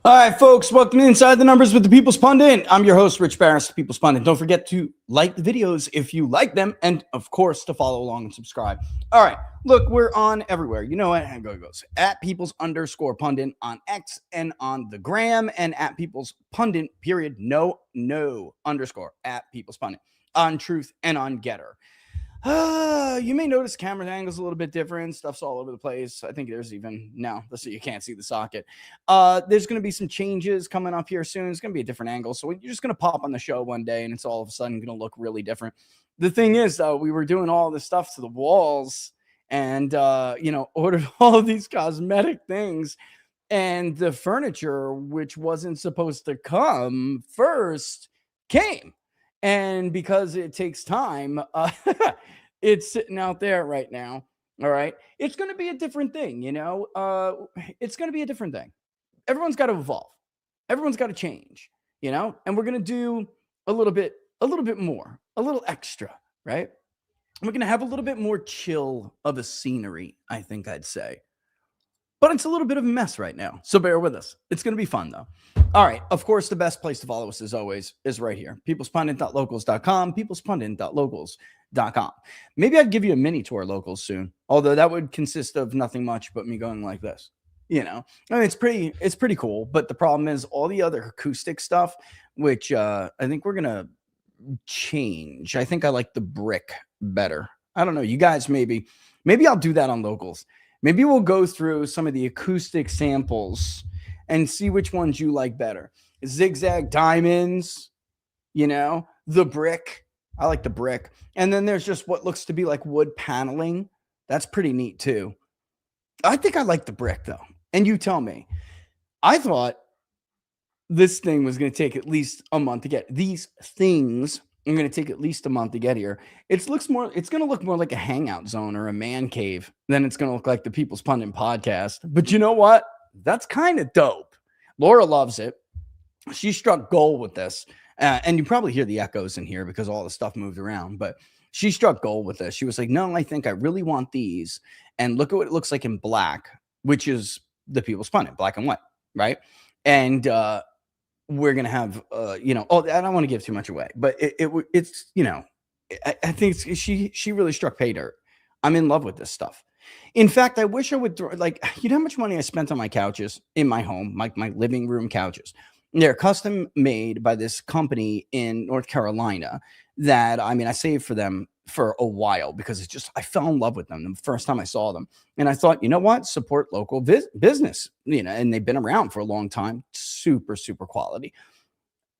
All right, folks, welcome to Inside the Numbers with the People's Pundit. I'm your host, Rich Barris, the People's Pundit. Don't forget to like the videos if you like them, and of course, to follow along and subscribe. All right, look, we're on everywhere. You know what? It goes at People's_Pundit on X and on the Gram, and at People's Pundit, period, no underscore at People's Pundit on Truth and on Getter. You may notice camera angles a little bit different. Stuff's all over the place. I think there's even no. Let's see. You can't see the socket. There's going to be some changes coming up here soon. It's going to be a different angle. So you're just going to pop on the show one day, and it's all of a sudden going to look really different. The thing is, though, we were doing all this stuff to the walls, and ordered all of these cosmetic things, and the furniture, which wasn't supposed to come first, came. And because it takes time, it's sitting out there right now. All right. It's going to be a different thing, it's going to be a different thing. Everyone's got to evolve. Everyone's got to change, and we're going to do a little bit more, a little extra, right? We're going to have a little bit more chill of a scenery, I think I'd say. But it's a little bit of a mess right now. So bear with us. It's going to be fun, though. All right. Of course, the best place to follow us, as always, is right here. peoplespundit.locals.com, peoplespundit.locals.com. Maybe I'd give you a mini tour locals soon, although that would consist of nothing much but me going like this. I mean, it's pretty cool. But the problem is all the other acoustic stuff, which I think we're going to change. I think I like the brick better. I don't know. You guys, maybe I'll do that on locals. Maybe we'll go through some of the acoustic samples and see which ones you like better. Zigzag diamonds, the brick. I like the brick. And then there's just what looks to be like wood paneling. That's pretty neat too. I think I like the brick though. And you tell me. I thought this thing was going to take at least a month to get. These things are going to take at least a month to get here. It's going to look more like a hangout zone or a man cave than it's going to look like the People's Pundit podcast. But you know what? That's kind of dope. Laura loves it. She struck gold with this. And you probably hear the echoes in here because all the stuff moved around. But she struck gold with this. She was like, no, I think I really want these. And look at what it looks like in black, which is the People's Pundit, black and white, right? And we're going to have, I don't want to give too much away, but it's I think she really struck pay dirt. I'm in love with this stuff. In fact, I wish I would throw, how much money I spent on my couches in my home, my living room couches. They're custom made by this company in North Carolina that, I saved for them for a while because I fell in love with them the first time I saw them. And I thought, you know what? Support local business, and they've been around for a long time. Super, super quality.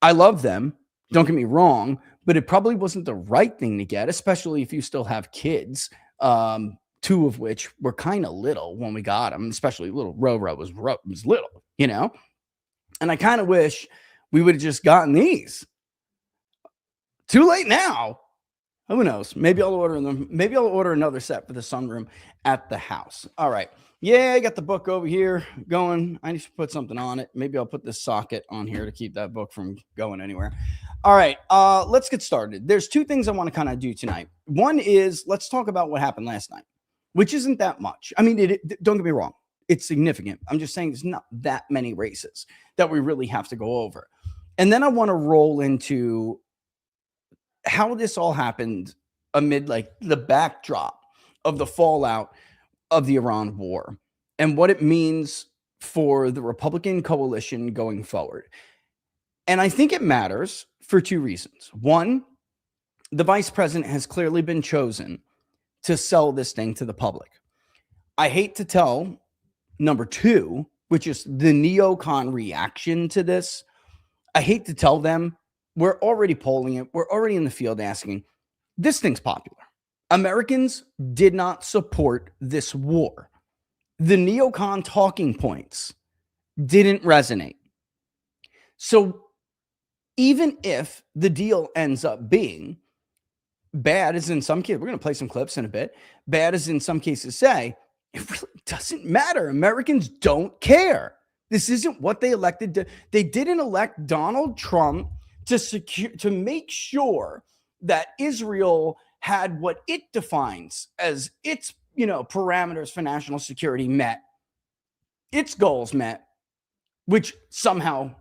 I love them. Don't get me wrong, but it probably wasn't the right thing to get, especially if you still have kids. Two of which were kind of little when we got them, especially little Roro was little, and I kind of wish we would have just gotten these. Too late now. Who knows? Maybe I'll order them. Maybe I'll order another set for the sunroom at the house. All right. Yeah, I got the book over here going. I need to put something on it. Maybe I'll put this socket on here to keep that book from going anywhere. All right. Let's get started. There's two things I want to kind of do tonight. One is let's talk about what happened last night, which isn't that much. I mean, don't get me wrong. It's significant. I'm just saying there's not that many races that we really have to go over. And then I want to roll into how this all happened amid the backdrop of the fallout of the Iran war and what it means for the Republican coalition going forward. And I think it matters for two reasons. One, the vice president has clearly been chosen to sell this thing to the public. I hate to tell number two, which is the neocon reaction to this. I hate to tell them we're already polling it. We're already in the field asking, this thing's popular. Americans did not support this war. The neocon talking points didn't resonate. So even if the deal ends up being bad, as in some cases, we're going to play some clips in a bit, bad as in some cases say, it really doesn't matter. Americans don't care. This isn't what they elected. They didn't elect Donald Trump to make sure that Israel had what it defines as its, parameters for national security met, its goals met. which somehow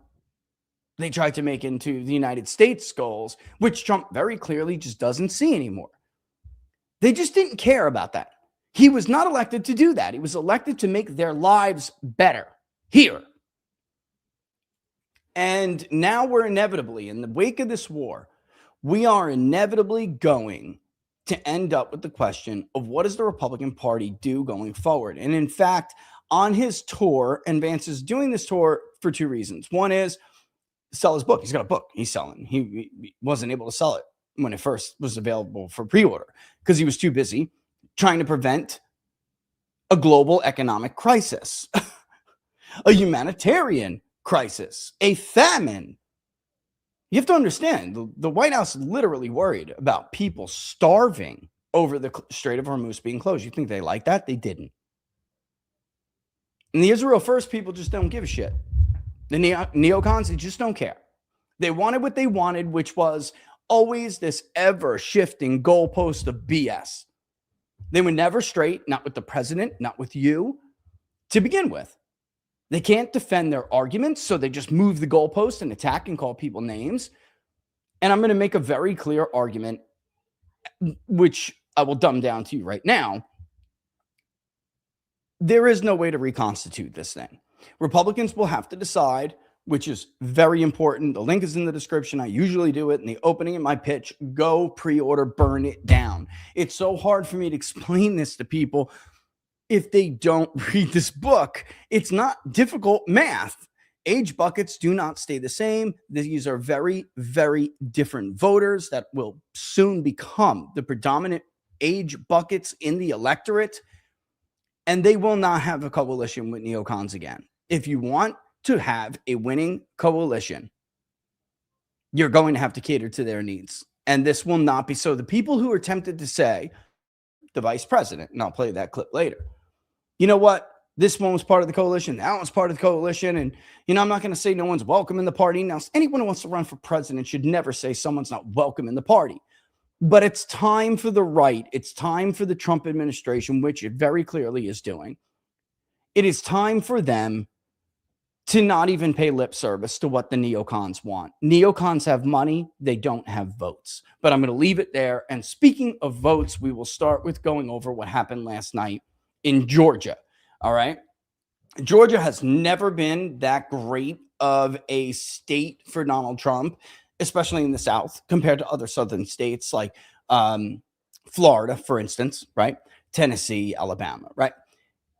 they tried to make into the United States goals, which Trump very clearly just doesn't see anymore. They just didn't care about that. He was not elected to do that. He was elected to make their lives better here. And now we're inevitably, in the wake of this war, we are inevitably going to end up with the question of what does the Republican Party do going forward? And in fact, on his tour, and Vance is doing this tour for two reasons. One is sell his book. He's got a book he's selling. He wasn't able to sell it when it first was available for pre-order because he was too busy trying to prevent a global economic crisis, a humanitarian crisis, a famine. You have to understand, the White House literally worried about people starving over the Strait of Hormuz being closed. You think they like that? They didn't. And the Israel First people just don't give a shit. The neocons, they just don't care. They wanted what they wanted, which was always this ever-shifting goalpost of BS. They were never straight, not with the president, not with you, to begin with. They can't defend their arguments, so they just move the goalpost and attack and call people names. And I'm going to make a very clear argument, which I will dumb down to you right now. There is no way to reconstitute this thing. Republicans will have to decide, which is very important. The link is in the description. I usually do it in the opening of my pitch. Go pre-order, burn it down. It's so hard for me to explain this to people if they don't read this book. It's not difficult math. Age buckets do not stay the same. These are very, very different voters that will soon become the predominant age buckets in the electorate. And they will not have a coalition with neocons again. If you want to have a winning coalition, you're going to have to cater to their needs. And this will not be so. The people who are tempted to say, the vice president, and I'll play that clip later, you know what? This one was part of the coalition. That one's part of the coalition. And, I'm not going to say no one's welcome in the party. Now, anyone who wants to run for president should never say someone's not welcome in the party. But it's time for the right. It's time for the Trump administration, which it very clearly is doing. It is time for them to not even pay lip service to what the neocons want. Neocons have money. They don't have votes. But I'm going to leave it there. And speaking of votes, we will start with going over what happened last night in Georgia. All right. Georgia has never been that great of a state for Donald Trump, especially in the South, compared to other southern states like Florida, for instance, right? Tennessee, Alabama, right?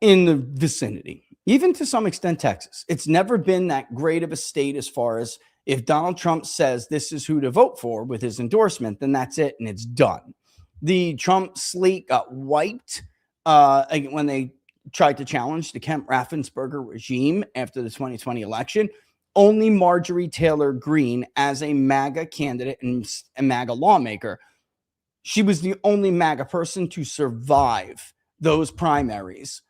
In the vicinity, even to some extent, Texas. It's never been that great of a state as far as if Donald Trump says this is who to vote for with his endorsement, then that's it and it's done. The Trump slate got wiped when they tried to challenge the Kemp Raffensperger regime after the 2020 election. Only Marjorie Taylor Greene, as a MAGA candidate and a MAGA lawmaker, she was the only MAGA person to survive those primaries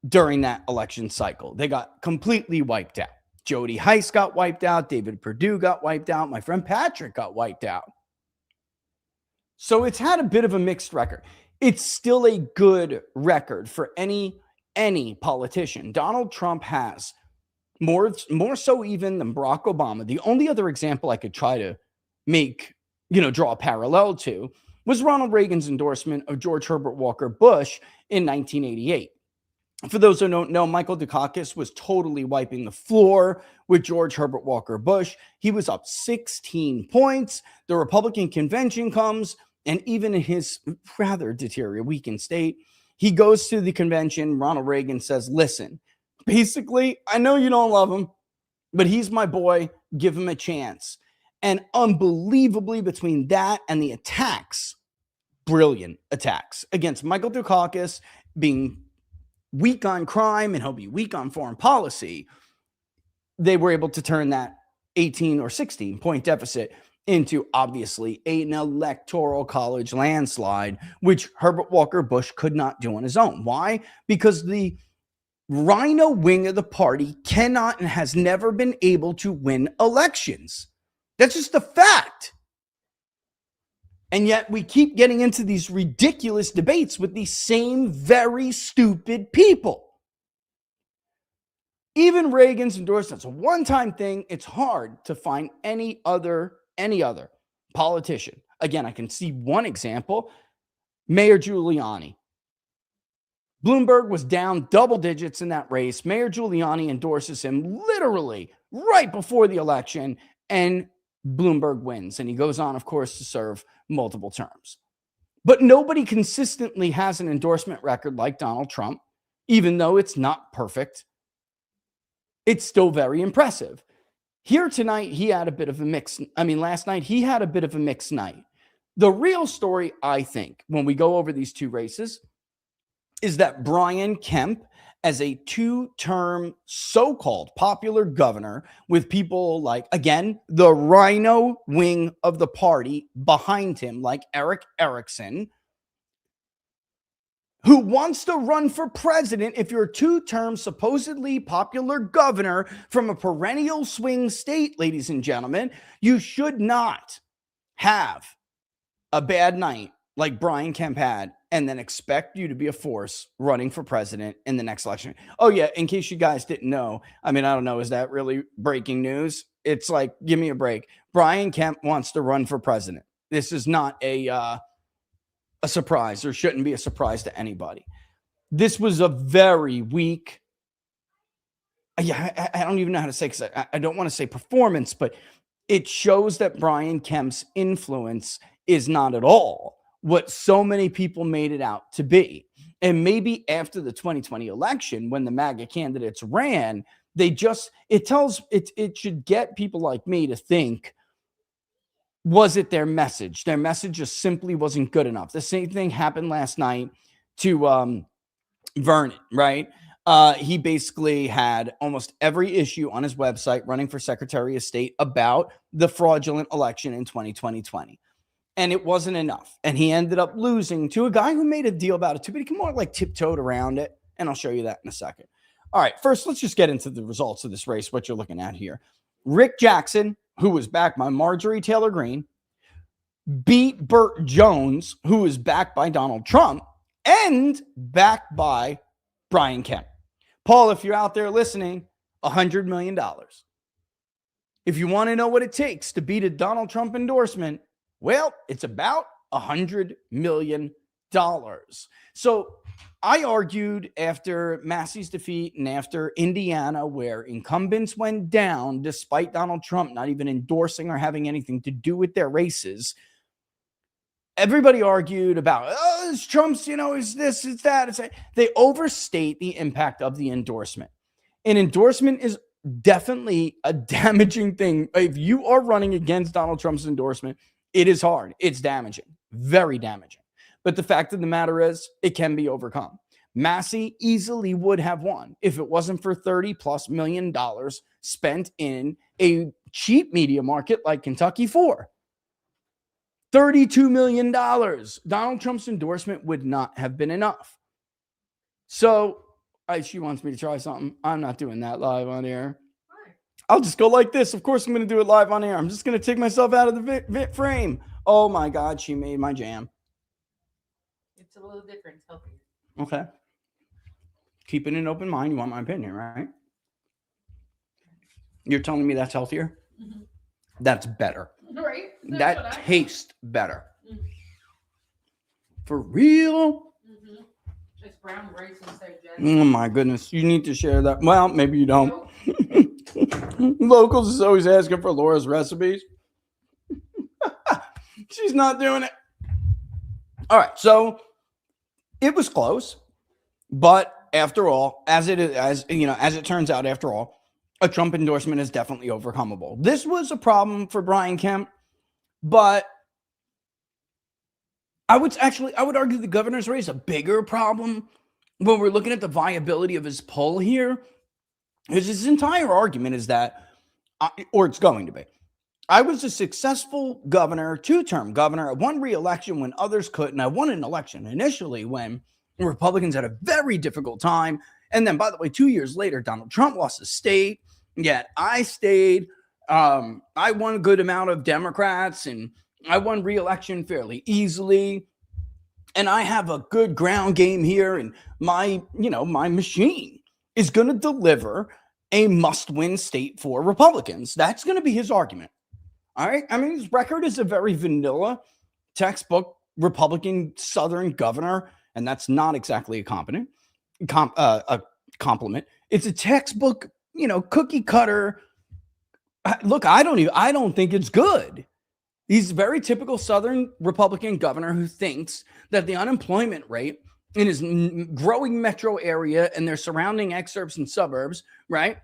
during that election cycle. They got completely wiped out. Jody Heiss got wiped out. David Perdue got wiped out. My friend Patrick got wiped out. So it's had a bit of a mixed record. It's still a good record for any politician. Donald Trump has more so even than Barack Obama. The only other example I could try to make, draw a parallel to was Ronald Reagan's endorsement of George Herbert Walker Bush in 1988. For those who don't know, Michael Dukakis was totally wiping the floor with George Herbert Walker Bush. He was up 16 points. The Republican convention comes, and even in his rather deteriorated, weakened state, he goes to the convention. Ronald Reagan says, listen, basically, I know you don't love him, but he's my boy. Give him a chance. And unbelievably, between that and the attacks, brilliant attacks against Michael Dukakis being weak on crime and he'll be weak on foreign policy, they were able to turn that 18 or 16 point deficit into obviously an electoral college landslide, which Herbert Walker Bush could not do on his own. Why? Because the Rhino wing of the party cannot and has never been able to win elections. That's just a fact. And yet we keep getting into these ridiculous debates with these same very stupid people. Even Reagan's endorsement, it's a one-time thing. It's hard to find any other politician. Again, I can see one example, Mayor Giuliani. Bloomberg was down double digits in that race. Mayor Giuliani endorses him literally right before the election, and Bloomberg wins. And he goes on, of course, to serve multiple terms. But nobody consistently has an endorsement record like Donald Trump, even though it's not perfect. It's still very impressive. Here tonight, he had a bit of a mix. Last night, he had a bit of a mixed night. The real story, I think, when we go over these two races, is that Brian Kemp, as a two-term so-called popular governor with people like, again, the rhino wing of the party behind him, like Eric Erickson, who wants to run for president. If you're a two-term supposedly popular governor from a perennial swing state, ladies and gentlemen, you should not have a bad night like Brian Kemp had and then expect you to be a force running for president in the next election. Oh yeah, in case you guys didn't know, I don't know, is that really breaking news? It's like, give me a break. Brian Kemp wants to run for president. This is not a surprise, or shouldn't be a surprise to anybody. This was a very weak, I don't even know how to say, because I don't want to say performance, but it shows that Brian Kemp's influence is not at all what so many people made it out to be. And maybe after the 2020 election, when the MAGA candidates ran, it should get people like me to think, was it their message? Their message just simply wasn't good enough. The same thing happened last night to Vernon, right? He basically had almost every issue on his website running for Secretary of State about the fraudulent election in 2020. And it wasn't enough. And he ended up losing to a guy who made a deal about it too, but he more like tiptoed around it. And I'll show you that in a second. All right, first, let's just get into the results of this race, what you're looking at here. Rick Jackson, who was backed by Marjorie Taylor Greene, beat Burt Jones, who was backed by Donald Trump, and backed by Brian Kemp. Paul, if you're out there listening, $100 million. If you want to know what it takes to beat a Donald Trump endorsement, well, it's about $100 million. So I argued after Massey's defeat and after Indiana, where incumbents went down, despite Donald Trump not even endorsing or having anything to do with their races, everybody argued about, oh, it's Trump's, is this, it's that. It's that. They overstate the impact of the endorsement. An endorsement is definitely a damaging thing. If you are running against Donald Trump's endorsement, it is hard. It's damaging, very damaging. But the fact of the matter is, it can be overcome. Massey easily would have won if it wasn't for $30+ million spent in a cheap media market like Kentucky 4. $32 million. Donald Trump's endorsement would not have been enough. So she wants me to try something. I'm not doing that live on air. I'll just go like this. Of course, I'm going to do it live on air. I'm just going to take myself out of the frame. Oh my God, she made my jam. It's a little different. It's healthier. Okay. Keeping an open mind. You want my opinion, right? You're telling me that's healthier? Mm-hmm. That's better. Right. That tastes better. Mm-hmm. For real? Mm-hmm. It's brown rice instead, Jen. Oh my goodness. You need to share that. Well, maybe you don't. Nope. Locals is always asking for Laura's recipes. She's not doing it. All right. So it was close, but after all, as it turns out, after all, a Trump endorsement is definitely overcomable. This was a problem for Brian Kemp, but I would argue the governor's race a bigger problem when we're looking at the viability of his poll here. Because his entire argument is that, or it's going to be, I was a successful governor, two-term governor. I won re-election when others couldn't. I won an election initially when Republicans had a very difficult time. And then, by the way, 2 years later, Donald Trump lost the state. Yet I stayed. I won a good amount of Democrats, and I won re-election fairly easily. And I have a good ground game here, and my machine is going to deliver. a must-win state for Republicans. That's going to be his argument. All right. I mean, his record is a very vanilla textbook Republican Southern governor, and that's not exactly a compliment. It's a textbook, cookie cutter. Look, I don't think it's good. He's a very typical Southern Republican governor who thinks that the unemployment rate in his growing metro area and their surrounding exurbs and suburbs, right,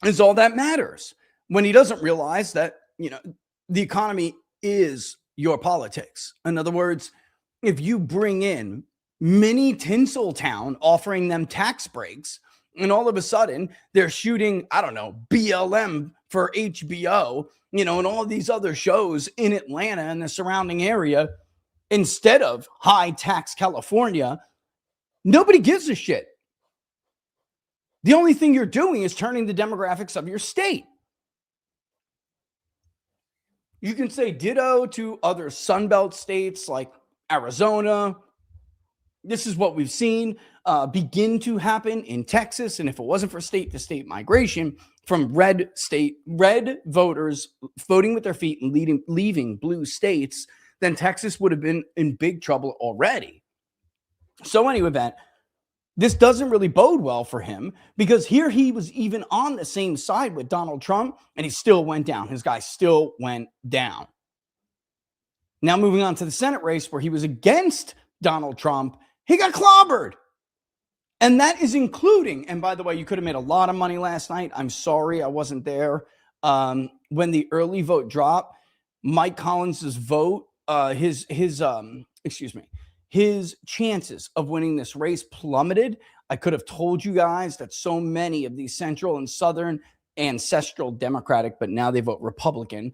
is all that matters. When he doesn't realize that, the economy is your politics. In other words, if you bring in mini Tinseltown offering them tax breaks, and all of a sudden they're shooting, I don't know, BLM for HBO, and all of these other shows in Atlanta and the surrounding area instead of high tax California, nobody gives a shit. The only thing you're doing is turning the demographics of your state. You can say ditto to other Sunbelt states like Arizona. This is what we've seen begin to happen in Texas. And if it wasn't for state-to-state migration from red voters voting with their feet and leaving blue states, then Texas would have been in big trouble already. So anyway, this doesn't really bode well for him because here he was even on the same side with Donald Trump and he still went down. His guy still went down. Now moving on to the Senate race where he was against Donald Trump, he got clobbered. And that is including, and by the way, you could have made a lot of money last night. I'm sorry I wasn't there. When the early vote dropped, Mike Collins's vote, his chances of winning this race plummeted. I could have told you guys that so many of these central and southern ancestral Democratic, but now they vote Republican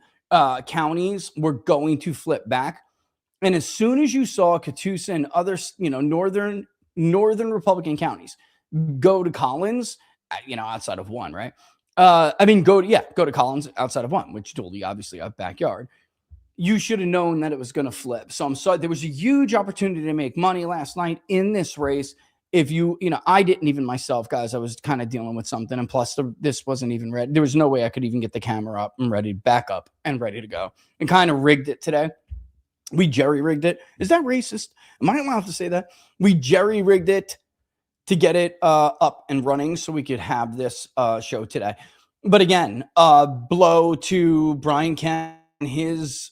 counties were going to flip back. And as soon as you saw Catoosa and other, northern Republican counties go to Collins, outside of one, right? Go to Collins outside of one, which told you obviously a backyard. You should have known that it was going to flip. So I'm sorry. There was a huge opportunity to make money last night in this race. If I didn't even myself, guys, I was kind of dealing with something. And plus this wasn't even ready. There was no way I could even get the camera up and ready to go and kind of rigged it today. We jerry-rigged it. Is that racist? Am I allowed to say that? We jerry-rigged it to get it up and running so we could have this show today. But again, blow to Brian Kemp and his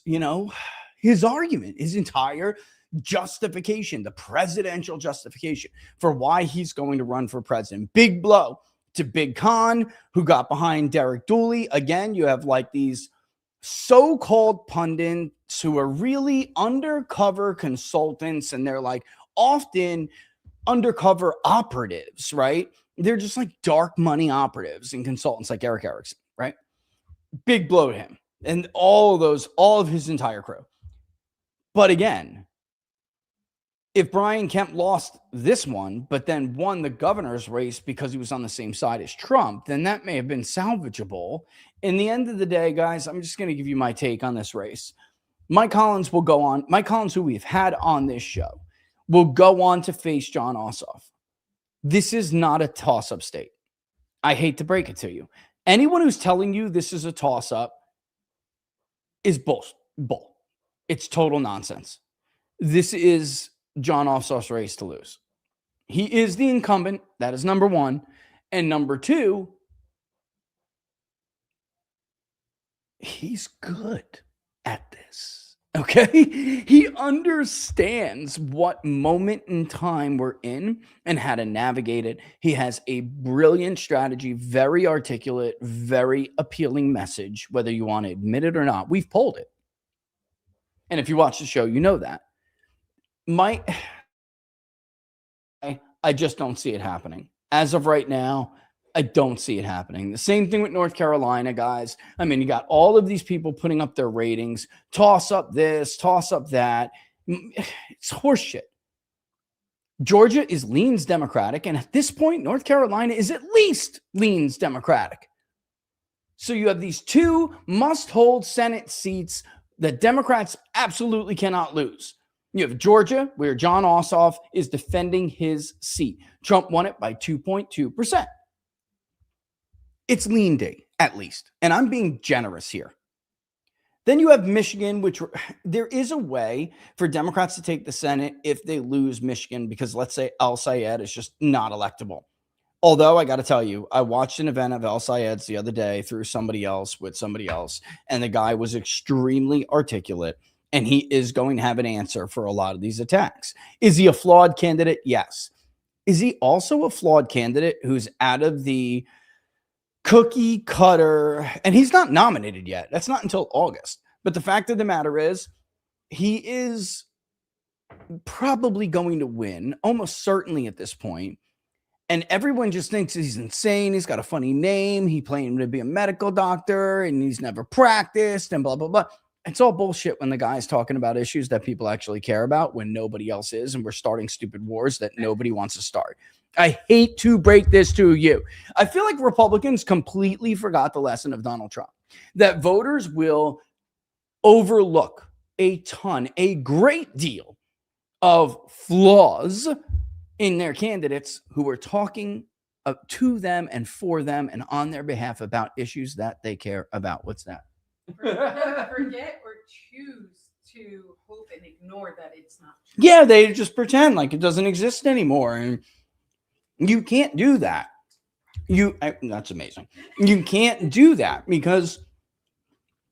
argument, his entire justification, the presidential justification for why he's going to run for president. Big blow to Big Con, who got behind Derek Dooley. Again, you have like these so-called pundits who are really undercover consultants, and they're like often undercover operatives, right? They're just like dark money operatives and consultants like Eric Erickson, right? Big blow to him and all of his entire crew. But again, if Brian Kemp lost this one, but then won the governor's race because he was on the same side as Trump, then that may have been salvageable. In the end of the day, guys, I'm just going to give you my take on this race. Mike Collins will go on. Mike Collins, who we've had on this show, will go on to face Jon Ossoff. This is not a toss-up state. I hate to break it to you. Anyone who's telling you this is a toss-up is bull. It's total nonsense. This is Jon Ossoff's race to lose. He is the incumbent. That is number one. And number two, he's good at this. Okay? He understands what moment in time we're in and how to navigate it. He has a brilliant strategy, very articulate, very appealing message, whether you want to admit it or not. We've polled it. And if you watch the show, you know that. I just don't see it happening. As of right now, I don't see it happening. The same thing with North Carolina, guys. I mean, you got all of these people putting up their ratings, toss up this, toss up that. It's horseshit. Georgia leans Democratic, and at this point, North Carolina is at least leans Democratic. So you have these two must-hold Senate seats that Democrats absolutely cannot lose. You have Georgia, where Jon Ossoff is defending his seat. Trump won it by 2.2%. it's lean D at least. And I'm being generous here. Then you have Michigan, which there is a way for Democrats to take the Senate if they lose Michigan, because let's say Al Sayed is just not electable. Although I got to tell you, I watched an event of Al Sayed's the other day through somebody else with somebody else, and the guy was extremely articulate, and he is going to have an answer for a lot of these attacks. Is he a flawed candidate? Yes. Is he also a flawed candidate who's out of the cookie cutter, and he's not nominated yet. That's not until August. But the fact of the matter is, he is probably going to win, almost certainly at this point. And everyone just thinks he's insane. He's got a funny name. He claimed to be a medical doctor, and he's never practiced, and blah, blah, blah. It's all bullshit when the guy's talking about issues that people actually care about when nobody else is, and we're starting stupid wars that nobody wants to start. I hate to break this to you. I feel like Republicans completely forgot the lesson of Donald Trump, that voters will overlook a great deal of flaws in their candidates who are talking to them and for them and on their behalf about issues that they care about. What's that? Forget or choose to hope and ignore that it's not true. Yeah, they just pretend like it doesn't exist anymore. And you can't do that. That's amazing. You can't do that because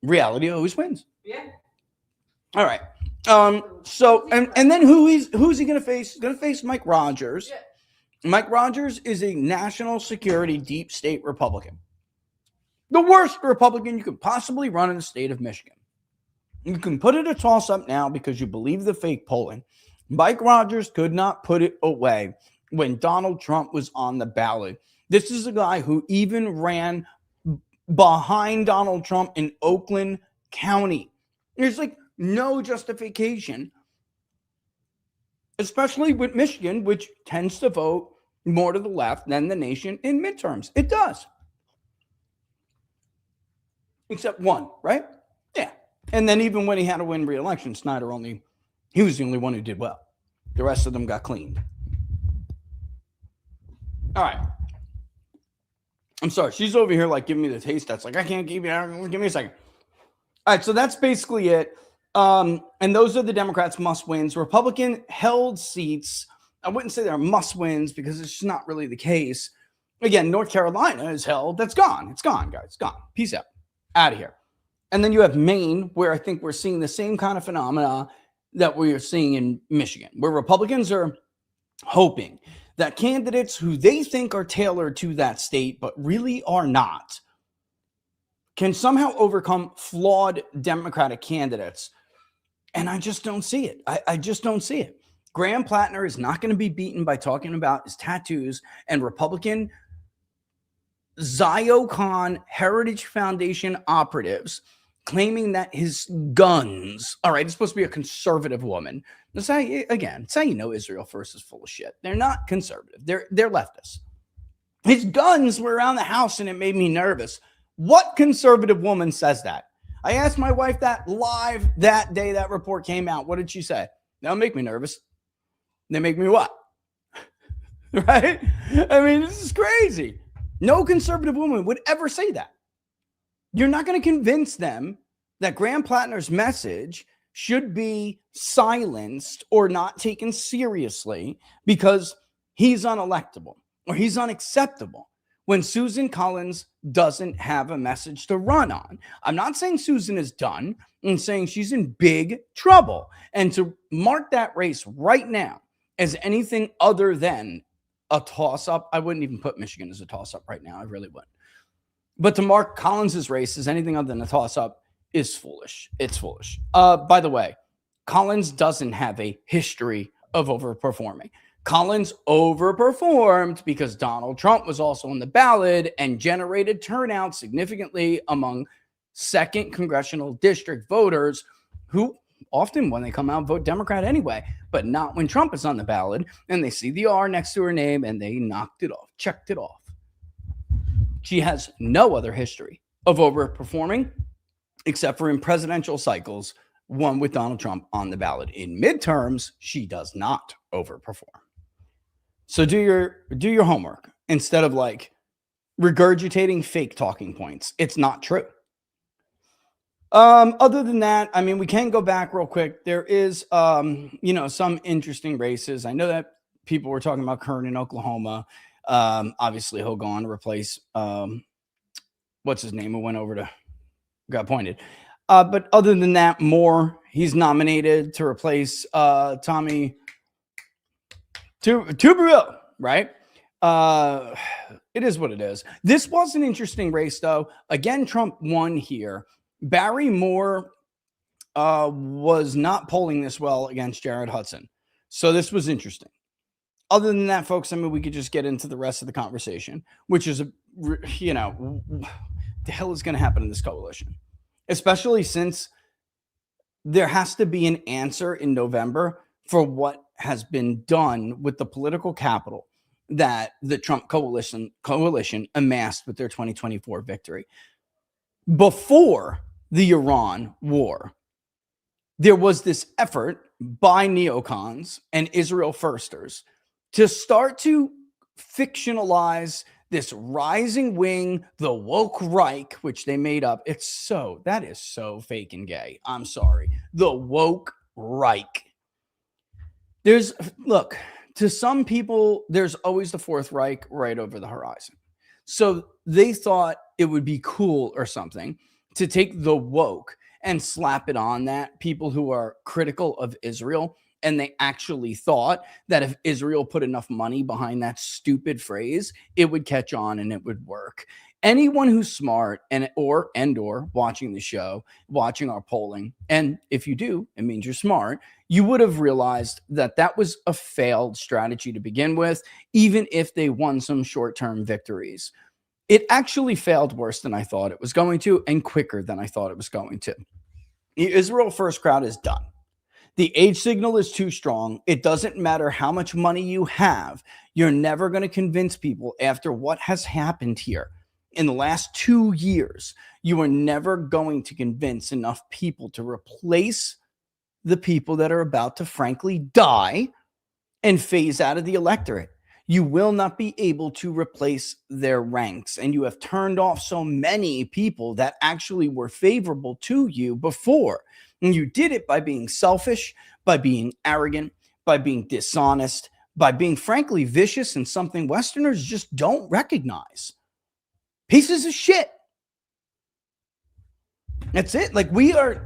reality always wins. Yeah. All right. So and then who's he going to face? He's going to face Mike Rogers. Yeah. Mike Rogers is a national security deep state Republican. The worst Republican you could possibly run in the state of Michigan. You can put it a toss-up now because you believe the fake polling. Mike Rogers could not put it away when Donald Trump was on the ballot. This is a guy who even ran behind Donald Trump in Oakland County. There's like no justification, especially with Michigan, which tends to vote more to the left than the nation in midterms. It does. Except one, right? Yeah. And then even when he had to win re-election, he was the only one who did well. The rest of them got cleaned. All right. I'm sorry. She's over here like giving me the taste test. Like, I can't keep it. Give me a second. All right. So that's basically it. And those are the Democrats' must wins. Republican held seats. I wouldn't say they're must wins because it's just not really the case. Again, North Carolina is held. That's gone. It's gone, guys. It's gone. Peace out. Out of here. And then you have Maine, where I think we're seeing the same kind of phenomena that we are seeing in Michigan, where Republicans are hoping that candidates who they think are tailored to that state, but really are not, can somehow overcome flawed Democratic candidates. And I just don't see it. I just don't see it. Graham Plattner is not going to be beaten by talking about his tattoos and Republican Ziocon Heritage Foundation operatives claiming that his guns, all right, it's supposed to be a conservative woman. That's how you know Israel First is full of shit. They're not conservative. They're leftists. His guns were around the house and it made me nervous. What conservative woman says that? I asked my wife that live that day that report came out. What did she say? That'll make me nervous. They make me what? Right? I mean, this is crazy. No conservative woman would ever say that. You're not going to convince them that Graham Plattner's message should be silenced or not taken seriously because he's unelectable or he's unacceptable when Susan Collins doesn't have a message to run on. I'm not saying Susan is done. I'm saying she's in big trouble. And to mark that race right now as anything other than a toss-up, I wouldn't even put Michigan as a toss-up right now. I really wouldn't. But to mark Collins's race as anything other than a toss-up is foolish. It's foolish. By the way, Collins doesn't have a history of overperforming. Collins overperformed because Donald Trump was also on the ballot and generated turnout significantly among second congressional district voters who often, when they come out, vote Democrat anyway, but not when Trump is on the ballot and they see the R next to her name and they knocked it off, checked it off. She has no other history of overperforming except for in presidential cycles, one with Donald Trump on the ballot. In midterms, she does not overperform. So do your homework instead of like regurgitating fake talking points. It's not true. Other than that, I mean, we can go back real quick. There is, some interesting races. I know that people were talking about Kern in Oklahoma. Obviously, he'll go on to replace, what's his name, who went over to, got appointed. But other than that, Moore, he's nominated to replace Tommy Tuberville, right? It is what it is. This was an interesting race, though. Again, Trump won here. Barry Moore was not polling this well against Jared Hudson. So this was interesting. Other than that, folks, I mean, we could just get into the rest of the conversation, which is, the hell is going to happen in this coalition, especially since there has to be an answer in November for what has been done with the political capital that the Trump coalition amassed with their 2024 victory. Before the Iran war, there was this effort by neocons and Israel firsters to start to fictionalize this rising wing, the woke Reich, which they made up. That is so fake and gay. I'm sorry. The woke Reich. To some people, there's always the Fourth Reich right over the horizon. So they thought it would be cool or something to take the woke and slap it on that, people who are critical of Israel. And they actually thought that if Israel put enough money behind that stupid phrase, it would catch on and it would work. Anyone who's smart or watching the show, watching our polling, and if you do, it means you're smart, you would have realized that that was a failed strategy to begin with, even if they won some short-term victories. It actually failed worse than I thought it was going to and quicker than I thought it was going to. The Israel First crowd is done. The age signal is too strong. It doesn't matter how much money you have. You're never going to convince people after what has happened here in the last 2 years. You are never going to convince enough people to replace the people that are about to frankly die and phase out of the electorate. You will not be able to replace their ranks. And you have turned off so many people that actually were favorable to you before. And you did it by being selfish, by being arrogant, by being dishonest, by being frankly vicious and something Westerners just don't recognize. Pieces of shit. That's it.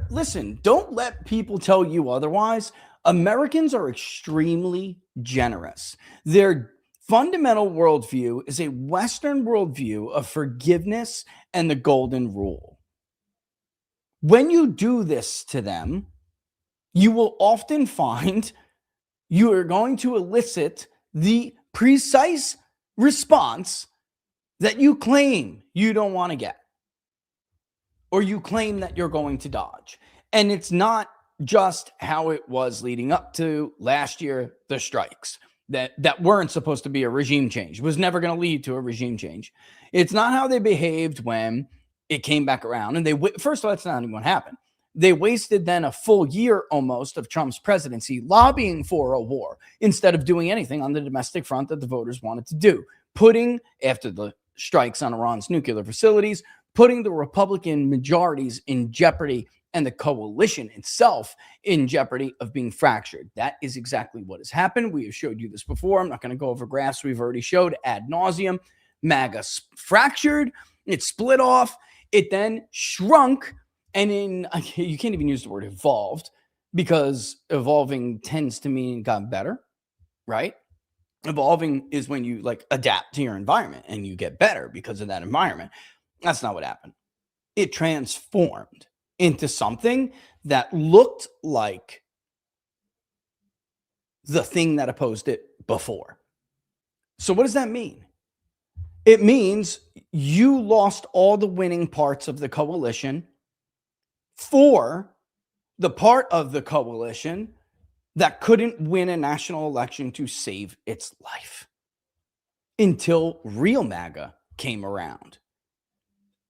Listen, don't let people tell you otherwise. Americans are extremely generous. Their fundamental worldview is a Western worldview of forgiveness and the golden rule. When you do this to them, you will often find you are going to elicit the precise response that you claim you don't want to get, or you claim that you're going to dodge. And it's not just how it was leading up to last year, the strikes that weren't supposed to be a regime change. It was never going to lead to a regime change. It's not how they behaved when it came back around. And first of all, that's not even what happened. They wasted then a full year almost of Trump's presidency lobbying for a war instead of doing anything on the domestic front that the voters wanted to do. After the strikes on Iran's nuclear facilities, putting the Republican majorities in jeopardy and the coalition itself in jeopardy of being fractured. That is exactly what has happened. We have showed you this before. I'm not going to go over graphs we've already showed ad nauseum. MAGA fractured. It split off. It then shrunk. And you can't even use the word evolved, because evolving tends to mean got better, right? Evolving is when you adapt to your environment and you get better because of that environment. That's not what happened. It transformed into something that looked like the thing that opposed it before. So what does that mean? It means you lost all the winning parts of the coalition for the part of the coalition that couldn't win a national election to save its life until real MAGA came around.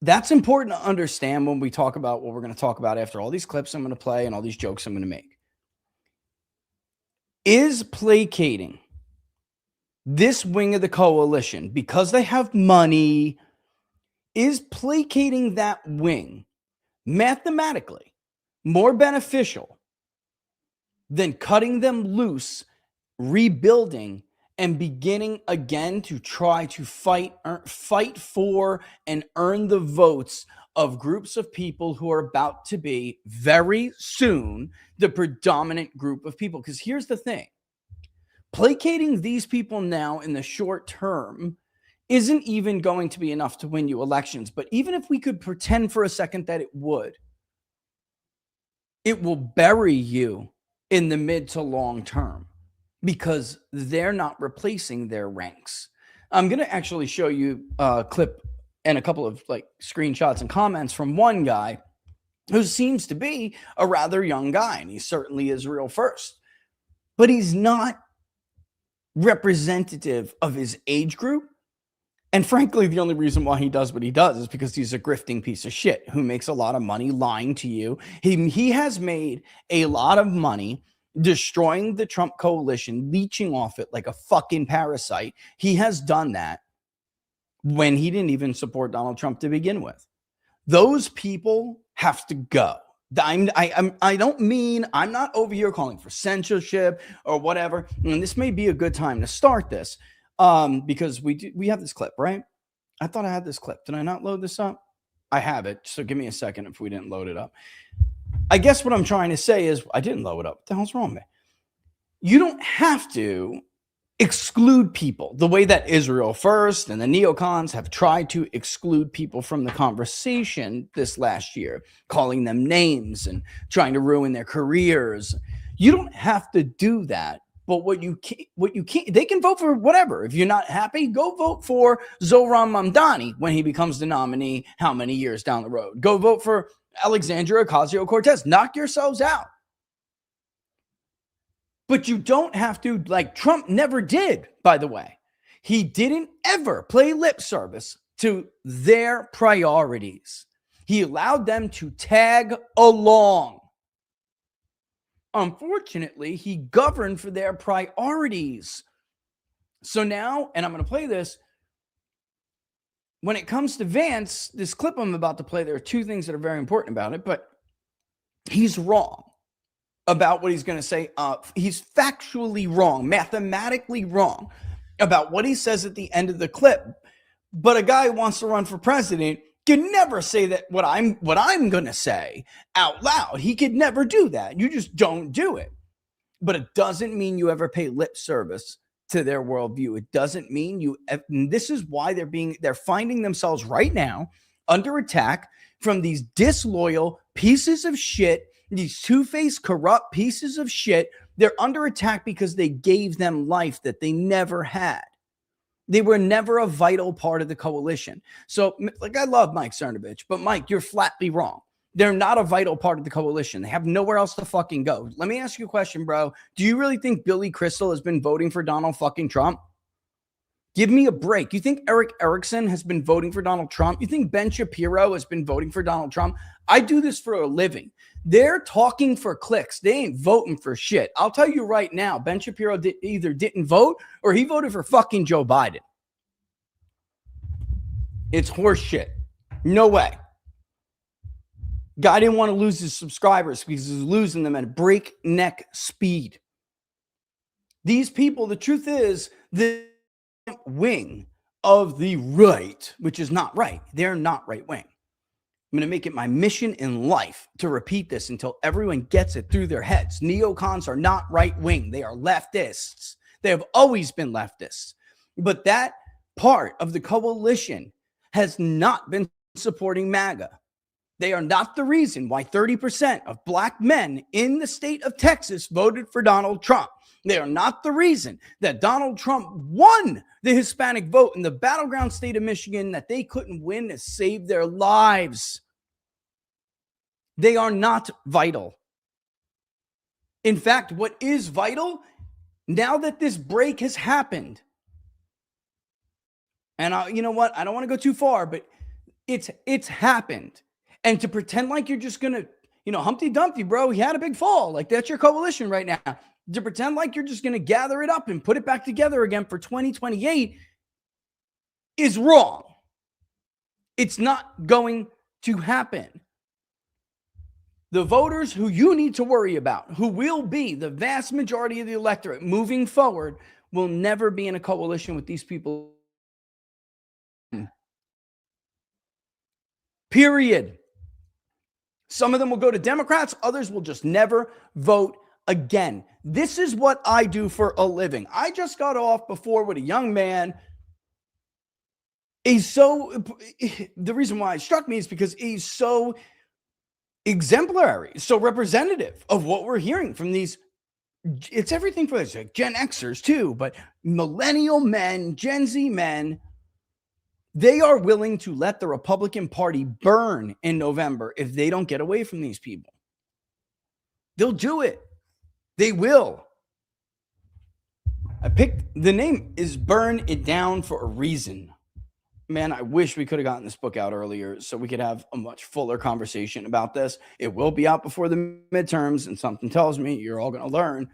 That's important to understand when we talk about what we're going to talk about after all these clips I'm going to play and all these jokes I'm going to make. Is placating this wing of the coalition because they have money, Is placating that wing mathematically more beneficial than cutting them loose, rebuilding, and beginning again to try to fight for and earn the votes of groups of people who are about to be very soon the predominant group of people? Because here's the thing, placating these people now in the short term isn't even going to be enough to win you elections. But even if we could pretend for a second that it would, it will bury you in the mid to long term because they're not replacing their ranks. I'm going to actually show you a clip and a couple of like screenshots and comments from one guy who seems to be a rather young guy, and he's certainly Israel first, but he's not representative of his age group. And frankly, the only reason why he does what he does is because he's a grifting piece of shit who makes a lot of money lying to you. He has made a lot of money destroying the Trump coalition, leeching off it like a fucking parasite. He has done that when he didn't even support Donald Trump to begin with. Those people have to go. I don't mean, I'm not over here calling for censorship or whatever. And this may be a good time to start this. Because we have this clip, right? I thought I had this clip. Did I not load this up? I have it. So give me a second if we didn't load it up. I guess what I'm trying to say is I didn't load it up. What the hell's wrong with me? You don't have to exclude people the way that Israel First and the neocons have tried to exclude people from the conversation this last year, calling them names and trying to ruin their careers. You don't have to do that. But what you can't, they can vote for whatever. If you're not happy, go vote for Zohran Mamdani when he becomes the nominee how many years down the road. Go vote for Alexandria Ocasio-Cortez. Knock yourselves out. But you don't have to, like Trump never did, by the way. He didn't ever play lip service to their priorities. He allowed them to tag along. Unfortunately, he governed for their priorities. So now, and I'm going to play this, when it comes to Vance, this clip I'm about to play, there are two things that are very important about it, but he's wrong about what he's going to say. He's factually wrong, mathematically wrong about what he says at the end of the clip. But a guy who wants to run for president can never say that what I'm going to say out loud. He could never do that. You just don't do it. But it doesn't mean you ever pay lip service to their worldview. It doesn't mean you. This is why they're finding themselves right now under attack from these disloyal pieces of shit, these two-faced, corrupt pieces of shit. They're under attack because they gave them life that they never had. They were never a vital part of the coalition. So, like, I love Mike Cernovich, but Mike, you're flatly wrong. They're not a vital part of the coalition. They have nowhere else to fucking go. Let me ask you a question, bro. Do you really think Billy Crystal has been voting for Donald fucking Trump? Give me a break. You think Eric Erickson has been voting for Donald Trump? You think Ben Shapiro has been voting for Donald Trump? I do this for a living. They're talking for clicks. They ain't voting for shit. I'll tell you right now, Ben Shapiro either didn't vote or he voted for fucking Joe Biden. It's horse shit. No way. Guy didn't want to lose his subscribers because he's losing them at breakneck speed. These people, the truth is, the wing of the right, which is not right. They're not right wing. I'm going to make it my mission in life to repeat this until everyone gets it through their heads. Neocons are not right wing. They are leftists. They have always been leftists. But that part of the coalition has not been supporting MAGA. They are not the reason why 30% of black men in the state of Texas voted for Donald Trump. They are not the reason that Donald Trump won the Hispanic vote in the battleground state of Michigan that they couldn't win to save their lives. They are not vital. In fact, what is vital, now that this break has happened, and you know what? I don't want to go too far, but it's happened. And to pretend like you're just going to, Humpty Dumpty, bro, he had a big fall. Like, that's your coalition right now. To pretend like you're just going to gather it up and put it back together again for 2028 is wrong. It's not going to happen. The voters who you need to worry about, who will be the vast majority of the electorate moving forward, will never be in a coalition with these people. Period. Some of them will go to Democrats. Others will just never vote again. This is what I do for a living. I just got off before with a young man. The reason why it struck me is because he's so exemplary, so representative of what we're hearing from these. It's everything for this, like Gen Xers too, but millennial men, Gen Z men. They are willing to let the Republican Party burn in November if they don't get away from these people. They'll do it. They will. I picked the name is Burn It Down for a reason. Man, I wish we could have gotten this book out earlier so we could have a much fuller conversation about this. It will be out before the midterms, and something tells me you're all going to learn.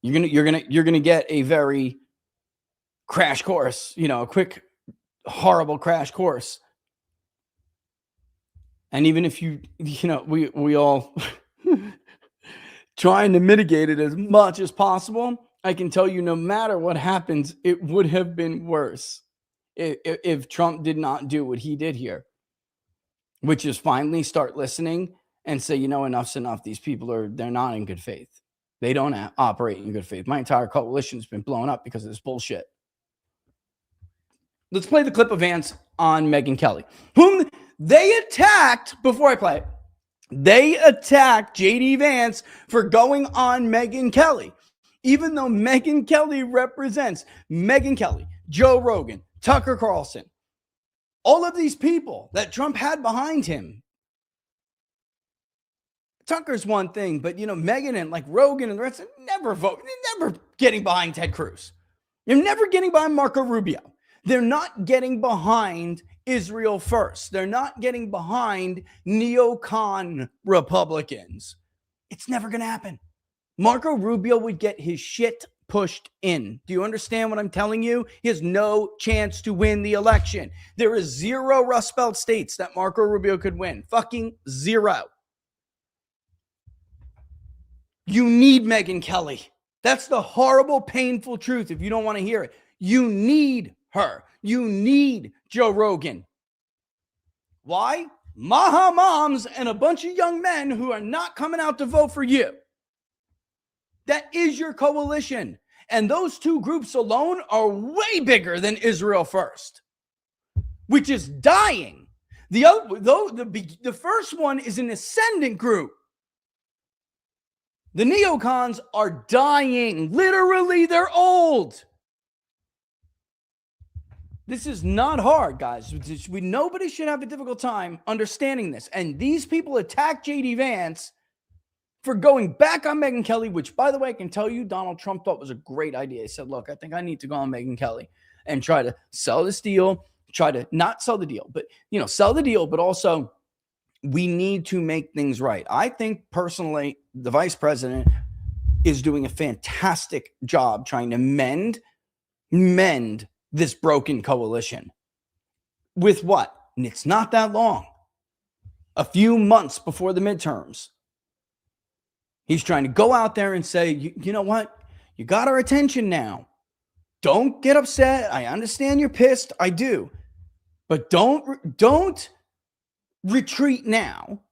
You're gonna get a very crash course, a quick, horrible crash course. And even if we all trying to mitigate it as much as possible, I can tell you no matter what happens, it would have been worse if Trump did not do what he did here, which is finally start listening and say, enough's enough. These people they're not in good faith. They don't operate in good faith. My entire coalition's been blown up because of this bullshit. Let's play the clip of Vance on Megyn Kelly, whom they attacked before I play it. They attacked JD Vance for going on Megyn Kelly, even though Megyn Kelly represents Megyn Kelly, Joe Rogan, Tucker Carlson, all of these people that Trump had behind him. Tucker's one thing, but Megyn and like Rogan and the rest never vote. They're never getting behind Ted Cruz. You're never getting behind Marco Rubio. They're not getting behind Israel First. They're not getting behind neocon Republicans. It's never going to happen. Marco Rubio would get his shit pushed in. Do you understand what I'm telling you? He has no chance to win the election. There is 0 Rust Belt states that Marco Rubio could win. Fucking 0. You need Megyn Kelly. That's the horrible, painful truth if you don't want to hear it. You need her. You need Joe Rogan. Why? Maha moms and a bunch of young men who are not coming out to vote for you. That is your coalition. And those two groups alone are way bigger than Israel First, which is dying. The first one is an ascendant group. The neocons are dying. Literally, they're old. This is not hard, guys. Nobody should have a difficult time understanding this. And these people attack JD Vance for going back on Megyn Kelly, which, by the way, I can tell you Donald Trump thought was a great idea. He said, look, I think I need to go on Megyn Kelly and try to sell this deal, try to not sell the deal, but, sell the deal, but also we need to make things right. I think personally, the vice president is doing a fantastic job trying to mend this broken coalition. With what? And it's not that long. A few months before the midterms. He's trying to go out there and say, you know what? You got our attention now. Don't get upset. I understand you're pissed. I do. But don't retreat now.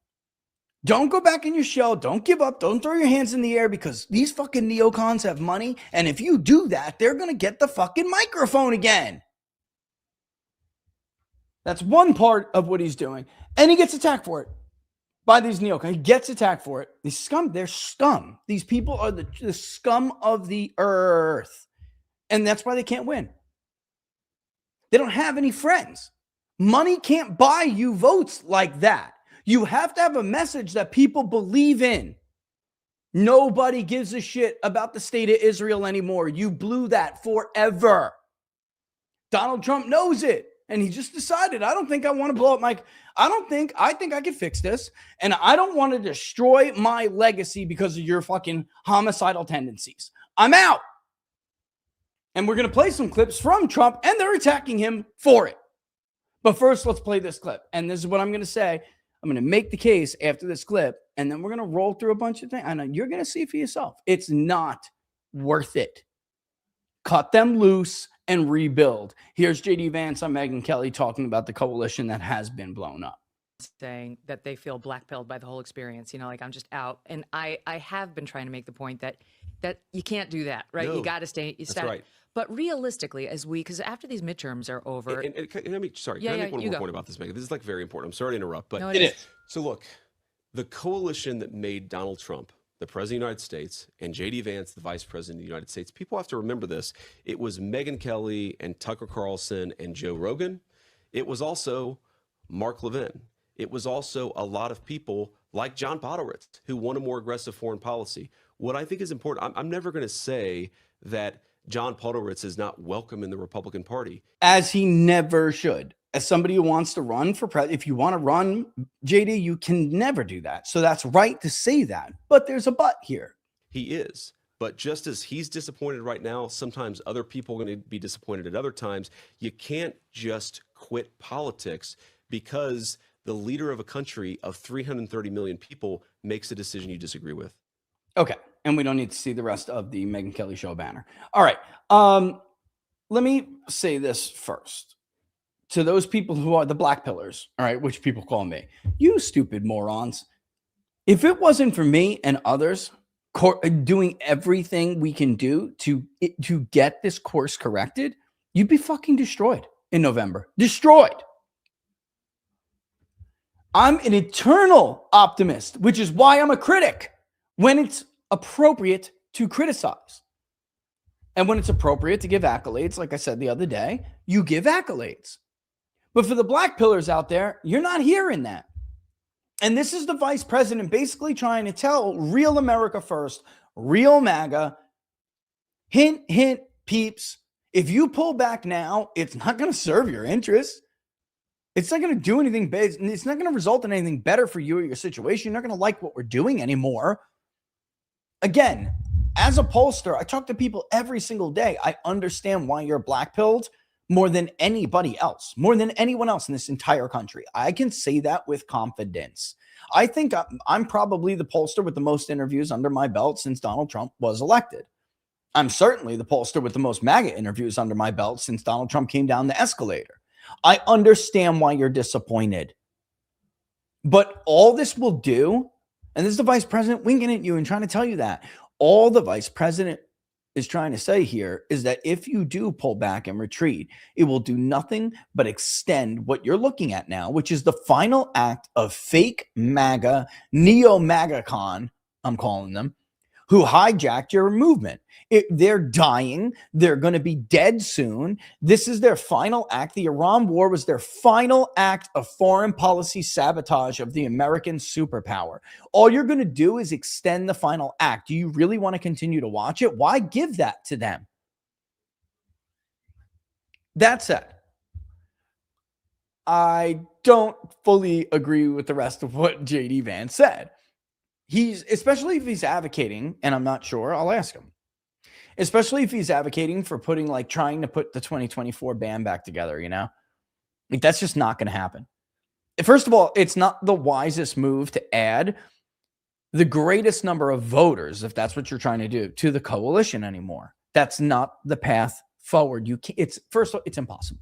Don't go back in your shell. Don't give up. Don't throw your hands in the air because these fucking neocons have money. And if you do that, they're going to get the fucking microphone again. That's one part of what he's doing. And he gets attacked for it by these neocons. He gets attacked for it. They're scum. These people are the scum of the earth. And that's why they can't win. They don't have any friends. Money can't buy you votes like that. You have to have a message that people believe in. Nobody gives a shit about the state of Israel anymore. You blew that forever. Donald Trump knows it. And he just decided, I don't think I want to blow up I think I can fix this. And I don't want to destroy my legacy because of your fucking homicidal tendencies. I'm out. And we're going to play some clips from Trump and they're attacking him for it. But first, let's play this clip. And this is what I'm going to say. I'm going to make the case after this clip, and then we're going to roll through a bunch of things. And you're going to see for yourself. It's not worth it. Cut them loose and rebuild. Here's JD Vance on Megyn Kelly talking about the coalition that has been blown up. Saying that they feel blackpilled by the whole experience, like I'm just out. And I have been trying to make the point that you can't do that, right? No, you got to stay. That's right. But realistically, because after these midterms are over, Can I make one more point about this, Megyn? This is very important. I'm sorry to interrupt, but no, it is. So look, the coalition that made Donald Trump the president of the United States and JD Vance the vice president of the United States, people have to remember this. It was Megyn Kelly and Tucker Carlson and Joe Rogan. It was also Mark Levin. It was also a lot of people like John Podhoretz who want a more aggressive foreign policy. What I think is important, I'm never going to say that John Podhoretz is not welcome in the Republican Party. As he never should. As somebody who wants to run for president, if you want to run, JD, you can never do that. So that's right to say that. But there's a but here. He is. But just as he's disappointed right now, sometimes other people are going to be disappointed at other times. You can't just quit politics because the leader of a country of 330 million people makes a decision you disagree with. Okay. And we don't need to see the rest of the Megyn Kelly show banner. All right. Let me say this first. To those people who are the black pillars, all right, which people call me, you stupid morons. If it wasn't for me and others doing everything we can do to get this course corrected, you'd be fucking destroyed in November. Destroyed. I'm an eternal optimist, which is why I'm a critic when it's appropriate to criticize. And when it's appropriate to give accolades, like I said the other day, you give accolades. But for the black pillars out there, you're not hearing that. And this is the vice president basically trying to tell real America first, real MAGA, hint, hint, peeps, if you pull back now, it's not going to serve your interests. It's not going to do anything big. It's not going to result in anything better for you or your situation. You're not going to like what we're doing anymore. Again, as a pollster, I talk to people every single day. I understand why you're black-pilled more than anybody else, more than anyone else in this entire country. I can say that with confidence. I think I'm probably the pollster with the most interviews under my belt since Donald Trump was elected. I'm certainly the pollster with the most MAGA interviews under my belt since Donald Trump came down the escalator. I understand why you're disappointed. But all this will do, and this is the vice president winking at you and trying to tell you that, all the vice president is trying to say here is that if you do pull back and retreat, it will do nothing but extend what you're looking at now, which is the final act of fake MAGA, neo-MAGA-con, I'm calling them, who hijacked your movement. They're dying. They're going to be dead soon. This is their final act. The Iran war was their final act of foreign policy sabotage of the American superpower. All you're going to do is extend the final act. Do you really want to continue to watch it? Why give that to them? That said, I don't fully agree with the rest of what JD Vance said. Especially if he's advocating, and I'm not sure, I'll ask him. Especially if he's advocating for trying to put the 2024 ban back together, that's just not going to happen. First of all, it's not the wisest move to add the greatest number of voters, if that's what you're trying to do, to the coalition anymore. That's not the path forward. It's impossible.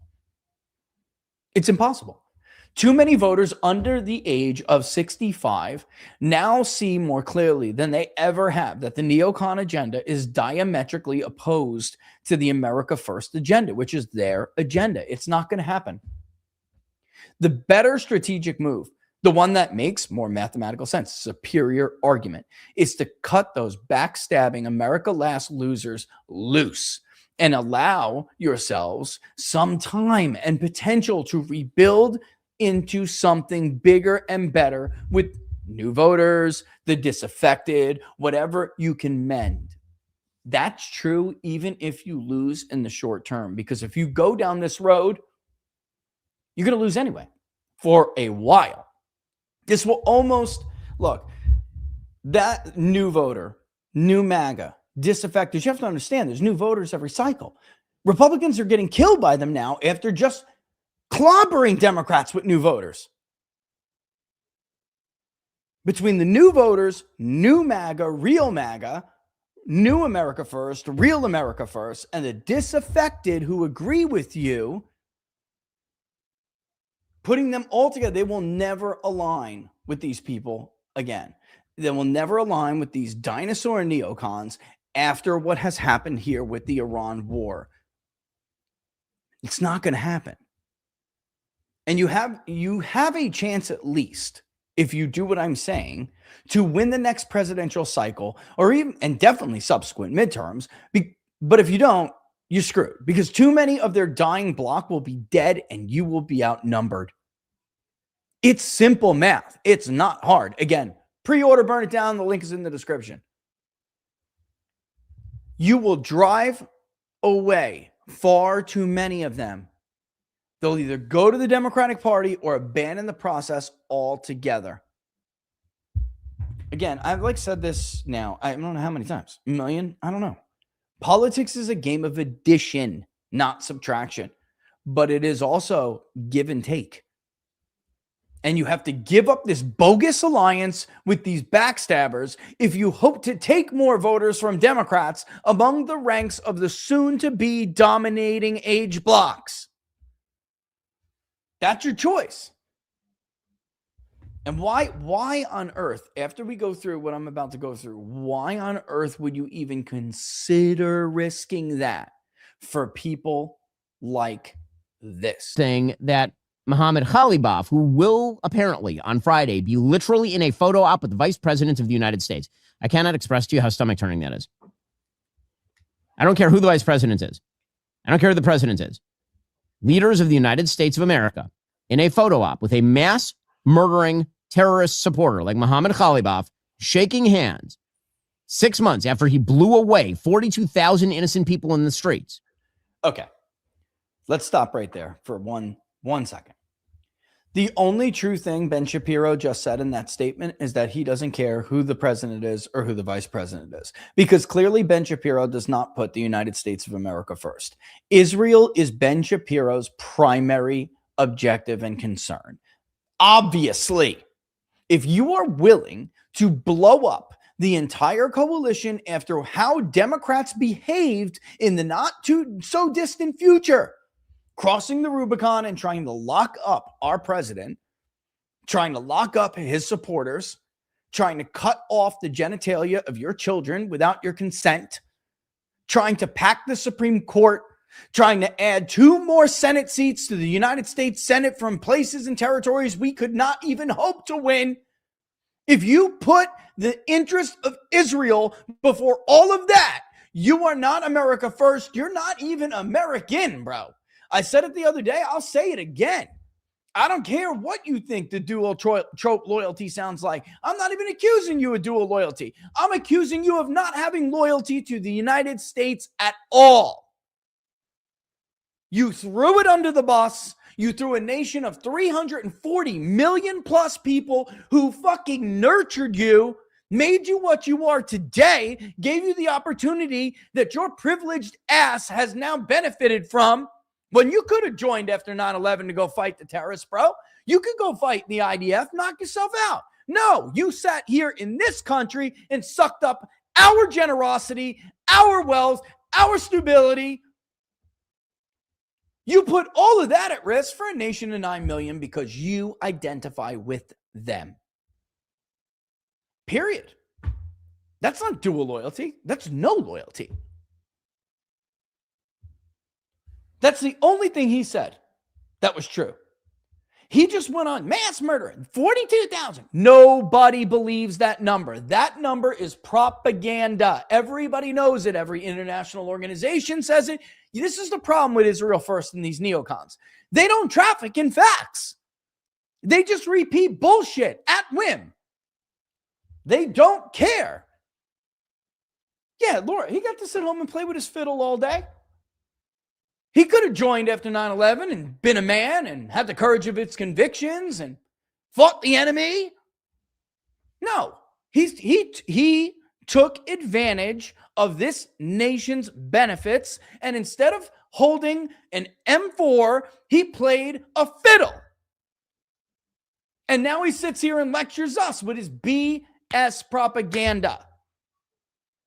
It's impossible. Too many voters under the age of 65 now see more clearly than they ever have that the neocon agenda is diametrically opposed to the America First agenda, which is their agenda. It's not going to happen. The better strategic move, the one that makes more mathematical sense, superior argument, is to cut those backstabbing America Last losers loose and allow yourselves some time and potential to rebuild into something bigger and better with new voters, the disaffected, whatever you can mend. That's true even if you lose in the short term, because if you go down this road, you're going to lose anyway for a while. This will almost, look, that new voter, new MAGA, disaffected, you have to understand there's new voters every cycle. Republicans are getting killed by them now after just clobbering Democrats with new voters. Between the new voters, new MAGA, real MAGA, new America first, real America first, and the disaffected who agree with you, putting them all together, they will never align with these people again. They will never align with these dinosaur neocons after what has happened here with the Iran war. It's not going to happen. And you have a chance, at least, if you do what I'm saying, to win the next presidential cycle, or even, and definitely subsequent midterms. But if you don't, you're screwed, because too many of their dying bloc will be dead and you will be outnumbered. It's simple math. It's not hard. Again, pre-order, burn it down. The link is in the description. You will drive away far too many of them. They'll either go to the Democratic Party or abandon the process altogether. Again, I've said this now, I don't know how many times, a million, I don't know. Politics is a game of addition, not subtraction, but it is also give and take. And you have to give up this bogus alliance with these backstabbers if you hope to take more voters from Democrats among the ranks of the soon-to-be dominating age blocks. That's your choice. And why on earth, after we go through what I'm about to go through, why on earth would you even consider risking that for people like this? Saying that Mohammed Khalibaf, who will apparently on Friday be literally in a photo op with the Vice President of the United States. I cannot express to you how stomach-turning that is. I don't care who the Vice President is. I don't care who the President is. Leaders of the United States of America in a photo op with a mass murdering terrorist supporter like Mohammed Khalibaf shaking hands 6 months after he blew away 42,000 innocent people in the streets. Okay, let's stop right there for one second. The only true thing Ben Shapiro just said in that statement is that he doesn't care who the president is or who the vice president is, because clearly Ben Shapiro does not put the United States of America first. Israel is Ben Shapiro's primary objective and concern. Obviously, if you are willing to blow up the entire coalition after how Democrats behaved in the not too so distant future, crossing the Rubicon and trying to lock up our president, trying to lock up his supporters, trying to cut off the genitalia of your children without your consent, trying to pack the Supreme Court, trying to add 2 more Senate seats to the United States Senate from places and territories we could not even hope to win. If you put the interest of Israel before all of that, you are not America first. You're not even American, bro. I said it the other day. I'll say it again. I don't care what you think the dual trope loyalty sounds like. I'm not even accusing you of dual loyalty. I'm accusing you of not having loyalty to the United States at all. You threw it under the bus. You threw a nation of 340 million plus people who fucking nurtured you, made you what you are today, gave you the opportunity that your privileged ass has now benefited from. When you could have joined after 9/11 to go fight the terrorists, bro. You could go fight in the IDF, knock yourself out. No, you sat here in this country and sucked up our generosity, our wealth, our stability. You put all of that at risk for a nation of 9 million because you identify with them. Period. That's not dual loyalty. That's no loyalty. That's the only thing he said that was true. He just went on mass murder, 42,000. Nobody believes that number. That number is propaganda. Everybody knows it. Every international organization says it. This is the problem with Israel First and these neocons. They don't traffic in facts. They just repeat bullshit at whim. They don't care. Yeah, Laura, he got to sit home and play with his fiddle all day. He could have joined after 9/11 and been a man and had the courage of its convictions and fought the enemy. No, he took advantage of this nation's benefits, and instead of holding an M4. He played a fiddle. And now he sits here and lectures us with his BS propaganda.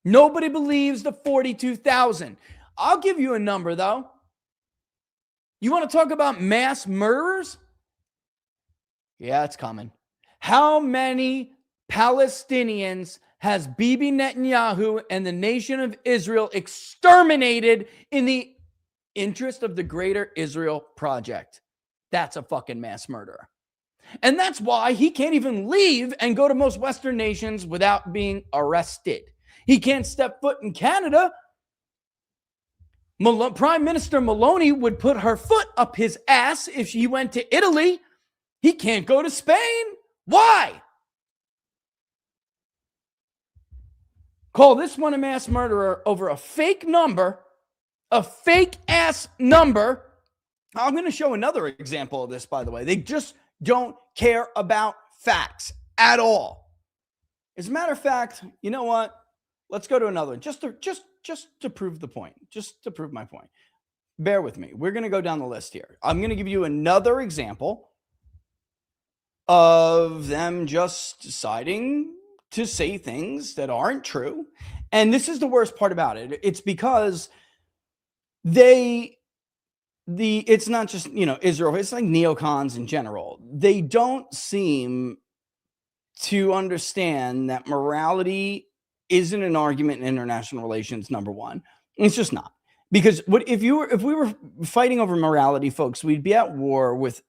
Nobody believes the 42,000. I'll give you a number, though. You want to talk about mass murderers? Yeah, it's coming. How many Palestinians has Bibi Netanyahu and the nation of Israel exterminated in the interest of the greater Israel project? That's a fucking mass murderer. And that's why he can't even leave and go to most Western nations without being arrested. He can't step foot in Canada. Prime Minister Maloney would put her foot up his ass if she went to Italy. He can't go to Spain. Why? Call this one a mass murderer over a fake number, a fake ass number. I'm going to show another example of this, by the way. They just don't care about facts at all. As a matter of fact, you know what? Let's go to another one, just to prove the point, just to prove my point. Bear with me. We're going to go down the list here. I'm going to give you another example of them just deciding to say things that aren't true. And this is the worst part about it. It's because it's not just, Israel, it's like neocons in general. They don't seem to understand that morality isn't an argument in international relations, number one. It's just not. Because if we were fighting over morality, folks, we'd be at war with,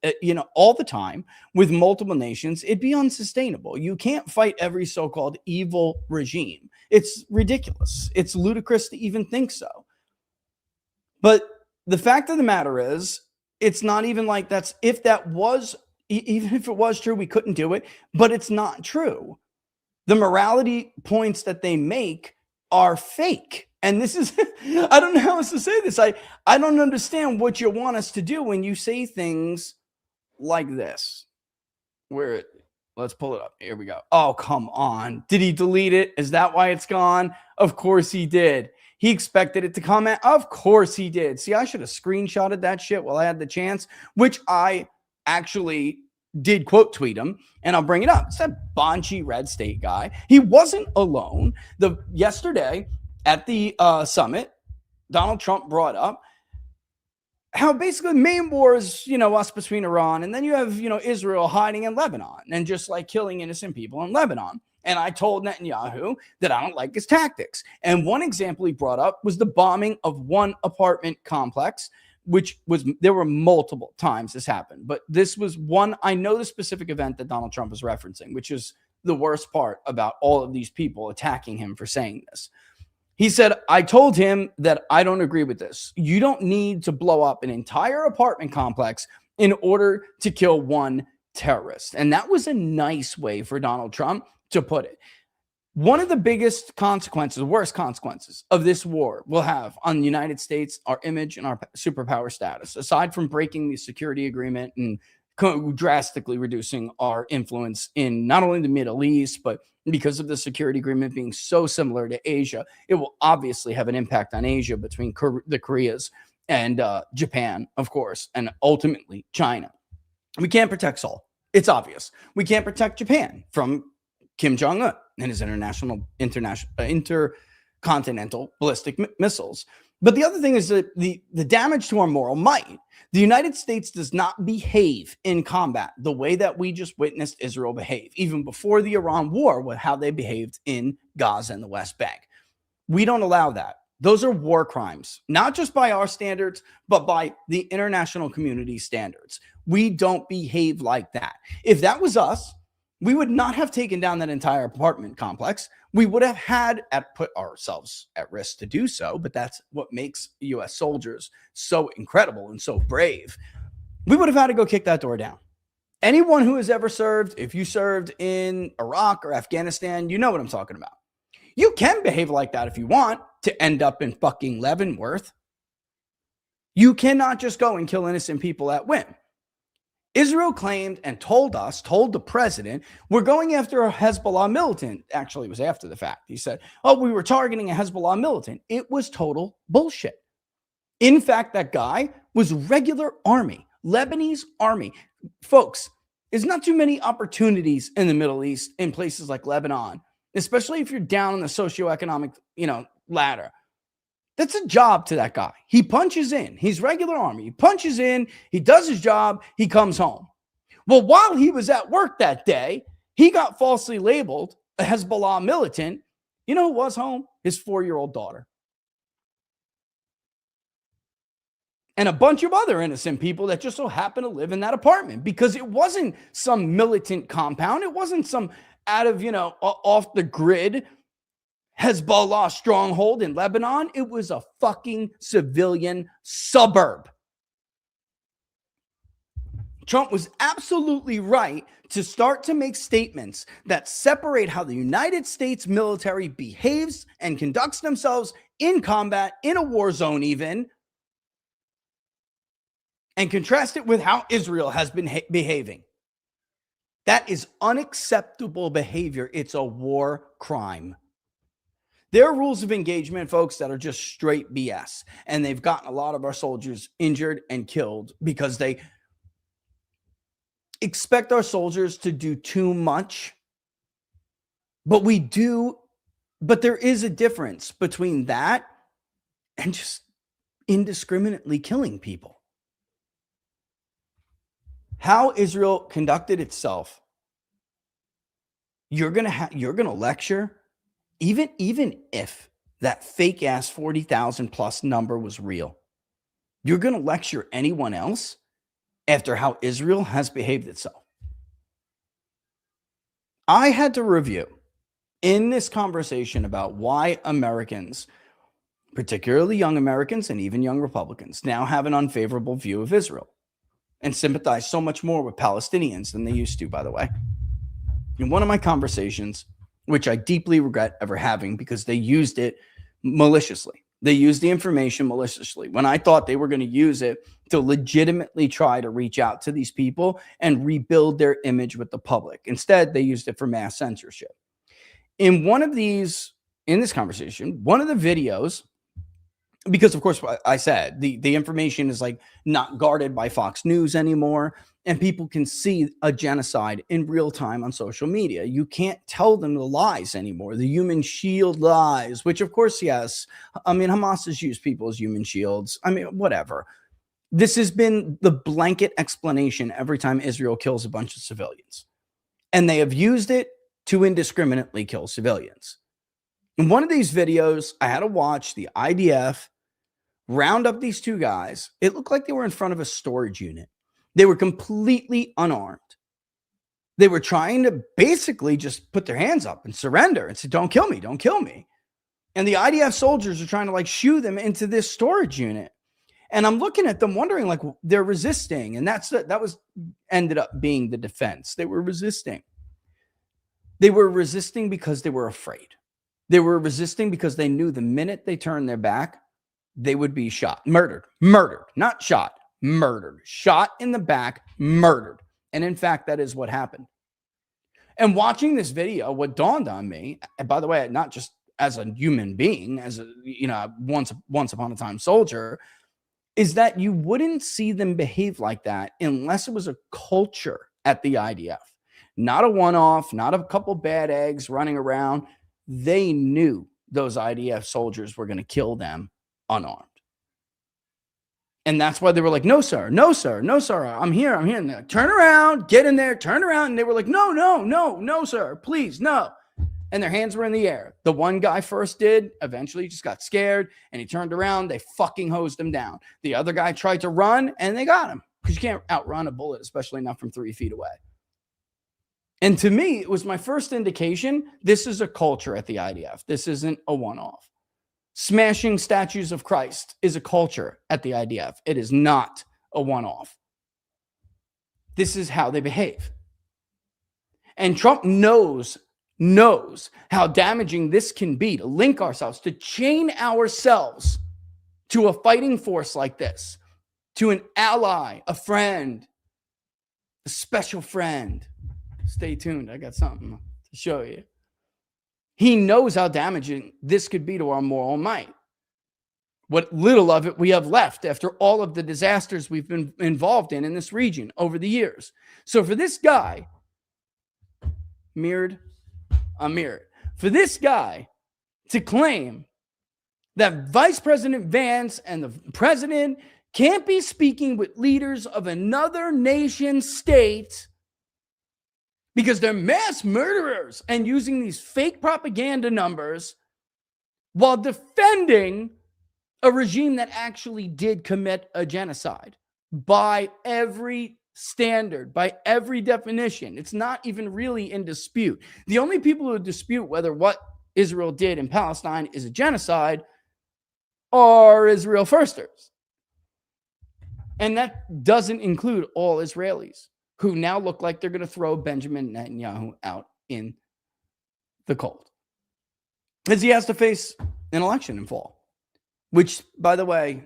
all the time with multiple nations. It'd be unsustainable. You can't fight every so-called evil regime. It's ridiculous. It's ludicrous to even think so. But the fact of the matter is, it's not even like even if it was true, we couldn't do it, but it's not true. The morality points that they make are fake. And this is, I don't know how else to say this. I don't understand what you want us to do when you say things like this. Let's pull it up. Here we go. Oh, come on. Did he delete it? Is that why it's gone? Of course he did. He expected it to comment. Of course he did. See, I should have screenshotted that shit while I had the chance, which I actually did quote tweet him, and I'll bring it up. It's that Bonchi Red State guy. He wasn't alone. Yesterday at the summit, Donald Trump brought up how basically the main war is, us between Iran, and then you have, Israel hiding in Lebanon and just like killing innocent people in Lebanon. And I told Netanyahu that I don't like his tactics. And one example he brought up was the bombing of one apartment complex, there were multiple times this happened, but this was one. I know the specific event that Donald Trump is referencing, which is the worst part about all of these people attacking him for saying this. He said, I told him that I don't agree with this. You don't need to blow up an entire apartment complex in order to kill one terrorist. And that was a nice way for Donald Trump to put it. One of the biggest consequences, worst consequences of this war will have on the United States, our image and our superpower status, aside from breaking the security agreement and drastically reducing our influence in not only the Middle East, but because of the security agreement being so similar to Asia, it will obviously have an impact on Asia between the Koreas and Japan, of course, and ultimately China. We can't protect Seoul. It's obvious. We can't protect Japan from Kim Jong-un and his intercontinental ballistic missiles. But the other thing is that the damage to our moral might. The United States does not behave in combat the way that we just witnessed Israel behave, even before the Iran war, with how they behaved in Gaza and the West Bank. We don't allow that. Those are war crimes, not just by our standards, but by the international community standards. We don't behave like that. If that was us, we would not have taken down that entire apartment complex. We would have put ourselves at risk to do so, but that's what makes U.S. soldiers so incredible and so brave. We would have had to go kick that door down. Anyone who has ever served, if you served in Iraq or Afghanistan, you know what I'm talking about. You can behave like that if you want to end up in fucking Leavenworth. You cannot just go and kill innocent people at whim. Israel claimed and told the president, we're going after a Hezbollah militant. Actually, it was after the fact. He said, we were targeting a Hezbollah militant. It was total bullshit. In fact, that guy was regular army, Lebanese army. Folks, there's not too many opportunities in the Middle East in places like Lebanon, especially if you're down on the socioeconomic, ladder. That's a job to that guy. He punches in. He's regular army. He punches in. He does his job. He comes home. Well, while he was at work that day, he got falsely labeled a Hezbollah militant. You know who was home? His 4-year-old daughter. And a bunch of other innocent people that just so happen to live in that apartment, because it wasn't some militant compound. It wasn't some out of, off the grid Hezbollah stronghold in Lebanon. It was a fucking civilian suburb. Trump was absolutely right to start to make statements that separate how the United States military behaves and conducts themselves in combat, in a war zone even, and contrast it with how Israel has been behaving. That is unacceptable behavior. It's a war crime. There are rules of engagement, folks, that are just straight BS. And they've gotten a lot of our soldiers injured and killed because they expect our soldiers to do too much. But there is a difference between that and just indiscriminately killing people. How Israel conducted itself, you're gonna lecture, even if that fake ass 40,000 plus number was real, you're gonna lecture anyone else after how Israel has behaved itself. I had to review in this conversation about why Americans, particularly young Americans and even young Republicans, now have an unfavorable view of Israel and sympathize so much more with Palestinians than they used to, by the way. In one of my conversations, which I deeply regret ever having because they used it maliciously. They used the information maliciously when I thought they were going to use it to legitimately try to reach out to these people and rebuild their image with the public. Instead, they used it for mass censorship. In this conversation, one of the videos, because of course I said the information is like not guarded by Fox News anymore, and people can see a genocide in real time on social media. You can't tell them the lies anymore, the human shield lies, which of course, yes, I mean, Hamas has used people as human shields. I mean, whatever. This has been the blanket explanation every time Israel kills a bunch of civilians, and they have used it to indiscriminately kill civilians. In one of these videos, I had to watch the IDF round up these two guys. It looked like they were in front of a storage unit. They were completely unarmed. They were trying to basically just put their hands up and surrender and say, don't kill me, don't kill me. And the IDF soldiers are trying to like shoo them into this storage unit. And I'm looking at them wondering, like, they're resisting. And that was ended up being the defense. They were resisting. They were resisting because they were afraid. They were resisting because they knew the minute they turned their back, they would be shot, murdered, not shot, murdered, shot in the back, murdered. And in fact, that is what happened. And watching this video, what dawned on me, and by the way, not just as a human being, as a, once upon a time soldier, is that you wouldn't see them behave like that unless it was a culture at the IDF, not a one-off, not a couple bad eggs running around. They knew those IDF soldiers were going to kill them unarmed. And that's why they were like, no, sir, no, sir, no, sir. I'm here. I'm here. And they're like, turn around, get in there, turn around. And they were like, no, no, no, no, sir, please, no. And their hands were in the air. The one guy first did, eventually just got scared and he turned around. They fucking hosed him down. The other guy tried to run and they got him because you can't outrun a bullet, especially not from 3 feet away. And to me, it was my first indication. This is a culture at the IDF. This isn't a one-off. Smashing statues of Christ is a culture at the IDF. It is not a one-off. This is how they behave. And Trump knows how damaging this can be, to link ourselves, to chain ourselves to a fighting force like this, to an ally, a friend, a special friend. Stay tuned. I got something to show you. He knows how damaging this could be to our moral might. what little of it we have left after all of the disasters we've been involved in this region over the years. So for this guy, mirrored, for this guy to claim that Vice President Vance and the president can't be speaking with leaders of another nation state because they're mass murderers and using these fake propaganda numbers while defending a regime that actually did commit a genocide by every standard, by every definition. It's not even really in dispute. The only people who dispute whether what Israel did in Palestine is a genocide are Israel firsters. And that doesn't include all Israelis who now look like they're going to throw Benjamin Netanyahu out in the cold. As he has to face an election in fall, which, by the way,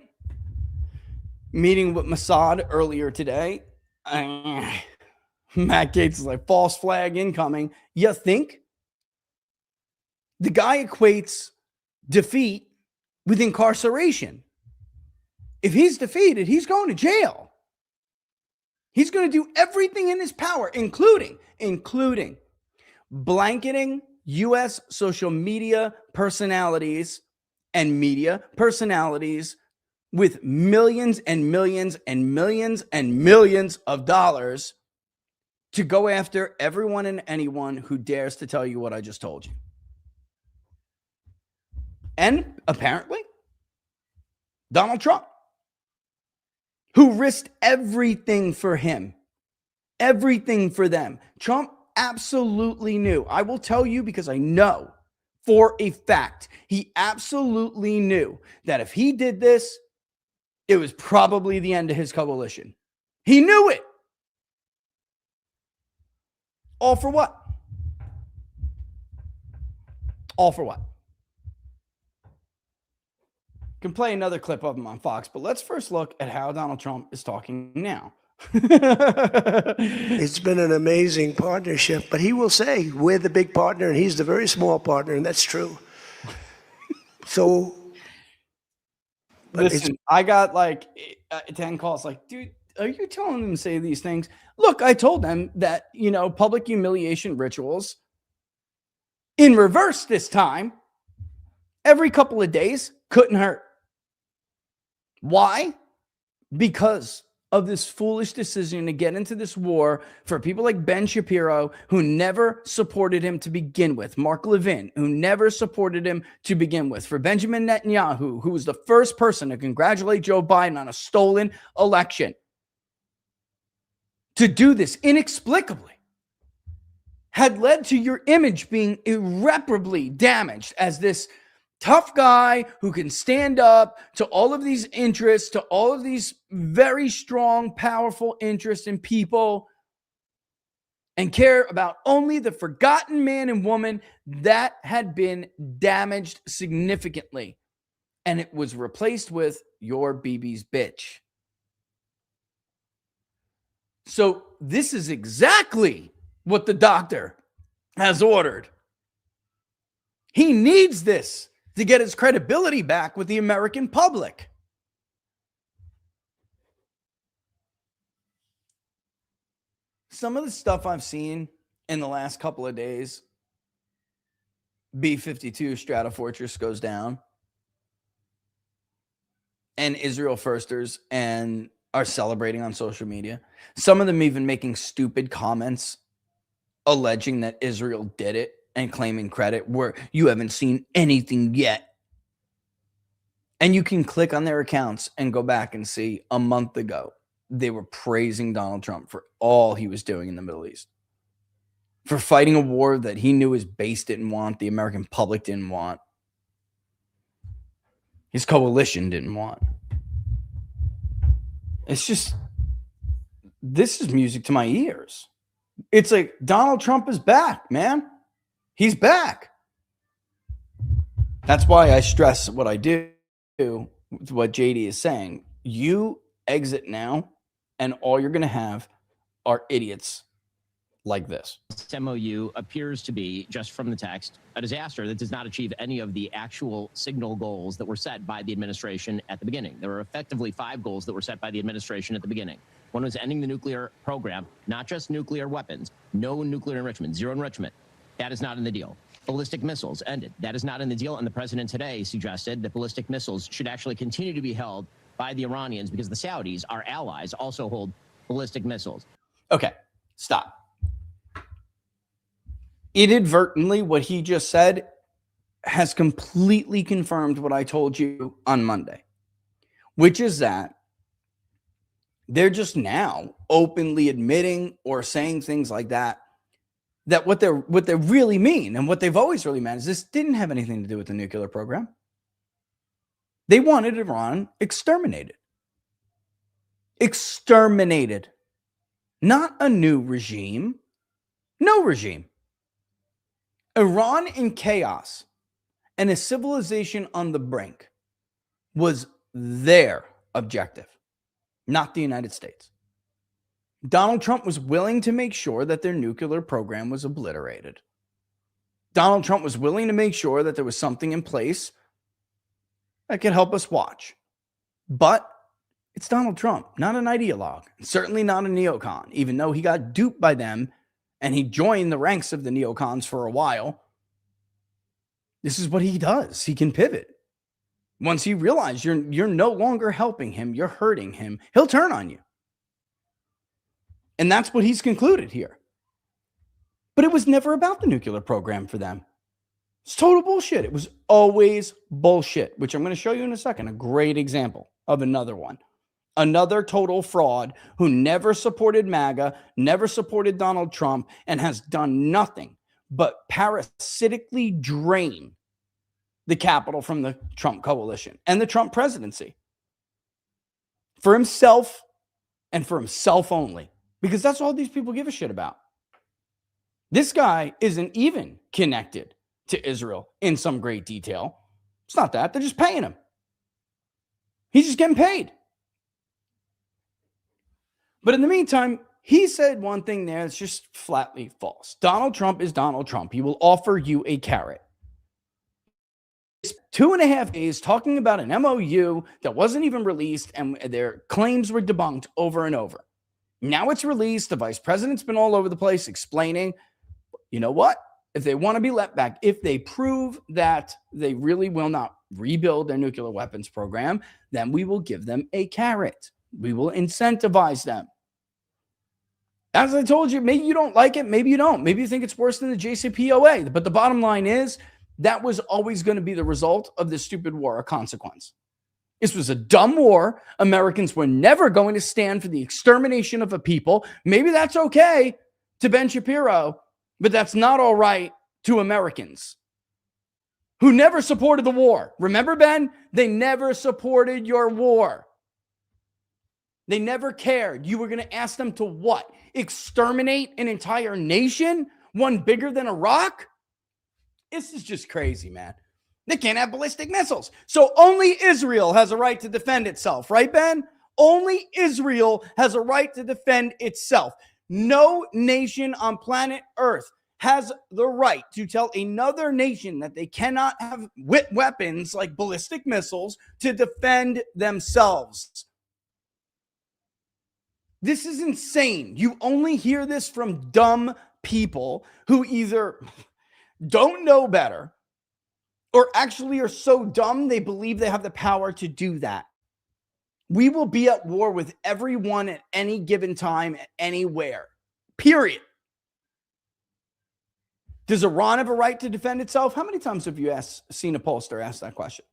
meeting with Mossad earlier today, Matt Gaetz is like, false flag incoming. You think? The guy equates defeat with incarceration. If he's defeated, he's going to jail. He's going to do everything in his power, including blanketing U.S. social media personalities and media personalities with millions and millions and millions and millions of dollars to go after everyone and anyone who dares to tell you what I just told you. And apparently, Donald Trump, who risked everything for him, everything for them. Trump absolutely knew. I will tell you because I know for a fact, he absolutely knew that if he did this, it was probably the end of his coalition. He knew it. All for what? All for what? Can play another clip of him on Fox, but let's first look at how Donald Trump is talking now. It's been an amazing partnership, but he will say we're the big partner and he's the very small partner, and that's true. So, listen, I got like 10 calls like, dude, are you telling them to say these things? Look, I told them that, public humiliation rituals in reverse this time, every couple of days, couldn't hurt. Why? Because of this foolish decision to get into this war for people like Ben Shapiro, who never supported him to begin with, Mark Levin, who never supported him to begin with, for Benjamin Netanyahu, who was the first person to congratulate Joe Biden on a stolen election, to do this inexplicably had led to your image being irreparably damaged as this tough guy who can stand up to all of these interests, to all of these very strong, powerful interests in people, and care about only the forgotten man and woman that had been damaged significantly. And it was replaced with your BB's bitch. So this is exactly what the doctor has ordered. He needs this to get his credibility back with the American public. Some of the stuff I've seen in the last couple of days, B-52 Stratofortress goes down, and Israel firsters and are celebrating on social media. Some of them even making stupid comments alleging that Israel did it and claiming credit where you haven't seen anything yet. And you can click on their accounts and go back and see a month ago, they were praising Donald Trump for all he was doing in the Middle East, for fighting a war that he knew his base didn't want, the American public didn't want, his coalition didn't want. It's just, this is music to my ears. It's like Donald Trump is back, man. He's back. That's why I stress what I do, what JD is saying. You exit now, and all you're going to have are idiots like this. This MOU appears to be, just from the text, a disaster that does not achieve any of the actual signal goals that were set by the administration at the beginning. There were effectively 5 goals that were set by the administration at the beginning. One was ending the nuclear program, not just nuclear weapons, no nuclear enrichment, zero enrichment. That is not in the deal. Ballistic missiles ended. That is not in the deal. And the president today suggested that ballistic missiles should actually continue to be held by the Iranians because the Saudis, our allies, also hold ballistic missiles. Okay, stop. Inadvertently, what he just said has completely confirmed what I told you on Monday, which is that they're just now openly admitting or saying things like that what they really mean and what they've always really meant is this didn't have anything to do with the nuclear program. They wanted Iran exterminated. Exterminated. Not a new regime. No regime. Iran in chaos and a civilization on the brink was their objective, not the United States. Donald Trump was willing to make sure that their nuclear program was obliterated. Donald Trump was willing to make sure that there was something in place that could help us watch. But it's Donald Trump, not an ideologue, certainly not a neocon, even though he got duped by them and he joined the ranks of the neocons for a while. This is what he does. He can pivot. Once he realizes you're no longer helping him, you're hurting him, he'll turn on you. And that's what he's concluded here. But it was never about the nuclear program for them. It's total bullshit. It was always bullshit, which I'm going to show you in a second. A great example of another one. Another total fraud who never supported MAGA, never supported Donald Trump, and has done nothing but parasitically drain the capital from the Trump coalition and the Trump presidency for himself and for himself only, because that's all these people give a shit about. This guy isn't even connected to Israel in some great detail. It's not that. They're just paying him. He's just getting paid. But in the meantime, he said one thing there that's just flatly false. Donald Trump is Donald Trump. He will offer you a carrot. 2.5 days talking about an MOU that wasn't even released, and their claims were debunked over and over. Now it's released. The vice president's been all over the place explaining, you know what? If they want to be let back, if they prove that they really will not rebuild their nuclear weapons program, then we will give them a carrot. We will incentivize them. As I told you, maybe you don't like it. Maybe you don't. Maybe you think it's worse than the JCPOA. But the bottom line is that was always going to be the result of this stupid war, a consequence. This was a dumb war. Americans were never going to stand for the extermination of a people. Maybe that's okay to Ben Shapiro, but that's not all right to Americans who never supported the war. Remember, Ben? They never supported your war. They never cared. You were going to ask them to what? Exterminate an entire nation? One bigger than Iraq? This is just crazy, man. They can't have ballistic missiles. So only Israel has a right to defend itself, right, Ben? Only Israel has a right to defend itself. No nation on planet Earth has the right to tell another nation that they cannot have weapons like ballistic missiles to defend themselves. This is insane. You only hear this from dumb people who either don't know better or actually are so dumb they believe they have the power to do that. We will be at war with everyone at any given time, anywhere. Period. Does Iran have a right to defend itself? How many times have you seen a pollster ask that question?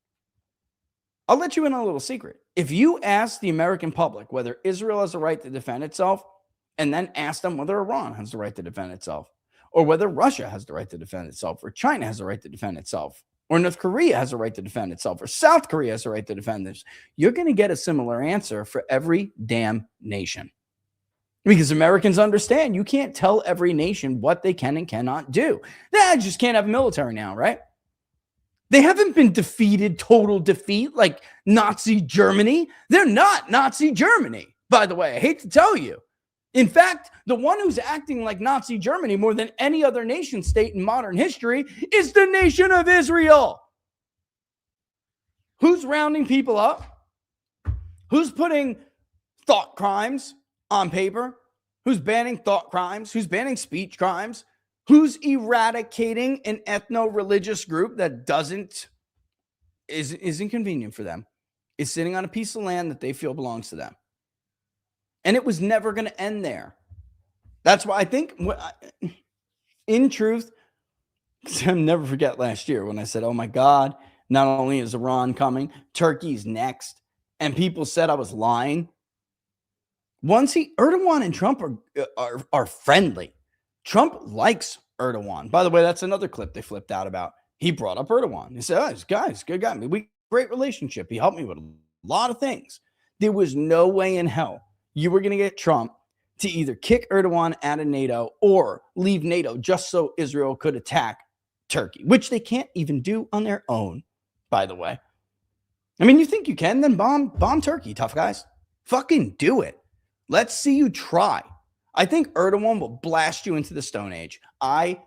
I'll let you in on a little secret. If you ask the American public whether Israel has a right to defend itself, and then ask them whether Iran has the right to defend itself, or whether Russia has the right to defend itself, or China has the right to defend itself, or North Korea has a right to defend itself, or South Korea has a right to defend this, you're going to get a similar answer for every damn nation. Because Americans understand you can't tell every nation what they can and cannot do. They just can't have a military now, right? They haven't been defeated, total defeat, like Nazi Germany. They're not Nazi Germany, by the way. I hate to tell you. In fact, the one who's acting like Nazi Germany more than any other nation state in modern history is the nation of Israel. Who's rounding people up? Who's putting thought crimes on paper? Who's banning thought crimes? Who's banning speech crimes? Who's eradicating an ethno-religious group that isn't convenient for them? Is sitting on a piece of land that they feel belongs to them. And it was never going to end there. That's why I think, in truth, I'll never forget last year when I said, oh my God, not only is Iran coming, Turkey's next. And people said I was lying. Erdogan and Trump are friendly. Trump likes Erdogan. By the way, that's another clip they flipped out about. He brought up Erdogan. He said, oh, this guy's a good guy. Great relationship. He helped me with a lot of things. There was no way in hell you were going to get Trump to either kick Erdogan out of NATO or leave NATO just so Israel could attack Turkey, which they can't even do on their own, by the way. I mean, you think you can? Then bomb Turkey, tough guys. Fucking do it. Let's see you try. I think Erdogan will blast you into the Stone Age. I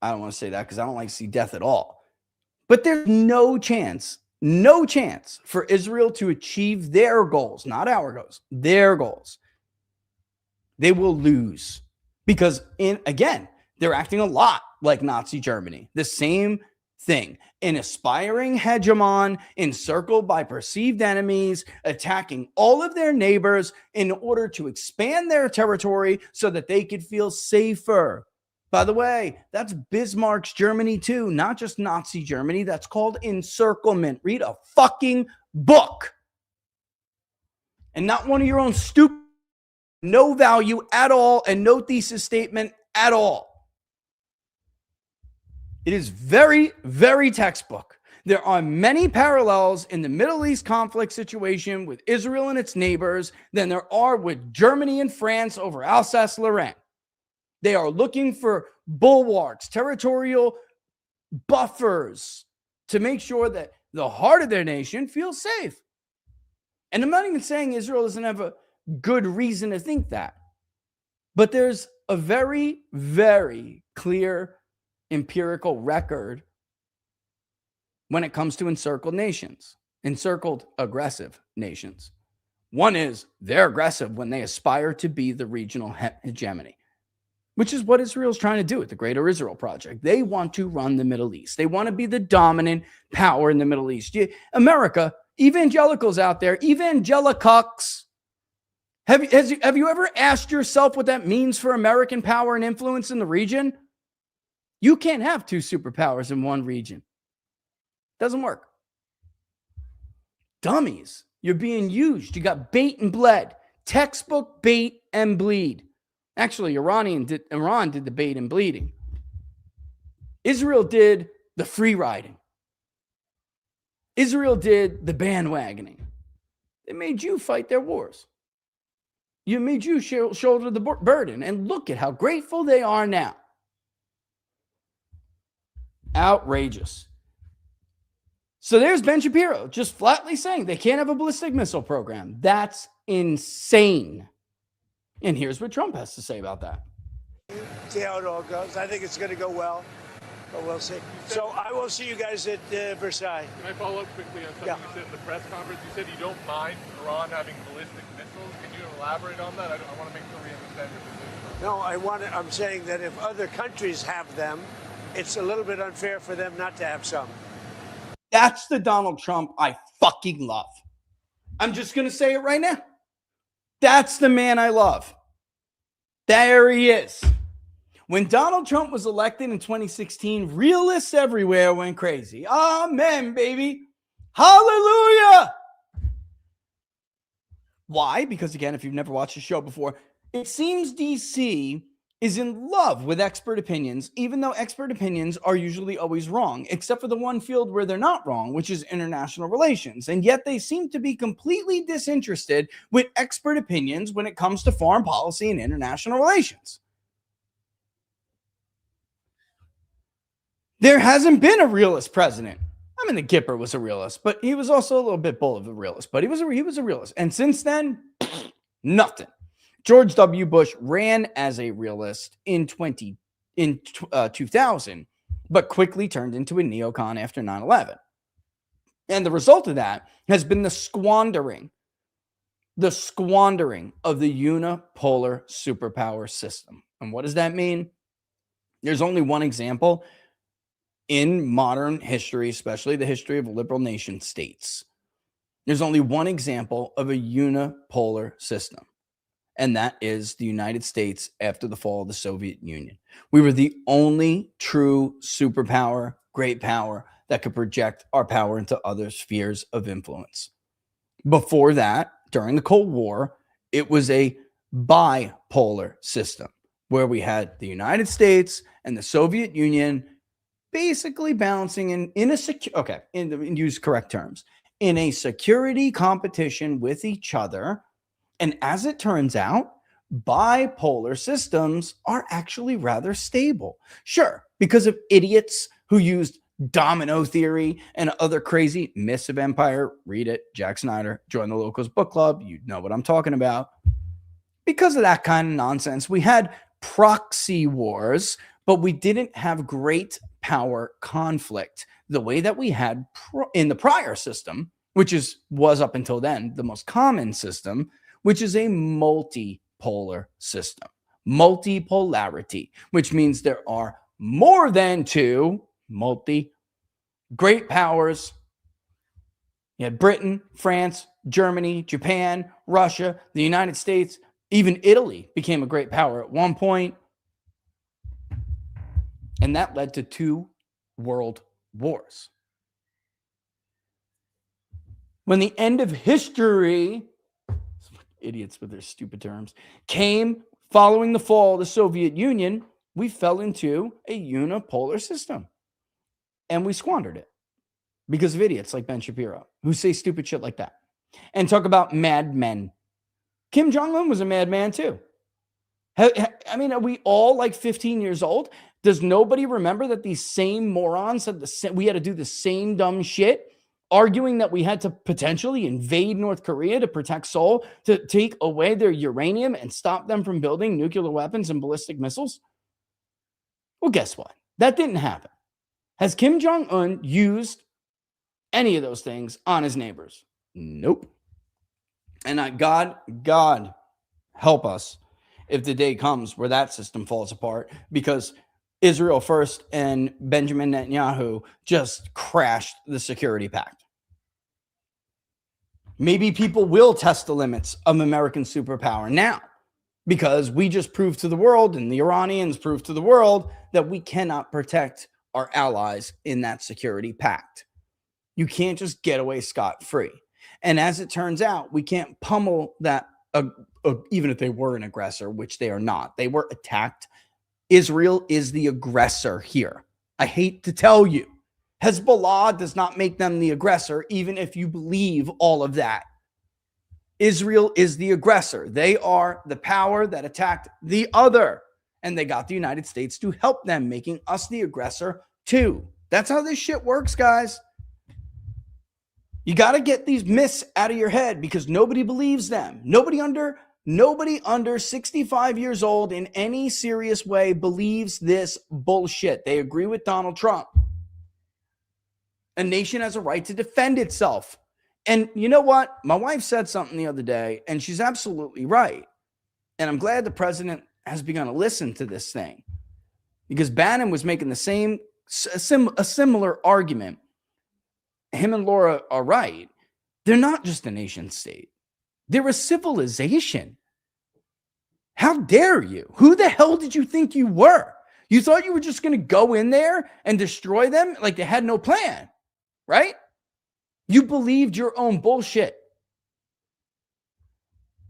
don't want to say that because I don't like to see death at all. But there's no chance for Israel to achieve their goals, not our goals, their goals. They will lose because, again, they're acting a lot like Nazi Germany. The same thing. An aspiring hegemon encircled by perceived enemies, attacking all of their neighbors in order to expand their territory so that they could feel safer. By the way, that's Bismarck's Germany too, not just Nazi Germany. That's called encirclement. Read a fucking book. And not one of your own stupid, no value at all, and no thesis statement at all. It is very, very textbook. There are many parallels in the Middle East conflict situation with Israel and its neighbors than there are with Germany and France over Alsace-Lorraine. They are looking for bulwarks, territorial buffers to make sure that the heart of their nation feels safe. And I'm not even saying Israel doesn't have a good reason to think that. But there's a very, very clear empirical record when it comes to encircled aggressive nations. One is they're aggressive when they aspire to be the regional hegemony, which is what Israel's trying to do with the Greater Israel Project. They want to run the Middle East. They want to be the dominant power in the Middle East. America, evangelicals out there, evangelicucks, have you ever asked yourself what that means for American power and influence in the region? You can't have two superpowers in one region. Doesn't work. Dummies. You're being used. You got bait and bled. Textbook bait and bleed. Actually, Iran did the bait and bleeding. Israel did the free riding. Israel did the bandwagoning. They made you fight their wars. You made you shoulder the burden. And look at how grateful they are now. Outrageous. So there's Ben Shapiro just flatly saying they can't have a ballistic missile program. That's insane. And here's what Trump has to say about that. See how it all goes. I think it's going to go well, but we'll see. So I will see you guys at Versailles. Can I follow up quickly on something you said in the press conference? You said you don't mind Iran having ballistic missiles. Can you elaborate on that? I want to make sure we understand your position. No, I'm saying that if other countries have them, it's a little bit unfair for them not to have some. That's the Donald Trump I fucking love. I'm just going to say it right now. That's the man I love. There he is. When Donald Trump was elected in 2016, realists everywhere went crazy. Amen, baby. Hallelujah. Why? Because again, if you've never watched the show before, it seems DC is in love with expert opinions, even though expert opinions are usually always wrong, except for the one field where they're not wrong, which is international relations. And yet they seem to be completely disinterested with expert opinions when it comes to foreign policy and international relations. There hasn't been a realist president. I mean, the Gipper was a realist, but he was also a little bit bull of a realist, but he was a realist. And since then, nothing. George W. Bush ran as a realist in 2000, but quickly turned into a neocon after 9/11. And the result of that has been the squandering of the unipolar superpower system. And what does that mean? There's only one example in modern history, especially the history of liberal nation states. There's only one example of a unipolar system, and that is the United States after the fall of the Soviet Union. We were the only true superpower, great power, that could project our power into other spheres of influence. Before that, during the Cold War, it was a bipolar system where we had the United States and the Soviet Union basically balancing use correct terms, in a security competition with each other. And as it turns out, bipolar systems are actually rather stable. Sure, because of idiots who used domino theory and other crazy myths of empire. Read it, Jack Snyder, join the Locals book club. You know what I'm talking about. Because of that kind of nonsense, we had proxy wars, but we didn't have great power conflict the way that we had in the prior system, which was up until then the most common system, which is a multipolar system. Multipolarity, which means there are more than two great powers. You had Britain, France, Germany, Japan, Russia, the United States, even Italy became a great power at one point. And that led to 2 world wars. When the end of history, idiots with their stupid terms, came following the fall of the Soviet Union, we fell into a unipolar system. And we squandered it because of idiots like Ben Shapiro who say stupid shit like that and talk about madmen. Kim Jong-un was a madman too. I mean, are we all like 15 years old? Does nobody remember that these same morons said we had to do the same dumb shit, arguing that we had to potentially invade North Korea to protect Seoul, to take away their uranium and stop them from building nuclear weapons and ballistic missiles? Well, guess what? That didn't happen. Has Kim Jong-un used any of those things on his neighbors? Nope. And God help us if the day comes where that system falls apart, because Israel first and Benjamin Netanyahu just crashed the security pact. Maybe people will test the limits of American superpower now, because we just proved to the world, and the Iranians proved to the world, that we cannot protect our allies in that security pact. You can't just get away scot-free. And as it turns out, we can't pummel that, even if they were an aggressor, which they are not. They were attacked. Israel is the aggressor here. I hate to tell you. Hezbollah does not make them the aggressor, even if you believe all of that. Israel is the aggressor. They are the power that attacked the other. And they got the United States to help them, making us the aggressor too. That's how this shit works, guys. You got to get these myths out of your head because nobody believes them. Nobody under 65 years old in any serious way believes this bullshit. They agree with Donald Trump. A nation has a right to defend itself. And you know what? My wife said something the other day, and she's absolutely right. And I'm glad the president has begun to listen to this thing, because Bannon was making a similar argument. Him and Laura are right. They're not just a nation state. They're a civilization. How dare you? Who the hell did you think you were? You thought you were just going to go in there and destroy them like they had no plan, right? You believed your own bullshit.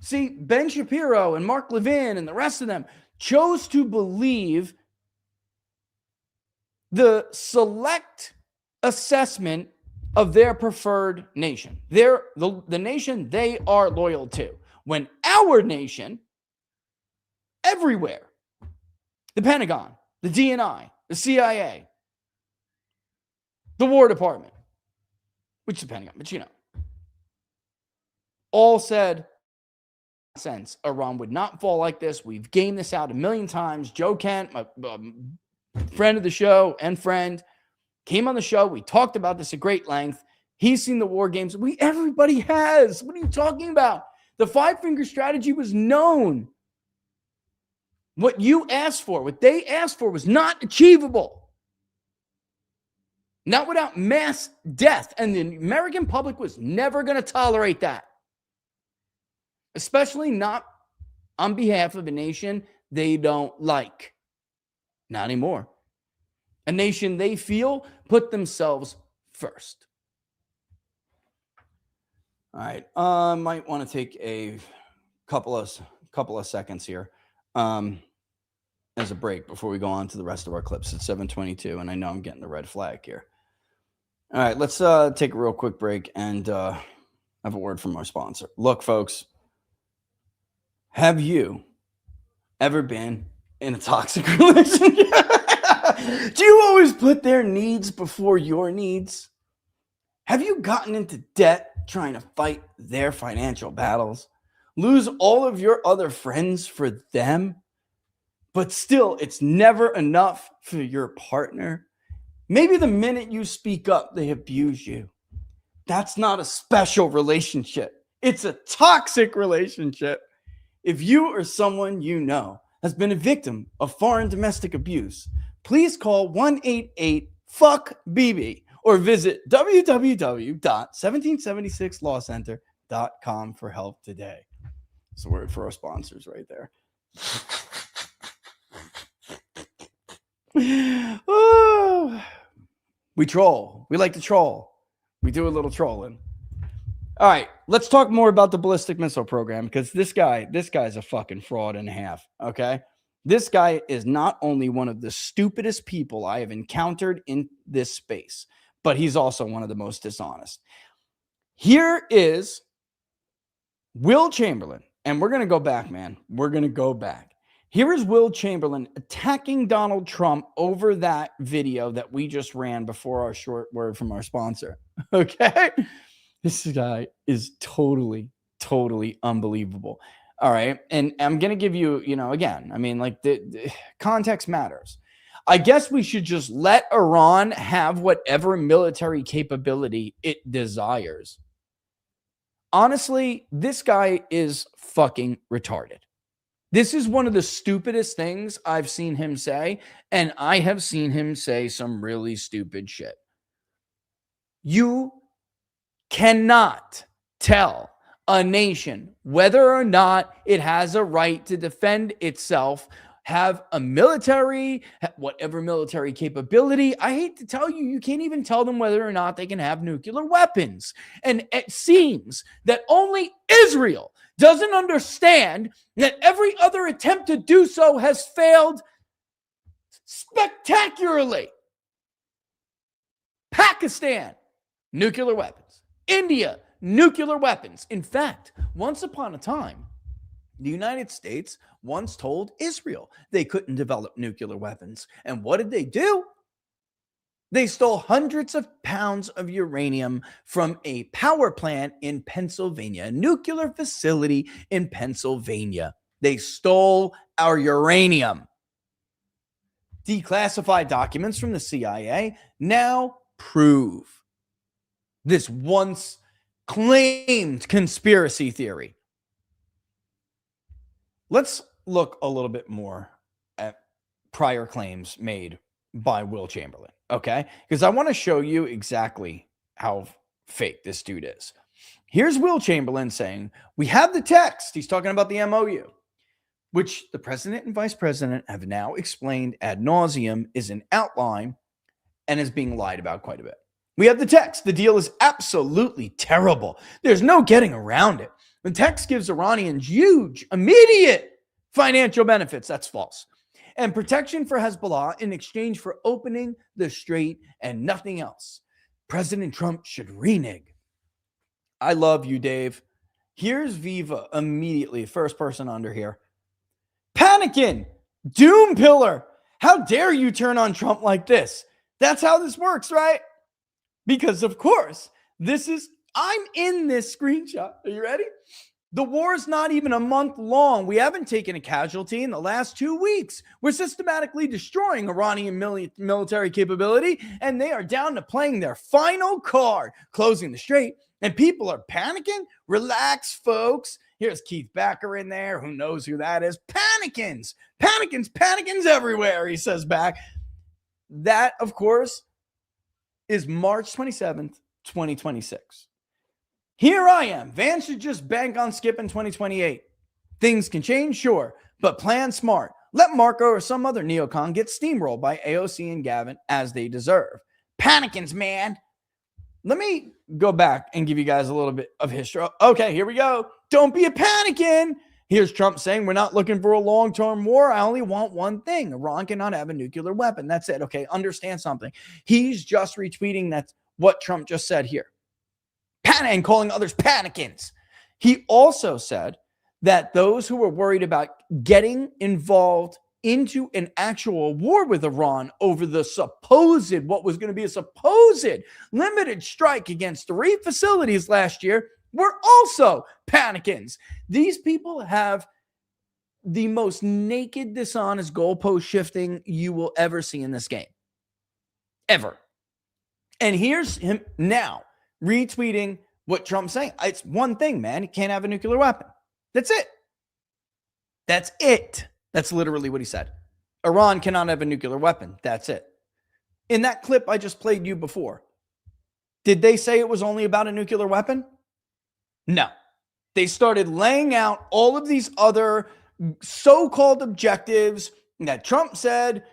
See, Ben Shapiro and Mark Levin and the rest of them chose to believe the select assessment of their preferred nation. They're the nation they are loyal to. When our nation, everywhere, the Pentagon, the DNI, the CIA, the War Department, which is the Pentagon, but all said, sense Iran would not fall like this. We've gamed this out a million times. Joe Kent, my friend of the show and friend, came on the show. We talked about this at great length. He's seen the war games. Everybody has. What are you talking about? The five-finger strategy was known. What you asked for, what they asked for, was not achievable. Not without mass death. And the American public was never going to tolerate that. Especially not on behalf of a nation they don't like. Not anymore. A nation they feel put themselves first. All right. Might want to take a couple of seconds here as a break before we go on to the rest of our clips. It's 7:22, and I know I'm getting the red flag here. All right, let's take a real quick break and have a word from our sponsor. Look, folks, have you ever been in a toxic relationship? Do you always put their needs before your needs? Have you gotten into debt trying to fight their financial battles? Lose all of your other friends for them? But still, it's never enough for your partner. Maybe the minute you speak up, they abuse you. That's not a special relationship. It's a toxic relationship. If you or someone you know has been a victim of foreign domestic abuse, please call 1-888-FUCK-BB or visit www.1776lawcenter.com for help today. It's a word for our sponsors right there. Oh, we troll. We like to troll. We do a little trolling. All right, let's talk more about the ballistic missile program, because this guy's a fucking fraud and a half, okay? This guy is not only one of the stupidest people I have encountered in this space, but he's also one of the most dishonest. Here is Will Chamberlain, and we're going to go back, man. We're going to go back. Here is Will Chamberlain attacking Donald Trump over that video that we just ran before our short word from our sponsor, okay? This guy is totally unbelievable. All right. And I'm going to give you, again, I mean, like the context matters. I guess we should just let Iran have whatever military capability it desires. Honestly, this guy is fucking retarded. This is one of the stupidest things I've seen him say, and I have seen him say some really stupid shit. You cannot tell a nation whether or not it has a right to defend itself, have a military, whatever military capability. I hate to tell you, you can't even tell them whether or not they can have nuclear weapons. And it seems that only Israel doesn't understand that every other attempt to do so has failed spectacularly. Pakistan, nuclear weapons. India, nuclear weapons. In fact, once upon a time, the United States once told Israel they couldn't develop nuclear weapons. And what did they do? They stole hundreds of pounds of uranium from a power plant in Pennsylvania, a nuclear facility in Pennsylvania. They stole our uranium. Declassified documents from the CIA now prove this once claimed conspiracy theory. Let's look a little bit more at prior claims made by Will Chamberlain, okay? Because I want to show you exactly how fake this dude is. Here's Will Chamberlain saying, we have the text. He's talking about the MOU, which the president and vice president have now explained ad nauseum is an outline and is being lied about quite a bit. We have the text. The deal is absolutely terrible. There's no getting around it. The text gives Iranians huge, immediate financial benefits. That's false. And protection for Hezbollah in exchange for opening the strait and nothing else. President Trump should renege. I love you, Dave. Here's Viva immediately, first person under here. Panicking, doom pillar. How dare you turn on Trump like this? That's how this works, right? Because, of course, I'm in this screenshot. Are you ready? The war is not even a month long. We haven't taken a casualty in the last 2 weeks. We're systematically destroying Iranian military capability, and they are down to playing their final card, closing the strait, and people are panicking. Relax, folks. Here's Keith Backer in there. Who knows who that is? Panikins. Panikins everywhere, he says back. That, of course, is March 27th, 2026. Here I am. Vance should just bank on skipping 2028. Things can change, sure, but plan smart. Let Marco or some other neocon get steamrolled by AOC and Gavin as they deserve. Panikins, man. Let me go back and give you guys a little bit of history. Okay, here we go. Don't be a panikin. Here's Trump saying we're not looking for a long-term war. I only want one thing. Iran cannot have a nuclear weapon. That's it. Okay, understand something. He's just retweeting that's what Trump just said here. And calling others panikins. He also said that those who were worried about getting involved into an actual war with Iran over the supposed, what was going to be a supposed limited strike against 3 facilities last year were also panikins. These people have the most naked, dishonest goalpost shifting you will ever see in this game. Ever. And here's him now retweeting what Trump's saying. It's one thing, man. He can't have a nuclear weapon. That's it. That's it. That's literally what he said. Iran cannot have a nuclear weapon. That's it. In that clip I just played you before, did they say it was only about a nuclear weapon? No. They started laying out all of these other so-called objectives that Trump said,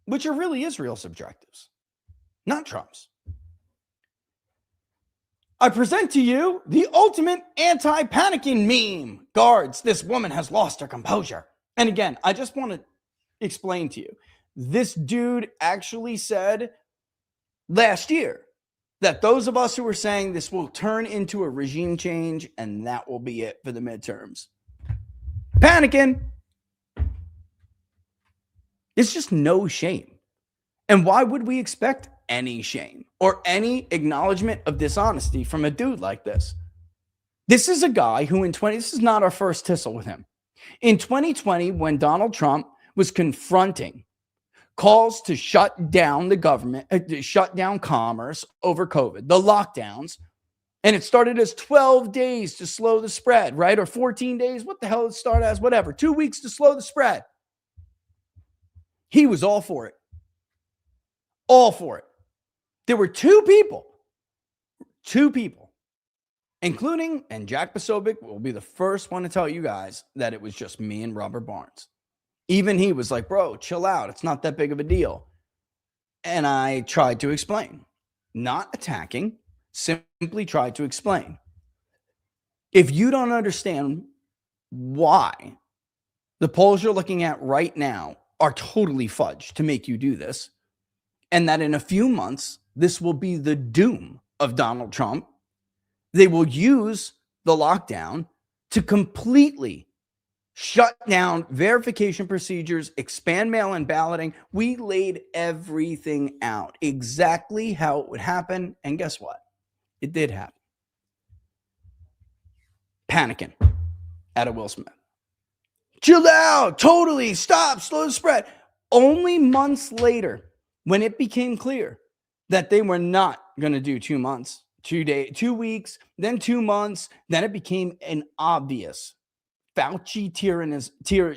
which are really Israel's objectives, not Trump's. I present to you the ultimate anti-panicking meme. Guards, this woman has lost her composure. And again, I just want to explain to you. This dude actually said last year that those of us who were saying this will turn into a regime change and that will be it for the midterms. Panicking. It's just no shame. And why would we expect any shame or any acknowledgement of dishonesty from a dude like this? This is a guy who this is not our first tussle with him. In 2020, when Donald Trump was confronting calls to shut down the government, to shut down commerce over COVID, the lockdowns, and it started as 12 days to slow the spread, right? Or 14 days, what the hell it started as, whatever, 2 weeks to slow the spread. He was all for it. All for it. There were two people, including, and Jack Posobiec will be the first one to tell you guys that it was just me and Robert Barnes. Even he was like, bro, chill out. It's not that big of a deal. And I tried to explain, not attacking, simply tried to explain. If you don't understand why the polls you're looking at right now are totally fudged to make you do this, and that in a few months, this will be the doom of Donald Trump, they will use the lockdown to completely shut down verification procedures, expand mail-in balloting. We laid everything out exactly how it would happen. And guess what? It did happen. Panicking at a Will Smith. Chill out. Totally. Stop. Slow the spread. Only months later, when it became clear that they were not going to do 2 months, 2 weeks, then 2 months, then it became an obvious Fauci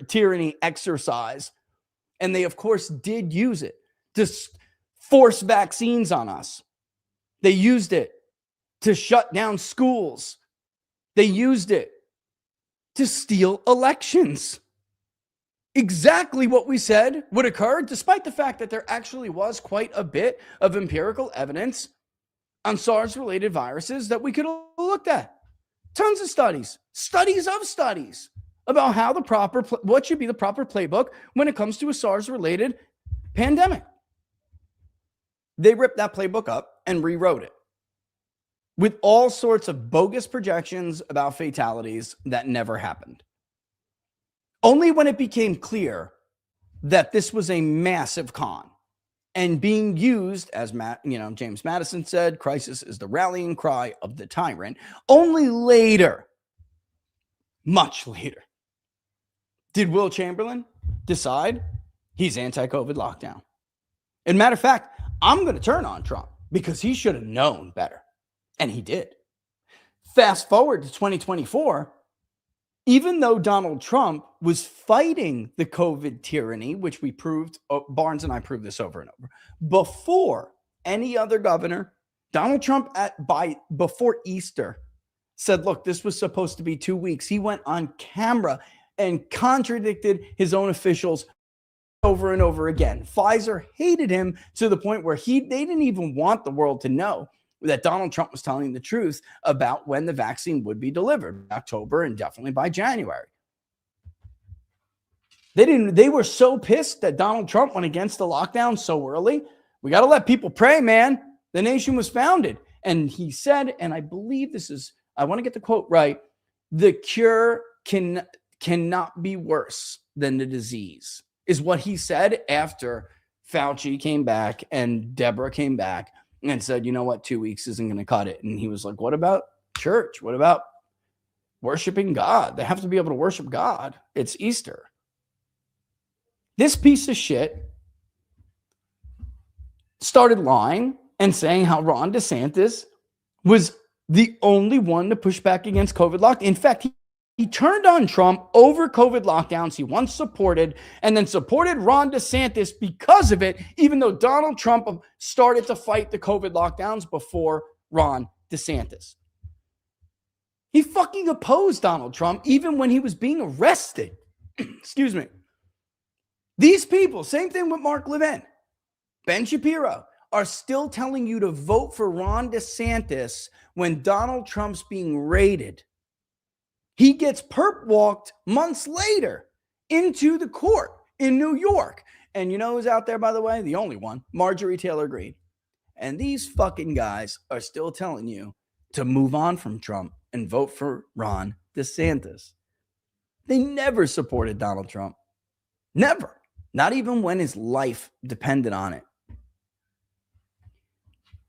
tyranny exercise. And they, of course, did use it to force vaccines on us. They used it to shut down schools. They used it to steal elections. Exactly what we said would occur, despite the fact that there actually was quite a bit of empirical evidence on SARS-related viruses that we could have looked at. Tons of studies of studies about how what should be the proper playbook when it comes to a SARS-related pandemic. They ripped that playbook up and rewrote it with all sorts of bogus projections about fatalities that never happened. Only when it became clear that this was a massive con and being used, as James Madison said, crisis is the rallying cry of the tyrant. Only later much later, did Will Chamberlain decide he's anti-COVID lockdown. And matter of fact, I'm going to turn on Trump because he should have known better. And he did. Fast forward to 2024, even though Donald Trump was fighting the COVID tyranny, which we proved, Barnes and I proved this over and over, before any other governor, Donald Trump before Easter said, look, this was supposed to be 2 weeks. He went on camera and contradicted his own officials over and over again. Pfizer hated him to the point where they didn't even want the world to know that Donald Trump was telling the truth about when the vaccine would be delivered, October and definitely by January. They were so pissed that Donald Trump went against the lockdown so early. We got to let people pray, man. The nation was founded. And he said, and I believe I want to get the quote right, the cure cannot be worse than the disease, is what he said after Fauci came back and Deborah came back and said, you know what, 2 weeks isn't going to cut it. And he was like, what about church? What about worshiping God? They have to be able to worship God. It's Easter. This piece of shit started lying and saying how Ron DeSantis was the only one to push back against COVID lockdown. In fact, he turned on Trump over COVID lockdowns he once supported and then supported Ron DeSantis because of it, even though Donald Trump started to fight the COVID lockdowns before Ron DeSantis. He fucking opposed Donald Trump even when he was being arrested. Excuse me. These people, same thing with Mark Levin, Ben Shapiro, are still telling you to vote for Ron DeSantis when Donald Trump's being raided. He gets perp walked months later into the court in New York. And you know who's out there, by the way? The only one, Marjorie Taylor Greene. And these fucking guys are still telling you to move on from Trump and vote for Ron DeSantis. They never supported Donald Trump. Never. Not even when his life depended on it.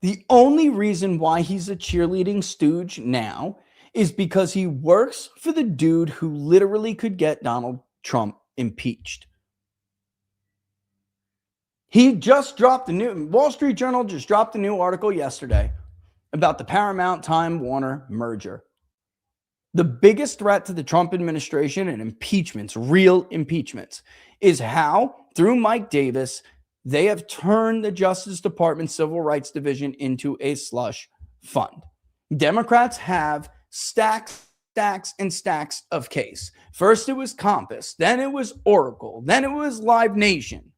The only reason why he's a cheerleading stooge now is because he works for the dude who literally could get Donald Trump impeached. He just dropped Wall Street Journal just dropped a new article yesterday about the Paramount Time Warner merger. The biggest threat to the Trump administration and impeachments, real impeachments, is how, through Mike Davis, they have turned the Justice Department Civil Rights Division into a slush fund. Democrats have stacks and stacks of case. First it was Compass, then it was Oracle, then it was Live Nation.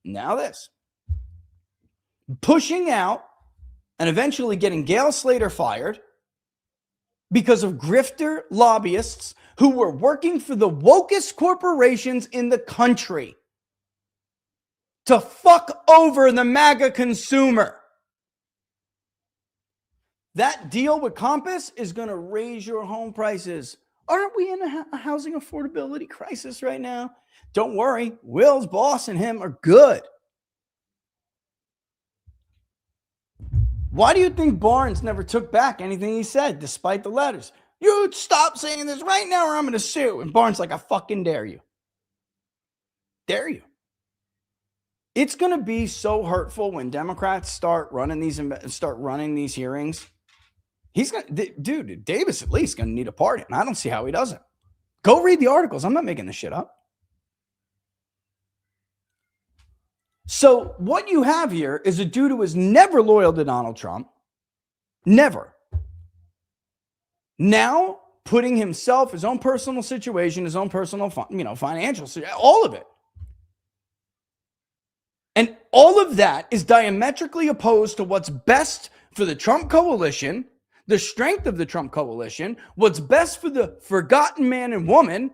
Now this. Pushing out and eventually getting Gail Slater fired because of grifter lobbyists who were working for the wokest corporations in the country to fuck over the MAGA consumer. That deal with Compass is going to raise your home prices. Aren't we in a housing affordability crisis right now? Don't worry. Will's boss and him are good. Why do you think Barnes never took back anything he said, despite the letters? You stop saying this right now or I'm going to sue. And Barnes like, I fucking dare you. Dare you. It's going to be so hurtful when Democrats start running these hearings. He's going to, dude, Davis at least going to need a pardon. I don't see how he doesn't. Go read the articles. I'm not making this shit up. So what you have here is a dude who was never loyal to Donald Trump. Never. Now putting himself, his own personal situation, his own personal, financial, all of it. And all of that is diametrically opposed to what's best for the Trump coalition, the strength of the Trump coalition, what's best for the forgotten man and woman.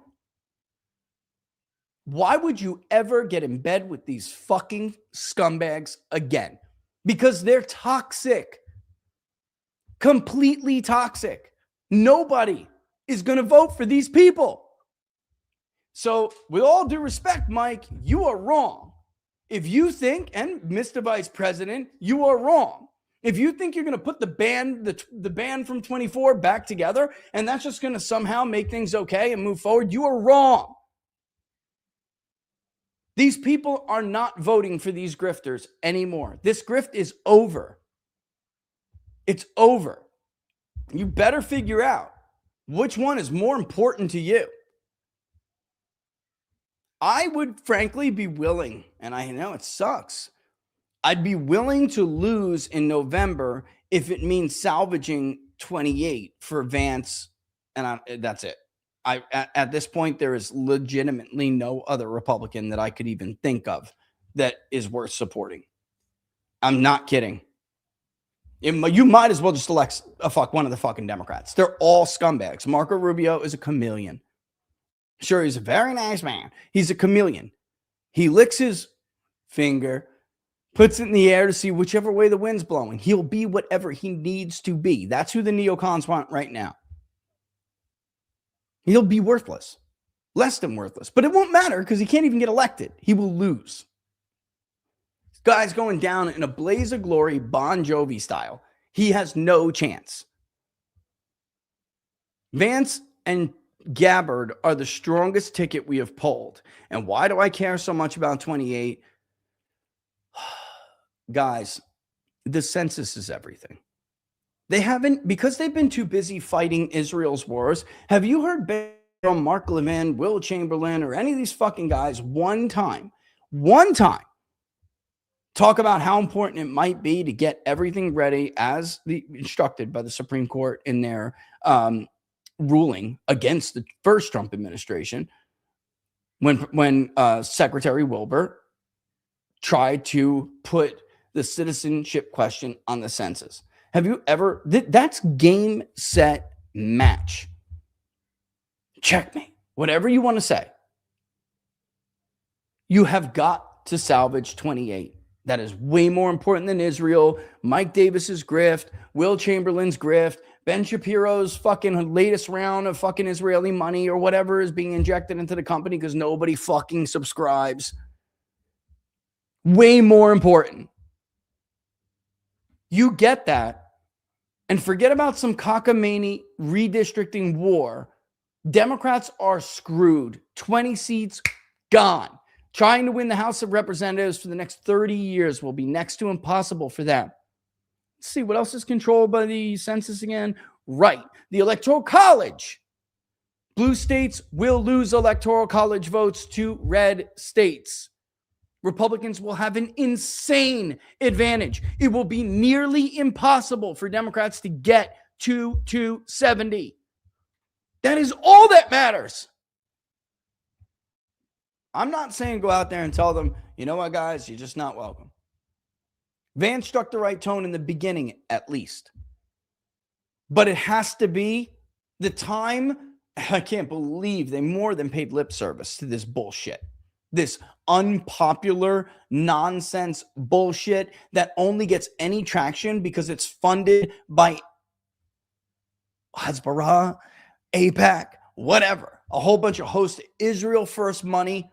Why would you ever get in bed with these fucking scumbags again? Because they're toxic. Completely toxic. Nobody is going to vote for these people. So, with all due respect, Mike, you are wrong. If you think, and Mr. Vice President, you are wrong. If you think you're going to put the band from 24 back together and that's just going to somehow make things okay and move forward, you are wrong. These people are not voting for these grifters anymore. This grift is over. It's over. You better figure out which one is more important to you. I would frankly be willing, and I know it sucks, I'd be willing to lose in November if it means salvaging 28 for Vance, and that's it. At this point, there is legitimately no other Republican that I could even think of that is worth supporting. I'm not kidding. You might as well just elect one of the fucking Democrats. They're all scumbags. Marco Rubio is a chameleon. Sure, he's a very nice man. He's a chameleon. He licks his finger, puts it in the air to see whichever way the wind's blowing. He'll be whatever he needs to be. That's who the neocons want right now. He'll be worthless, less than worthless, but it won't matter because he can't even get elected. He will lose. This guy's going down in a blaze of glory, Bon Jovi style. He has no chance. Vance and Gabbard are the strongest ticket we have pulled. And why do I care so much about 28? Guys, the census is everything. They haven't, because they've been too busy fighting Israel's wars. Have you heard from Mark Levin, Will Chamberlain, or any of these fucking guys one time talk about how important it might be to get everything ready as instructed by the Supreme Court in their ruling against the first Trump administration when Secretary Wilbur tried to put the citizenship question on the census? Have you ever, that's game, set, match. Checkmate. Whatever you want to say. You have got to salvage 28. That is way more important than Israel, Mike Davis's grift, Will Chamberlain's grift, Ben Shapiro's fucking latest round of fucking Israeli money or whatever is being injected into the company because nobody fucking subscribes. Way more important. You get that and forget about some cockamamie redistricting war. Democrats are screwed. 20 seats gone. Trying to win the House of Representatives for the next 30 years will be next to impossible for them. Let's see, what else is controlled by the census again? Right, the Electoral College. Blue states will lose Electoral College votes to red states. Republicans will have an insane advantage. It will be nearly impossible for Democrats to get to 270. That is all that matters. I'm not saying go out there and tell them, you know what, guys, you're just not welcome. Vance struck the right tone in the beginning, at least. But it has to be the time. I can't believe they more than paid lip service to this bullshit. This unpopular nonsense bullshit that only gets any traction because it's funded by Hezbollah, AIPAC, whatever. A whole bunch of host Israel first money.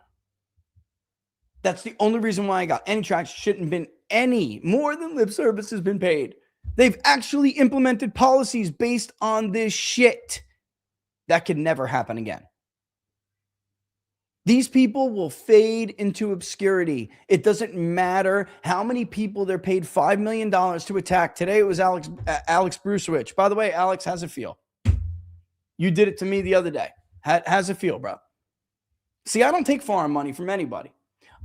That's the only reason why I got any traction. Shouldn't have been any more than lip service has been paid. They've actually implemented policies based on this shit. That could never happen again. These people will fade into obscurity. It doesn't matter how many people they're paid $5 million to attack. Today it was Alex Brusewich. By the way, Alex, how's it feel? You did it to me the other day. How's it feel, bro? See, I don't take foreign money from anybody.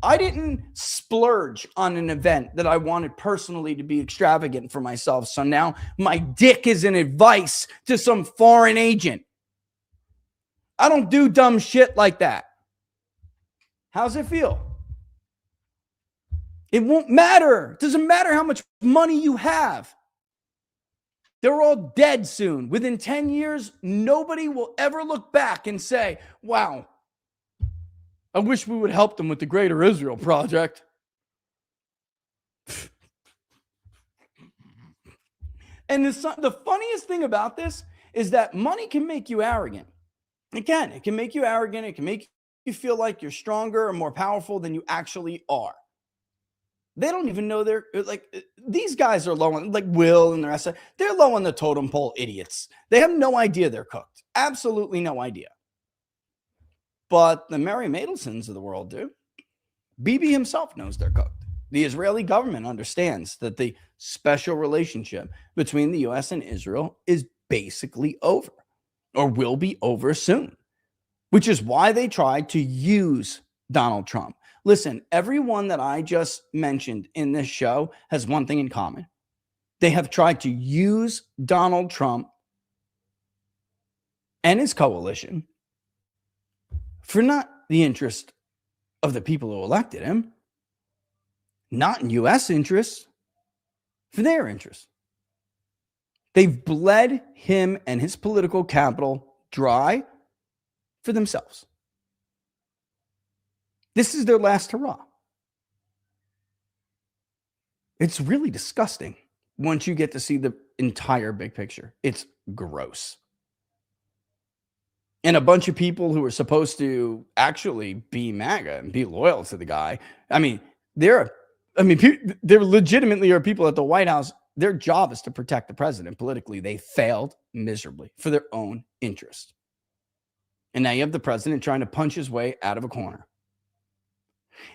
I didn't splurge on an event that I wanted personally to be extravagant for myself. So now my dick is an advice to some foreign agent. I don't do dumb shit like that. How's it feel? It won't matter. It doesn't matter how much money you have. They're all dead soon. Within 10 years, nobody will ever look back and say, wow, I wish we would help them with the Greater Israel Project. And the funniest thing about this is that money can make you arrogant. It can. It can make you arrogant. It can make you feel like you're stronger or more powerful than you actually are. They don't even know they're like, these guys are low on, like Will and the rest of, they're low on the totem pole idiots. They have no idea they're cooked. Absolutely no idea. But the Mary Madelsons of the world do. Bibi himself knows they're cooked. The Israeli government understands that the special relationship between the U.S. and Israel is basically over or will be over soon, which is why they tried to use Donald Trump. Listen, everyone that I just mentioned in this show has one thing in common. They have tried to use Donald Trump and his coalition for not the interest of the people who elected him, not in U.S. interests, for their interests. They've bled him and his political capital dry for themselves. This is their last hurrah. It's really disgusting once you get to see the entire big picture. It's gross. And a bunch of people who are supposed to actually be MAGA and be loyal to the guy. I mean, there legitimately are people at the White House. Their job is to protect the president politically. They failed miserably for their own interest. And now you have the president trying to punch his way out of a corner.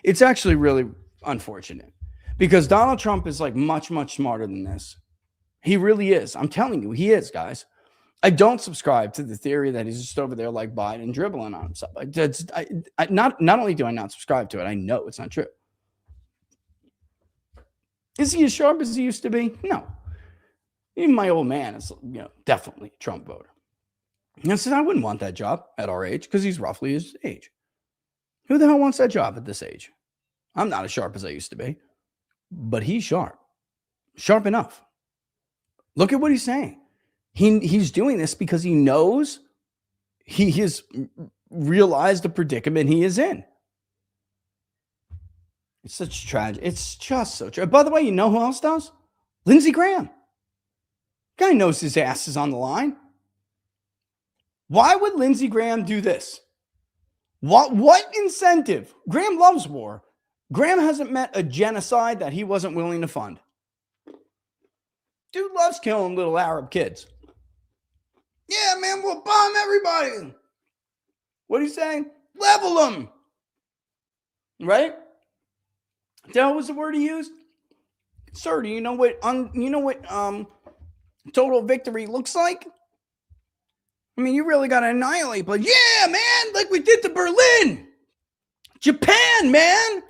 It's actually really unfortunate because Donald Trump is like much, much smarter than this. He really is. I'm telling you, he is, guys. I don't subscribe to the theory that he's just over there like Biden dribbling on himself. Not only do I not subscribe to it, I know it's not true. Is he as sharp as he used to be? No. Even my old man is, definitely a Trump voter. And I said, I wouldn't want that job at our age because he's roughly his age. Who the hell wants that job at this age? I'm not as sharp as I used to be, but he's sharp. Sharp enough. Look at what he's saying. He's doing this because he knows he has realized the predicament he is in. It's such tragic. It's just so tragic. By the way, you know who else does? Lindsey Graham. Guy knows his ass is on the line. Why would Lindsey Graham do this? What incentive? Graham loves war. Graham hasn't met a genocide that he wasn't willing to fund. Dude loves killing little Arab kids. Yeah, man, we'll bomb everybody. What are you saying? Level them. Right? That was the word he used. Sir, do you know what total victory looks like? I mean, you really got to annihilate, but yeah, man, like we did to Berlin. Japan, man.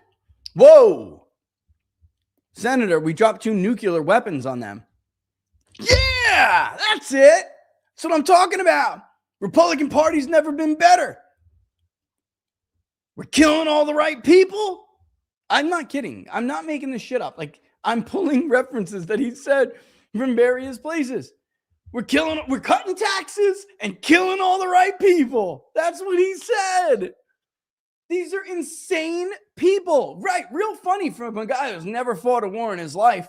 Whoa. Senator, we dropped 2 nuclear weapons on them. Yeah, that's it. That's what I'm talking about. Republican Party's never been better. We're killing all the right people. I'm not kidding. I'm not making this shit up. Like, I'm pulling references that he said from various places. We're cutting taxes and killing all the right people. That's what he said. These are insane people. Right. Real funny from a guy who's never fought a war in his life.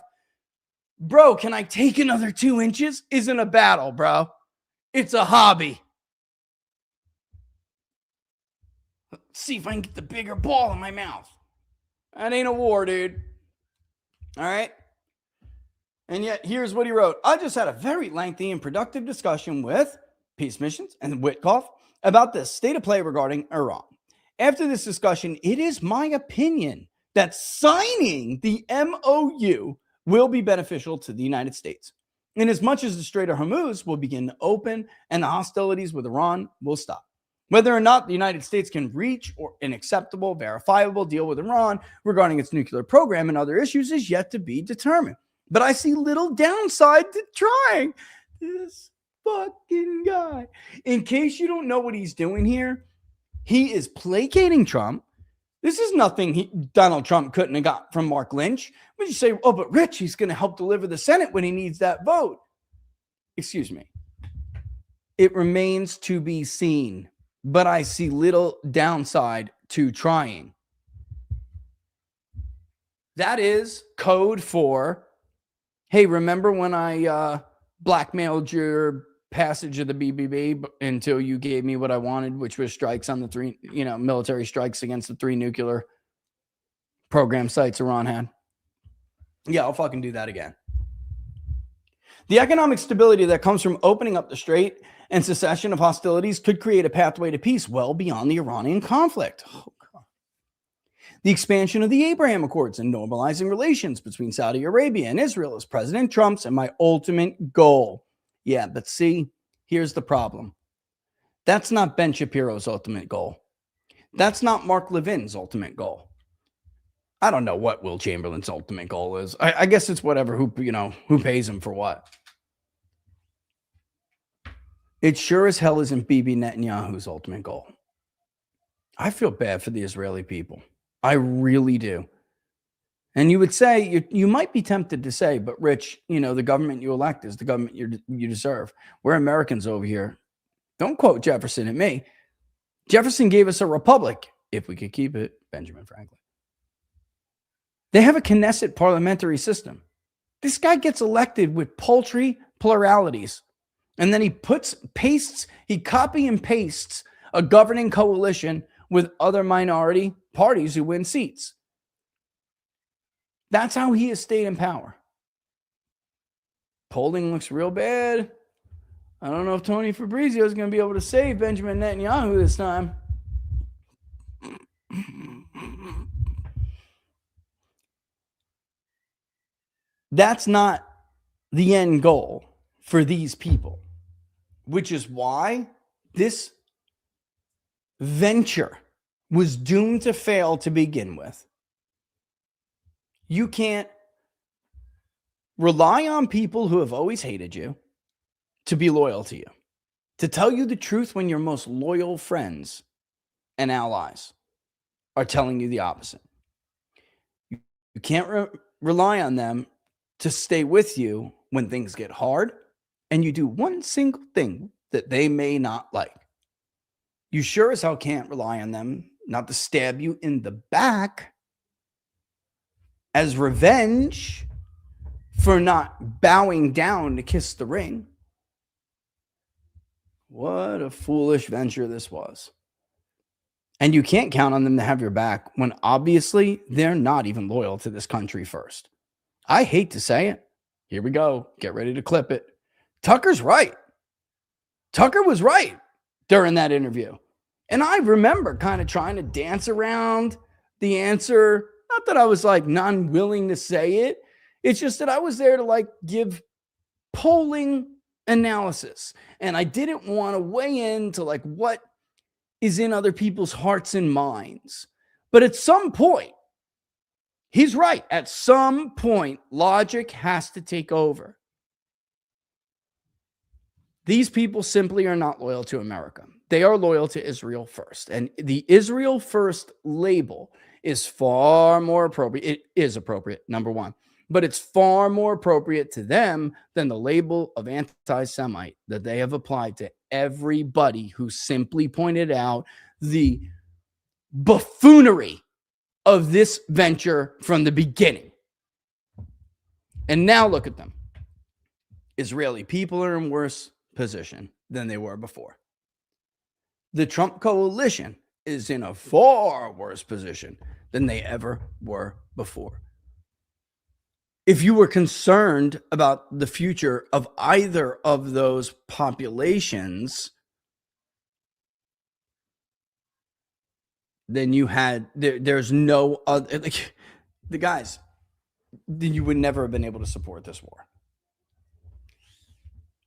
Bro, can I take another 2 inches? Isn't a battle, bro. It's a hobby. Let's see if I can get the bigger ball in my mouth. That ain't a war, dude. All right. And yet, here's what he wrote. I just had a very lengthy and productive discussion with Peace Missions and Witkoff about the state of play regarding Iran. After this discussion, it is my opinion that signing the MOU will be beneficial to the United States. In as much as the Strait of Hormuz will begin to open and the hostilities with Iran will stop. Whether or not the United States can reach an acceptable, verifiable deal with Iran regarding its nuclear program and other issues is yet to be determined. But I see little downside to trying. This fucking guy. In case you don't know what he's doing here, he is placating Trump. This is nothing Donald Trump couldn't have got from Mark Lynch. Would you say, oh, but Rich, he's going to help deliver the Senate when he needs that vote? Excuse me. It remains to be seen, but I see little downside to trying. That is code for, hey, remember when I blackmailed your passage of the BBB until you gave me what I wanted, which was strikes on the 3, military strikes against the 3 nuclear program sites Iran had? Yeah, I'll fucking do that again. The economic stability that comes from opening up the strait and cessation of hostilities could create a pathway to peace well beyond the Iranian conflict. Oh, God. The expansion of the Abraham Accords and normalizing relations between Saudi Arabia and Israel is President Trump's and my ultimate goal. Yeah, but see, here's the problem. That's not Ben Shapiro's ultimate goal. That's not Mark Levin's ultimate goal. I don't know what Will Chamberlain's ultimate goal is. I guess it's whatever who pays him for what. It sure as hell isn't Bibi Netanyahu's ultimate goal. I feel bad for the Israeli people. I really do. And you would say, you might be tempted to say, but Rich, the government you elect is the government you deserve. We're Americans over here. Don't quote Jefferson at me. Jefferson gave us a republic, if we could keep it, Benjamin Franklin. They have a Knesset parliamentary system. This guy gets elected with paltry pluralities. And then he copy and pastes a governing coalition with other minority parties who win seats. That's how he has stayed in power. Polling looks real bad. I don't know if Tony Fabrizio is going to be able to save Benjamin Netanyahu this time. That's not the end goal for these people, which is why this venture was doomed to fail to begin with. You can't rely on people who have always hated you to be loyal to you, to tell you the truth when your most loyal friends and allies are telling you the opposite. You can't rely on them to stay with you when things get hard and you do one single thing that they may not like. You sure as hell can't rely on them not to stab you in the back as revenge for not bowing down to kiss the ring. What a foolish venture this was. And you can't count on them to have your back when obviously they're not even loyal to this country first. I hate to say it. Here we go. Get ready to clip it. Tucker's right. Tucker was right during that interview. And I remember kind of trying to dance around the answer. Not that I was like non-willing to say it. It's just that I was there to like give polling analysis. And I didn't want to weigh into like what is in other people's hearts and minds. But at some point, he's right. At some point, logic has to take over. These people simply are not loyal to America. They are loyal to Israel first. And the Israel first label is far more appropriate. It is appropriate, number one. But it's far more appropriate to them than the label of anti-Semite that they have applied to everybody who simply pointed out the buffoonery of this venture from the beginning. And now look at them. Israeli people are in worse position than they were before. The Trump coalition is in a far worse position than they ever were before. If you were concerned about the future of either of those populations, then you had, there's no other, like, the guys, then you would never have been able to support this war.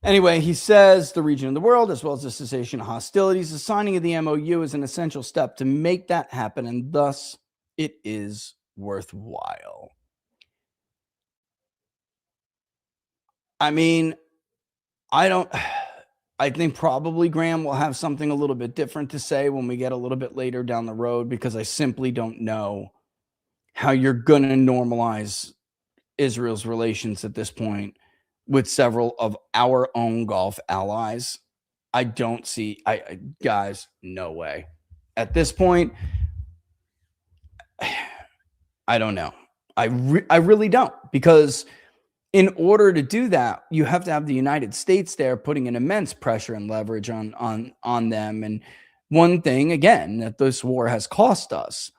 Anyway, he says the region of the world, as well as the cessation of hostilities, the signing of the MOU is an essential step to make that happen, and thus it is worthwhile. I mean, I think probably Graham will have something a little bit different to say when we get a little bit later down the road, because I simply don't know how you're going to normalize Israel's relations at this point with several of our own Gulf allies. I don't see, guys, no way. At this point, I don't know. I really don't, because in order to do that, you have to have the United States there putting an immense pressure and leverage on them. And one thing, again, that this war has cost us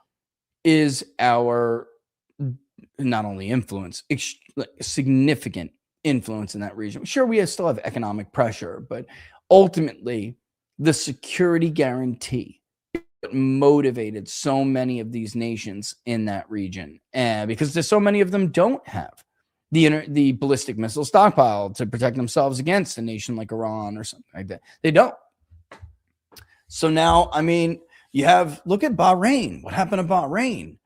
is our not only influence, significant influence in that region. Sure, we still have economic pressure, but ultimately, the security guarantee motivated so many of these nations in that region, and because there's so many of them don't have the ballistic missile stockpile to protect themselves against a nation like Iran or something like that. They don't. So now, I mean, look at Bahrain. What happened to Bahrain?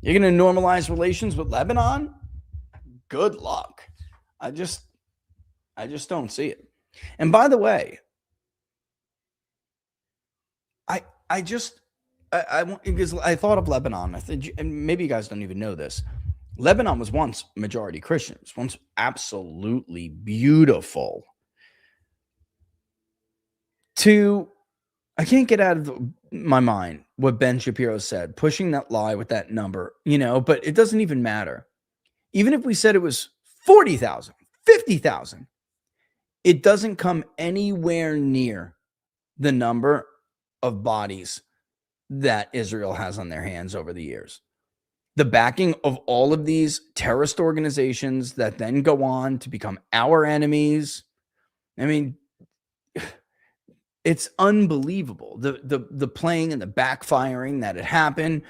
You're going to normalize relations with Lebanon? Good luck. I just don't see it. And by the way, because I thought of Lebanon. I think, and maybe you guys don't even know this. Lebanon was once majority Christian. It was once absolutely beautiful. I can't get out of my mind what Ben Shapiro said, pushing that lie with that number, but it doesn't even matter. Even if we said it was 40,000, 50,000, it doesn't come anywhere near the number of bodies that Israel has on their hands over the years. The backing of all of these terrorist organizations that then go on to become our enemies. I mean, it's unbelievable. The playing and the backfiring that had happened.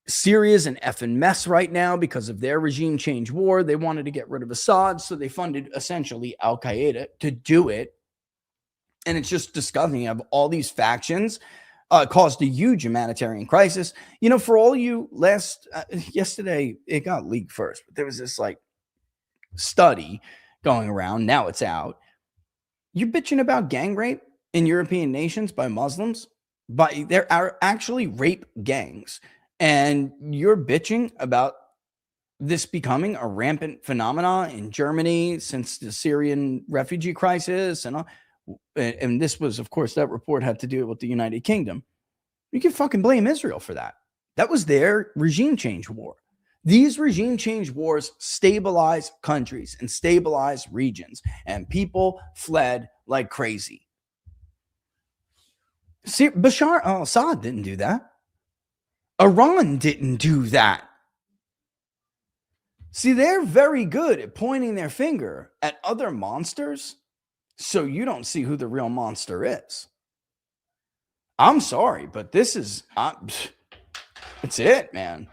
Syria's an effing mess right now because of their regime change war. They wanted to get rid of Assad, so they funded essentially Al-Qaeda to do it. And it's just disgusting. You have all these factions, caused a huge humanitarian crisis. For all you yesterday, it got leaked first, but there was this study going around. Now it's out. You're bitching about gang rape in European nations by Muslims, but there are actually rape gangs. And you're bitching about this becoming a rampant phenomenon in Germany since the Syrian refugee crisis and all. And this was, of course, that report had to do with the United Kingdom. You can fucking blame Israel for that. That was their regime change war. These regime change wars stabilize countries and stabilize regions, and people fled like crazy. See, Bashar al-Assad didn't do that. Iran didn't do that. See, they're very good at pointing their finger at other monsters, so you don't see who the real monster is. I'm sorry, but it's it, man.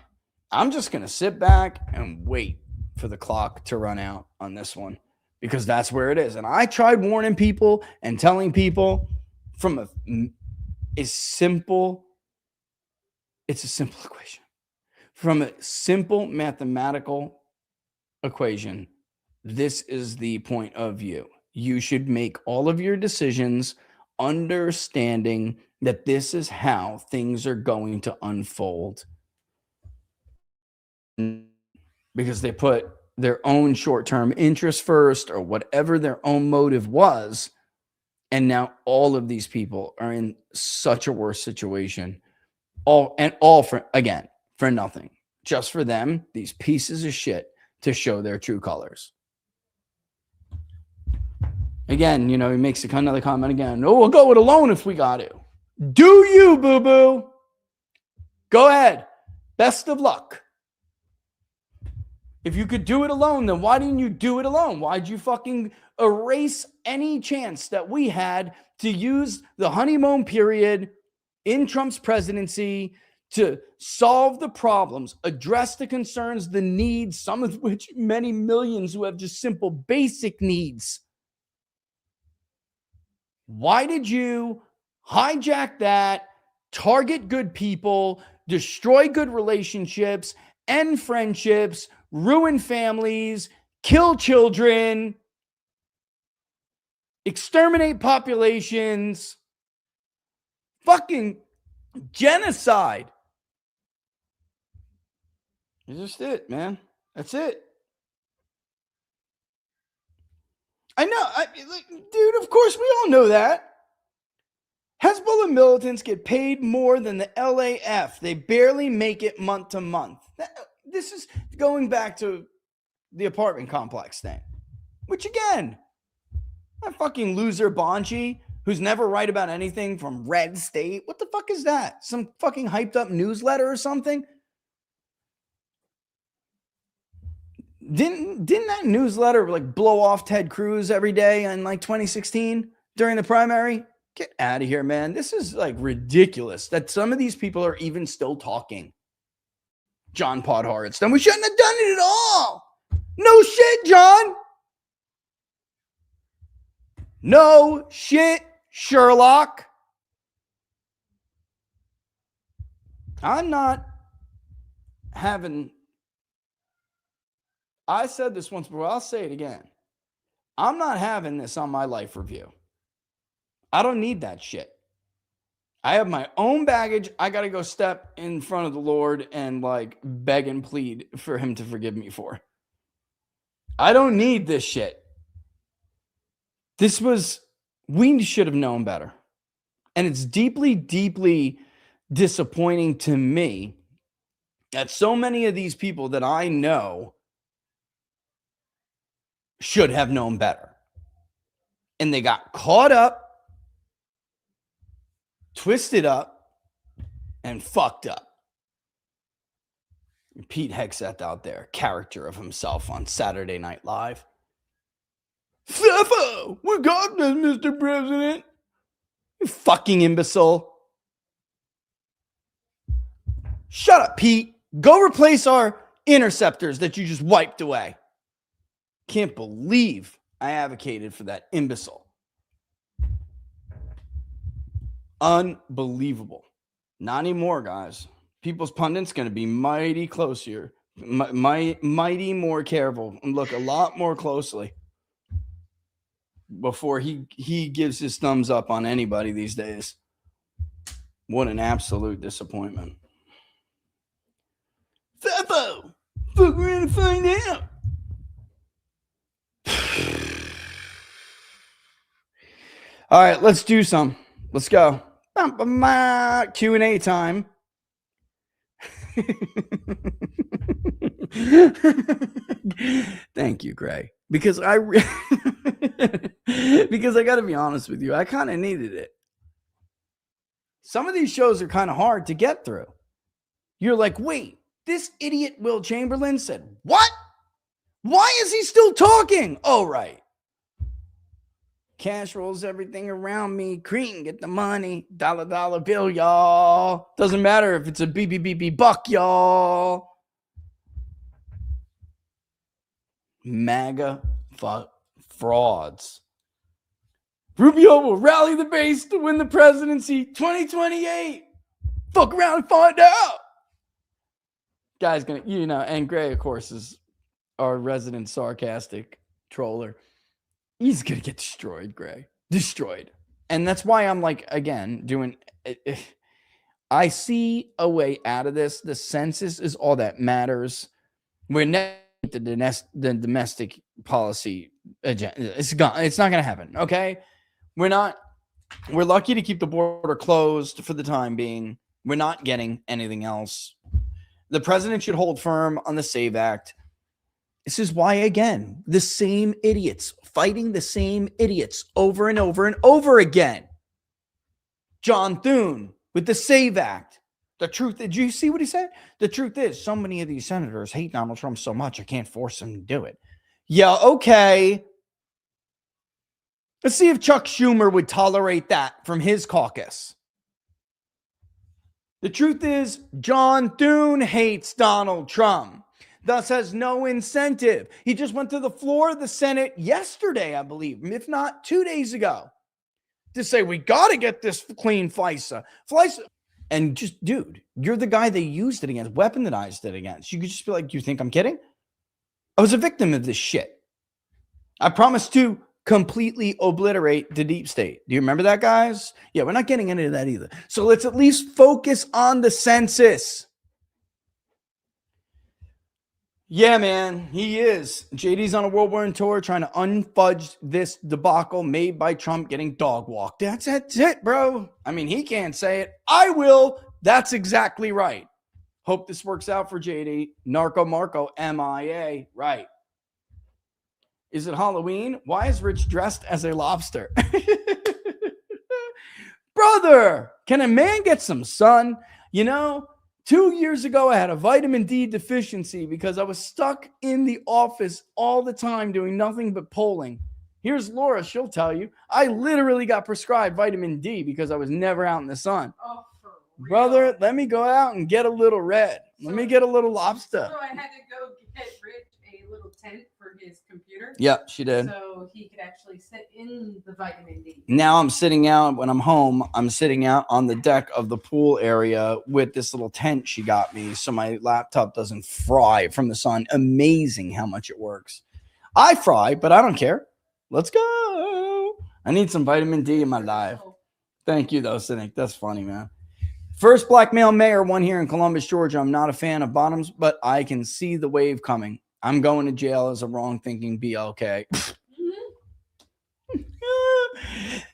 I'm just going to sit back and wait for the clock to run out on this one because that's where it is. And I tried warning people and telling people from it's a simple equation. From a simple mathematical equation, this is the point of view. You should make all of your decisions understanding that this is how things are going to unfold. Because they put their own short-term interest first or whatever their own motive was. And now all of these people are in such a worse situation. All for nothing. Just for them, these pieces of shit to show their true colors. Again, he makes another comment again. Oh, we'll go it alone if we got to. Do you, boo-boo? Go ahead. Best of luck. If you could do it alone, then why didn't you do it alone? Why'd you fucking erase any chance that we had to use the honeymoon period in Trump's presidency to solve the problems, address the concerns, the needs, some of which many millions who have just simple basic needs? Why did you hijack that, target good people, destroy good relationships, end friendships, ruin families, kill children, exterminate populations, fucking genocide? It's just it, man. That's it. I know. Dude, of course we all know that. Hezbollah militants get paid more than the LAF. They barely make it month to month. This is going back to the apartment complex thing. Which again, that fucking loser Bonchi, who's never right about anything from Red State. What the fuck is that? Some fucking hyped up newsletter or something? Didn't that newsletter like blow off Ted Cruz every day in like 2016 during the primary? Get out of here, man. This is like ridiculous that some of these people are even still talking. John Podhoretz. We shouldn't have done it at all. No shit, John. No shit, Sherlock. I'm not having. I said this once before. I'll say it again. I'm not having this on my life review. I don't need that shit. I have my own baggage. I got to go step in front of the Lord and like beg and plead for him to forgive me for. I don't need this shit. We should have known better. And it's deeply, deeply disappointing to me that so many of these people that I know should have known better. And they got caught up, twisted up, and fucked up. Pete Hegseth out there, character of himself on Saturday Night Live. Feffo, we got this, Mr. President. You fucking imbecile. Shut up, Pete. Go replace our interceptors that you just wiped away. Can't believe I advocated for that imbecile. Unbelievable. Not anymore, guys. People's Pundit's going to be mighty close here. Mighty more careful and look a lot more closely before he gives his thumbs up on anybody these days. What an absolute disappointment. Feffo! Fuck, we're going to find out. All right, let's do some. Let's go. Q&A time. Thank you, Gray. Because I got to be honest with you, I kind of needed it. Some of these shows are kind of hard to get through. You're like, wait, this idiot Will Chamberlain said what? Why is he still talking? Oh, right. Cash rolls everything around me. Cream, get the money. Dollar bill, y'all. Doesn't matter if it's a BBBB buck, y'all. MAGA frauds. Rubio will rally the base to win the presidency 2028. Fuck around and find out. Guy's gonna, and Gray, of course, is our resident sarcastic troller. He's going to get destroyed, Gray. Destroyed. And that's why I'm like, again, I see a way out of this. The census is all that matters. We're never the domestic policy agenda. It's gone. It's not going to happen. Okay. We're lucky to keep the border closed for the time being. We're not getting anything else. The president should hold firm on the SAVE Act. This is why, again, the same idiots fighting the same idiots over and over and over again. John Thune with the SAVE Act. The truth, did you see what he said? The truth is, so many of these senators hate Donald Trump so much, I can't force him to do it. Yeah, okay. Let's see if Chuck Schumer would tolerate that from his caucus. The truth is, John Thune hates Donald Trump. Thus has no incentive. He just went to the floor of the Senate yesterday, I believe, if not 2 days ago, to say, we got to get this clean FISA. And just, dude, you're the guy they used it against, weaponized it against. You could just be like, you think I'm kidding? I was a victim of this shit. I promised to completely obliterate the deep state. Do you remember that, guys? Yeah, we're not getting into that either. So let's at least focus on the census. Yeah, man, he is. JD's on a World War tour trying to unfudge this debacle made by Trump getting dog walked. That's it, bro. I mean, he can't say it. I will. That's exactly right. Hope this works out for JD. Narco Marco, MIA. Right. Is it Halloween? Why is Rich dressed as a lobster? Brother, can a man get some sun? 2 years ago, I had a vitamin D deficiency because I was stuck in the office all the time doing nothing but polling. Here's Laura. She'll tell you. I literally got prescribed vitamin D because I was never out in the sun. Oh, for real. Brother, let me go out and get a little red. Let me get a little lobster. So I had to go get Rich a little tent for his computer. Yep, she did. So he could actually sit in the vitamin D. Now I'm sitting out when I'm home. I'm sitting out on the deck of the pool area with this little tent she got me so my laptop doesn't fry from the sun. Amazing how much it works. I fry, but I don't care. Let's go. I need some vitamin D in my life. Thank you, though, Cynic. That's funny, man. First black male mayor, one here in Columbus, Georgia. I'm not a fan of bottoms, but I can see the wave coming. I'm going to jail as a wrong-thinking BLK.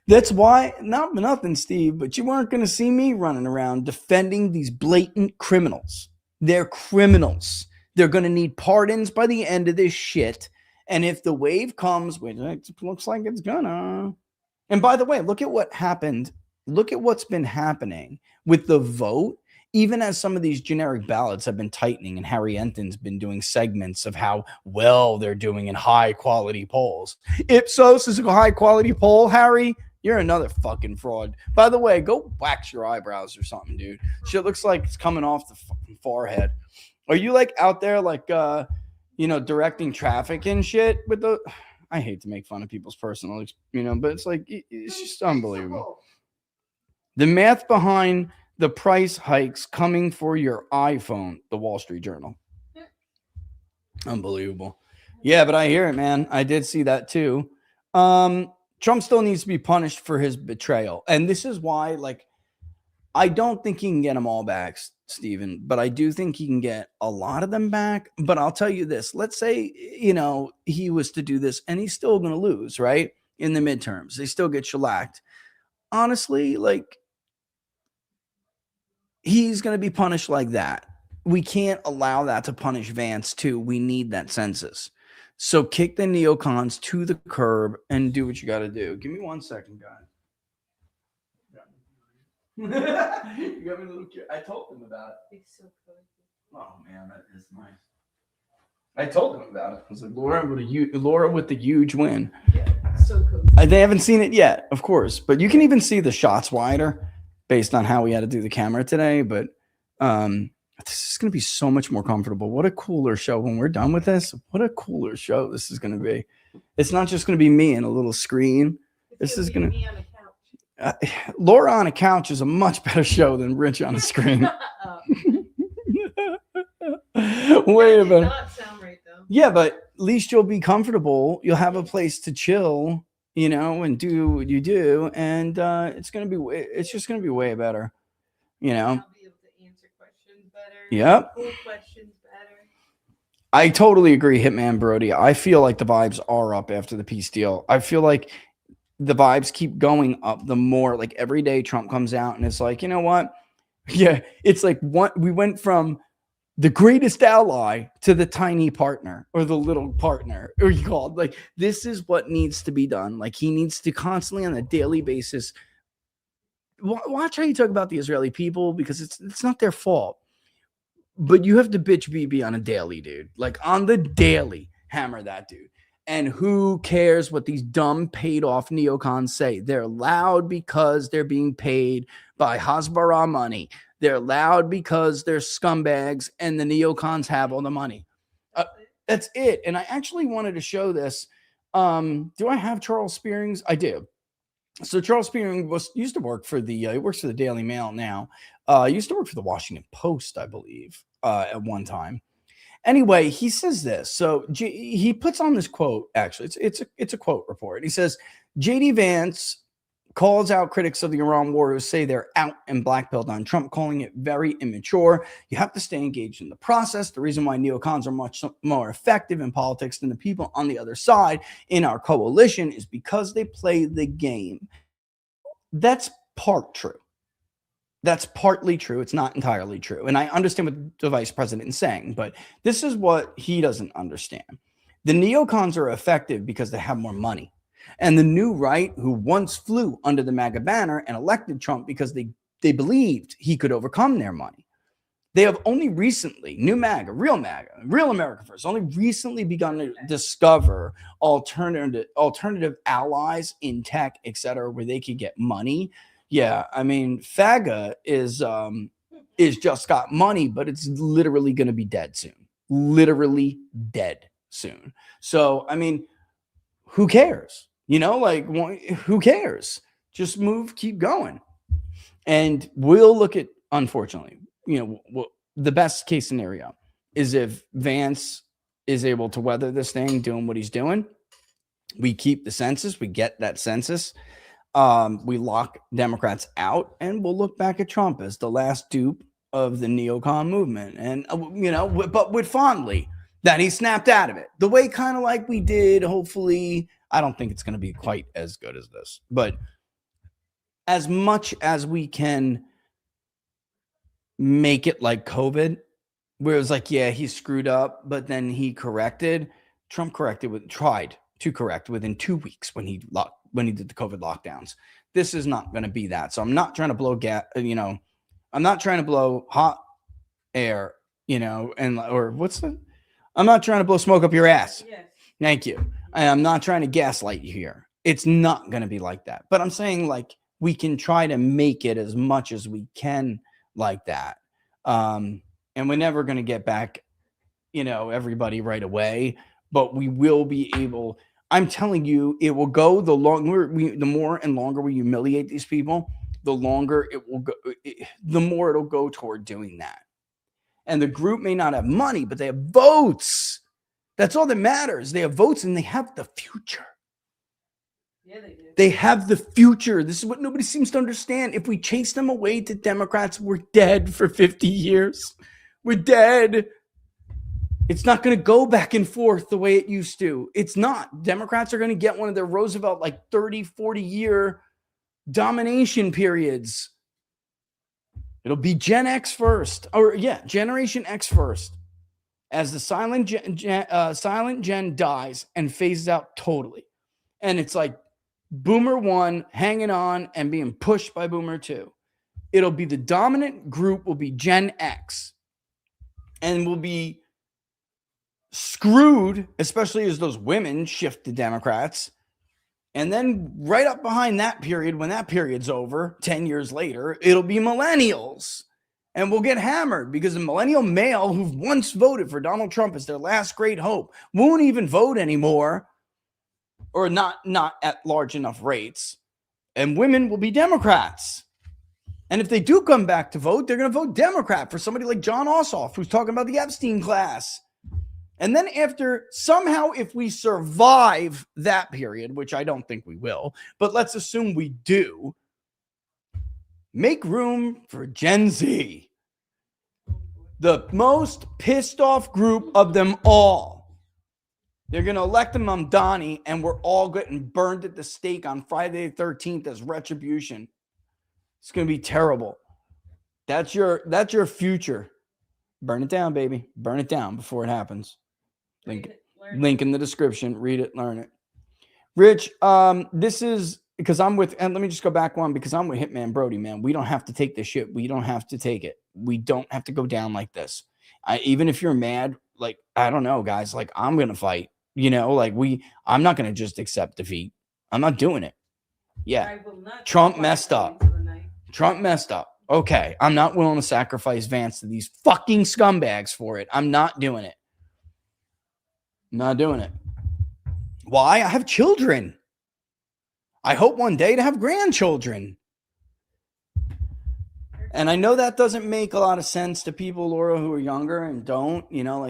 That's why, not nothing, Steve, but you weren't going to see me running around defending these blatant criminals. They're criminals. They're going to need pardons by the end of this shit. And if the wave comes, which it looks like it's gonna. And by the way, look at what happened. Look at what's been happening with the vote. Even as some of these generic ballots have been tightening, and Harry Enton's been doing segments of how well they're doing in high quality polls. Ipsos is a high quality poll, Harry. You're another fucking fraud. By the way, go wax your eyebrows or something, dude. Shit looks like it's coming off the fucking forehead. Are you like out there like directing traffic and shit with the? I hate to make fun of people's personal, but it's like it's just unbelievable. The math behind the price hikes coming for your iPhone, the Wall Street Journal. Unbelievable. Yeah, but I hear it, man. I did see that too. Trump still needs to be punished for his betrayal. And this is why, I don't think he can get them all back, Stephen, but I do think he can get a lot of them back. But I'll tell you this. Let's say, he was to do this and he's still going to lose, right? In the midterms. They still get shellacked. Honestly, he's going to be punished like that. We can't allow that to punish Vance too. We need that census. So kick the neocons to the curb and do what you got to do. Give me 1 second, guys. You got me a little cute. I told them about it. It's so cool. Oh man, that is nice. I told them about it. I was like, Laura with the huge win. Yeah, so cool. They haven't seen it yet, of course, but you can even see the shots wider based on how we had to do the camera today. But this is going to be so much more comfortable. What a cooler show when we're done with this. What a cooler show this is going to be. It's not just going to be me and a little screen. This is going to me on a couch. Laura on a couch is a much better show than Rich on a screen. Wait a minute. Not sound right though. Yeah, but at least you'll be comfortable. You'll have a place to chill, and do what you do, and it's just gonna be way better, I'll be able to answer questions better. Yep. Cool questions better. I totally agree, Hitman Brody. I feel like the vibes are up after the peace deal. I feel like the vibes keep going up the more, every day Trump comes out and it's like, you know what? Yeah, it's like we went from the greatest ally to the tiny partner or the little partner, or you called this is what needs to be done. He needs to constantly on a daily basis watch how you talk about the Israeli people, because it's not their fault, but you have to bitch BB on a daily, dude. On the daily, hammer that dude. And who cares what these dumb paid off neocons say? They're loud because they're being paid by Hasbara money. They're loud because they're scumbags and the neocons have all the money. That's it. And I actually wanted to show this. Do I have Charles Spearings? I do. So Charles Spearing used to work for he works for the Daily Mail now. Used to work for the Washington Post, I believe, at one time. Anyway, he says this. So he puts on this quote. Actually, it's a quote report. He says, JD Vance calls out critics of the Iran war who say they're out and blackpilled on Trump, calling it very immature. You have to stay engaged in the process. The reason why neocons are much more effective in politics than the people on the other side in our coalition is because they play the game. That's part true. That's partly true. It's not entirely true. And I understand what the vice president is saying, but this is what he doesn't understand. The neocons are effective because they have more money. And the new right, who once flew under the MAGA banner and elected Trump because they believed he could overcome their money. They have only recently, new MAGA, real America First, only recently begun to discover alternative allies in tech, et cetera, where they could get money. Yeah, I mean, FAGA is just got money, but it's literally going to be dead soon. Literally dead soon. So, I mean, who cares? You know, like, who cares? Just move, keep going. And we'll look at, unfortunately, you know, the best case scenario is if Vance is able to weather this thing, doing what he's doing. We keep the census, we get that census. We lock Democrats out, and we'll look back at Trump as the last dupe of the neocon movement. And, you know, but with fondly that he snapped out of it. The way kind of like we did, hopefully, I don't think it's going to be quite as good as this, but as much as we can make it like COVID, where it was like, yeah, he screwed up, but then he corrected. Trump tried to correct within 2 weeks when he did the COVID lockdowns. This is not going to be that. So I'm not trying to blow I'm not trying to blow hot air, I'm not trying to blow smoke up your ass. Yes. Thank you. I'm not trying to gaslight you here. It's not going to be like that. But I'm saying, like, we can try to make it as much as we can like that. And we're never going to get back, everybody right away, but we will be able. I'm telling you, it will go the more and longer we humiliate these people, the longer it will go, the more it'll go toward doing that. And the group may not have money, but they have votes. That's all that matters. They have votes and they have the future. Yeah, they do. They have the future. This is what nobody seems to understand. If we chase them away to Democrats, we're dead for 50 years. We're dead. It's not going to go back and forth the way it used to. It's not. Democrats are going to get one of their Roosevelt, 30, 40-year domination periods. It'll be Gen X first. Generation X first. As the silent gen dies and phases out totally. And it's like Boomer 1 hanging on and being pushed by Boomer 2. It'll be the dominant group will be Gen X. And will be screwed, especially as those women shift to Democrats. And then right up behind that period, when that period's over, 10 years later, it'll be millennials. And we'll get hammered because the millennial male who once voted for Donald Trump as their last great hope won't even vote anymore, or not at large enough rates. And women will be Democrats. And if they do come back to vote, they're going to vote Democrat for somebody like John Ossoff, who's talking about the Epstein class. And then somehow, if we survive that period, which I don't think we will, but let's assume we do, make room for Gen Z. The most pissed off group of them all. They're going to elect a Mamdani, and we're all getting burned at the stake on Friday the 13th as retribution. It's going to be terrible. That's your future. Burn it down, baby. Burn it down before it happens. Link in the description. Read it, learn it. Rich, this is because I'm with, and let me just go back one, because I'm with Hitman Brody, man. We don't have to take this shit. We don't have to take it. We don't have to go down like this. Even if you're mad, I don't know, guys, I'm going to fight, I'm not going to just accept defeat. I'm not doing it. Yeah. Trump messed up. Okay. I'm not willing to sacrifice Vance to these fucking scumbags for it. I'm not doing it. Not doing it. Why? I have children. I hope one day to have grandchildren. And I know that doesn't make a lot of sense to people, Laura, who are younger and don't,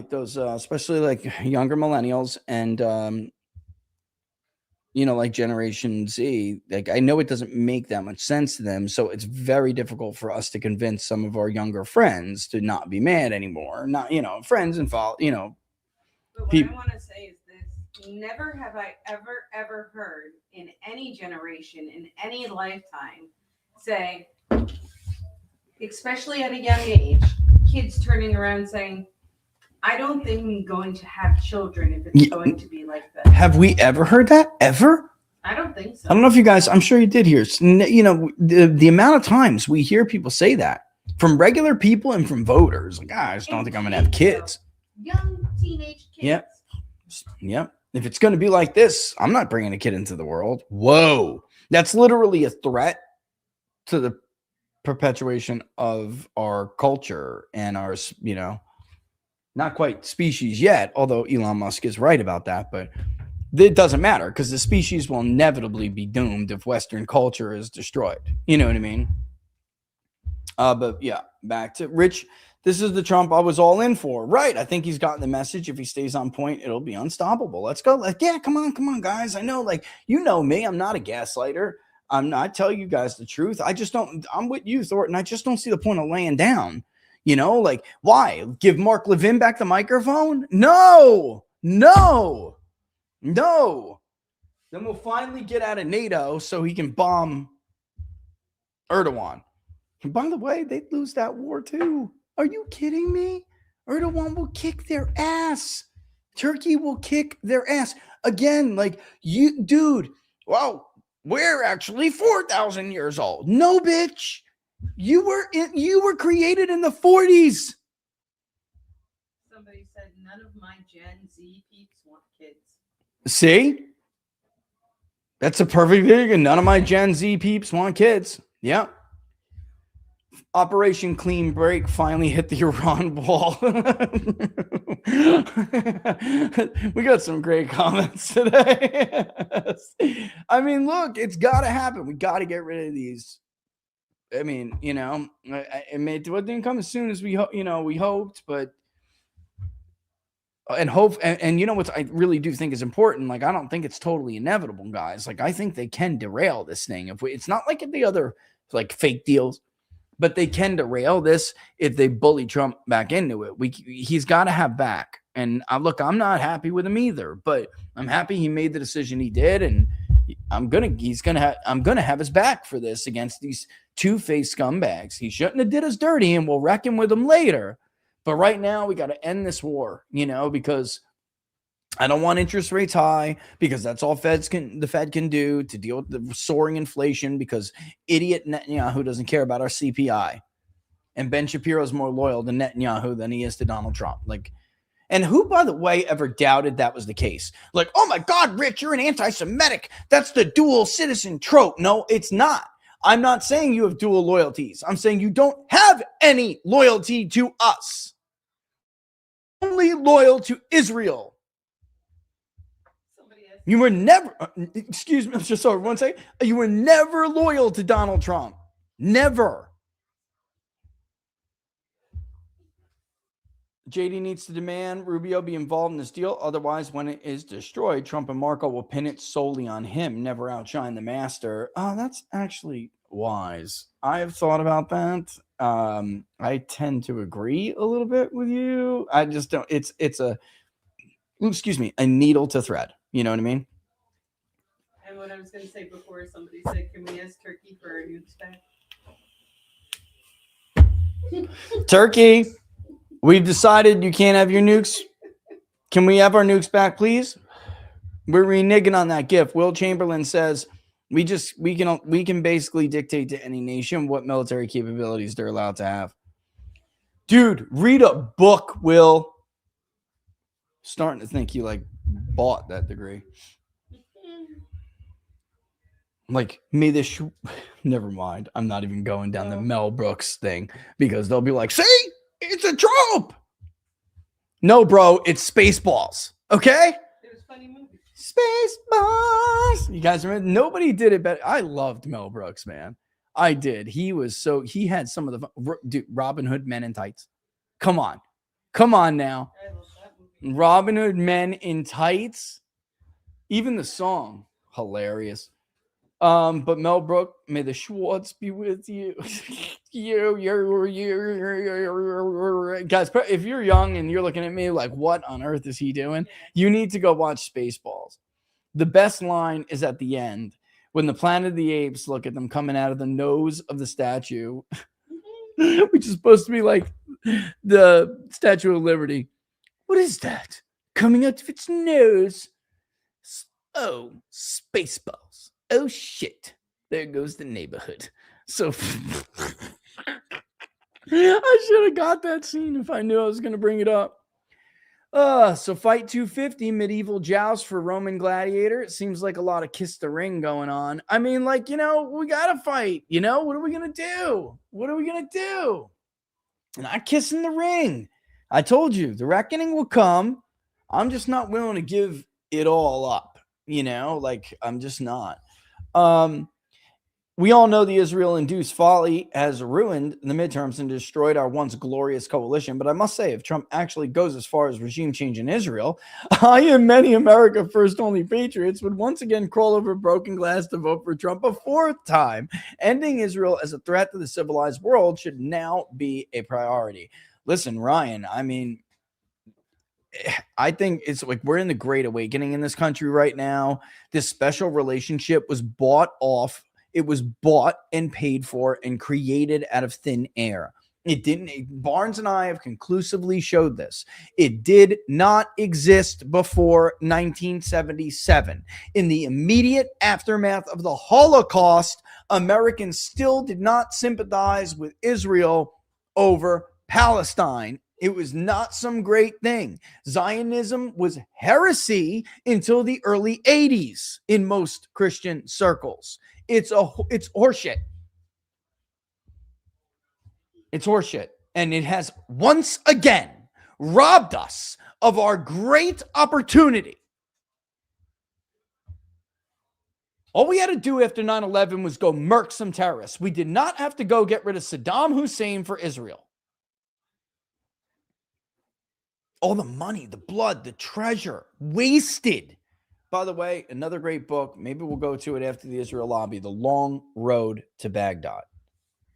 those, especially younger millennials and, like Generation Z. I know it doesn't make that much sense to them. So it's very difficult for us to convince some of our younger friends to not be mad anymore. Not, friends and follow, But what I want to say is this: never have I ever heard in any generation, in any lifetime, say, especially at a young age, kids turning around saying, I don't think I'm going to have children if it's going to be like this. Have we ever heard that? Ever? I don't think so. I don't know if you guys, I'm sure you did hear, the amount of times we hear people say that from regular people and from voters. Like, I just don't And think I'm going to have kids. Young teenage kids. Yep. Yep. If it's going to be like this, I'm not bringing a kid into the world. Whoa. That's literally a threat to the perpetuation of our culture and our, you know, not quite species yet, although Elon Musk is right about that, but it doesn't matter because the species will inevitably be doomed if Western culture is destroyed. You know what I mean? But yeah, back to Rich. This is the Trump I was all in for. Right. I think he's gotten the message. If he stays on point, it'll be unstoppable. Let's go. Like, yeah, come on, guys. I know, like, you know me. I'm not a gaslighter. I'm not. I tell you guys the truth. I just don't. I'm with you, Thornton. I just don't see the point of laying down. You know, like, why? Give Mark Levin back the microphone? No. Then we'll finally get out of NATO so he can bomb Erdogan. And by the way, they'd lose that war too. Are you kidding me? Erdogan will kick their ass. Turkey will kick their ass. Again, like, you, dude, well, we're actually 4,000 years old. No, bitch. You were created in the 40s. Somebody said none of my Gen Z peeps want kids. See? That's a perfect thing. And none of my Gen Z peeps want kids. Yeah. Operation Clean Break finally hit the Iran wall. We got some great comments today. I mean, look, it's got to happen. We got to get rid of these. I mean, you know, it didn't come as soon as we hoped, but and you know what I really do think is important. Like, I don't think it's totally inevitable, guys. Like, I think they can derail this thing. It's not like the other like fake deals. But they can derail this if they bully Trump back into it. He's got to have back. And look, I'm not happy with him either, but I'm happy he made the decision he did, and I'm gonna have his back for this against these two-faced scumbags. He shouldn't have did us dirty, and we'll reckon with him later. But right now, we got to end this war, you know, because I don't want interest rates high, because that's all the Fed can do to deal with the soaring inflation, because idiot Netanyahu doesn't care about our CPI. And Ben Shapiro's more loyal to Netanyahu than he is to Donald Trump. Like, and who, by the way, ever doubted that was the case? Like, oh my God, Rich, you're an anti-Semitic. That's the dual citizen trope. No, it's not. I'm not saying you have dual loyalties. I'm saying you don't have any loyalty to us. Only loyal to Israel. You were never, excuse me, I'm just sorry, one second. You were never loyal to Donald Trump. Never. JD needs to demand Rubio be involved in this deal. Otherwise, when it is destroyed, Trump and Marco will pin it solely on him, never outshine the master. Oh, that's actually wise. I have thought about that. I tend to agree a little bit with you. I just don't, it's a needle to thread. You know what I mean? And what I was going to say before, somebody said, can we ask Turkey for our nukes back? Turkey, we've decided you can't have your nukes. Can we have our nukes back, please? We're reneging on that gift. Will Chamberlain says we can basically dictate to any nation what military capabilities they're allowed to have. Dude, read a book, Will. Starting to think you bought that degree. Like, never mind. I'm not even going down the Mel Brooks thing, because they'll be like, see, it's a trope. No, bro, it's Spaceballs. Okay? It was a funny movie. Spaceballs. You guys remember? Nobody did it better. I loved Mel Brooks, man. I did. He had some of the Robin Hood Men in Tights. Come on now. I love that movie. Robin Hood Men in Tights. Even the song, hilarious. But Mel Brooks, may the Schwartz be with you. You. Guys, if you're young and you're looking at me like, what on earth is he doing? You need to go watch Spaceballs. The best line is at the end when the Planet of the Apes look at them coming out of the nose of the statue, which is supposed to be like the Statue of Liberty. What is that? Coming out of its nose? Oh, Spaceballs. Oh, shit. There goes the neighborhood. So I should have got that scene if I knew I was going to bring it up. So Fight 250, medieval joust for Roman gladiator. It seems like a lot of kiss the ring going on. I mean, like, we got to fight. What are we going to do? What are we going to do? Not kissing the ring. I told you, the reckoning will come. I'm just not willing to give it all up. I'm just not. We all know the Israel-induced folly has ruined the midterms and destroyed our once glorious coalition. But I must say, if Trump actually goes as far as regime change in Israel, I and many America First only patriots would once again crawl over broken glass to vote for Trump a fourth time. Ending Israel as a threat to the civilized world should now be a priority. Listen, Ryan, I mean, I think it's like we're in the Great Awakening in this country right now. This special relationship was bought off. It was bought and paid for and created out of thin air. It didn't. Barnes and I have conclusively showed this. It did not exist before 1977. In the immediate aftermath of the Holocaust, Americans still did not sympathize with Israel over Palestine. It was not some great thing. Zionism was heresy until the early 80s in most Christian circles. It's horseshit. It's horseshit. And it has once again robbed us of our great opportunity. All we had to do after 9/11 was go murk some terrorists. We did not have to go get rid of Saddam Hussein for Israel. All the money, the blood, the treasure wasted. By the way, another great book. Maybe we'll go to it after the Israel lobby. The Long Road to Baghdad.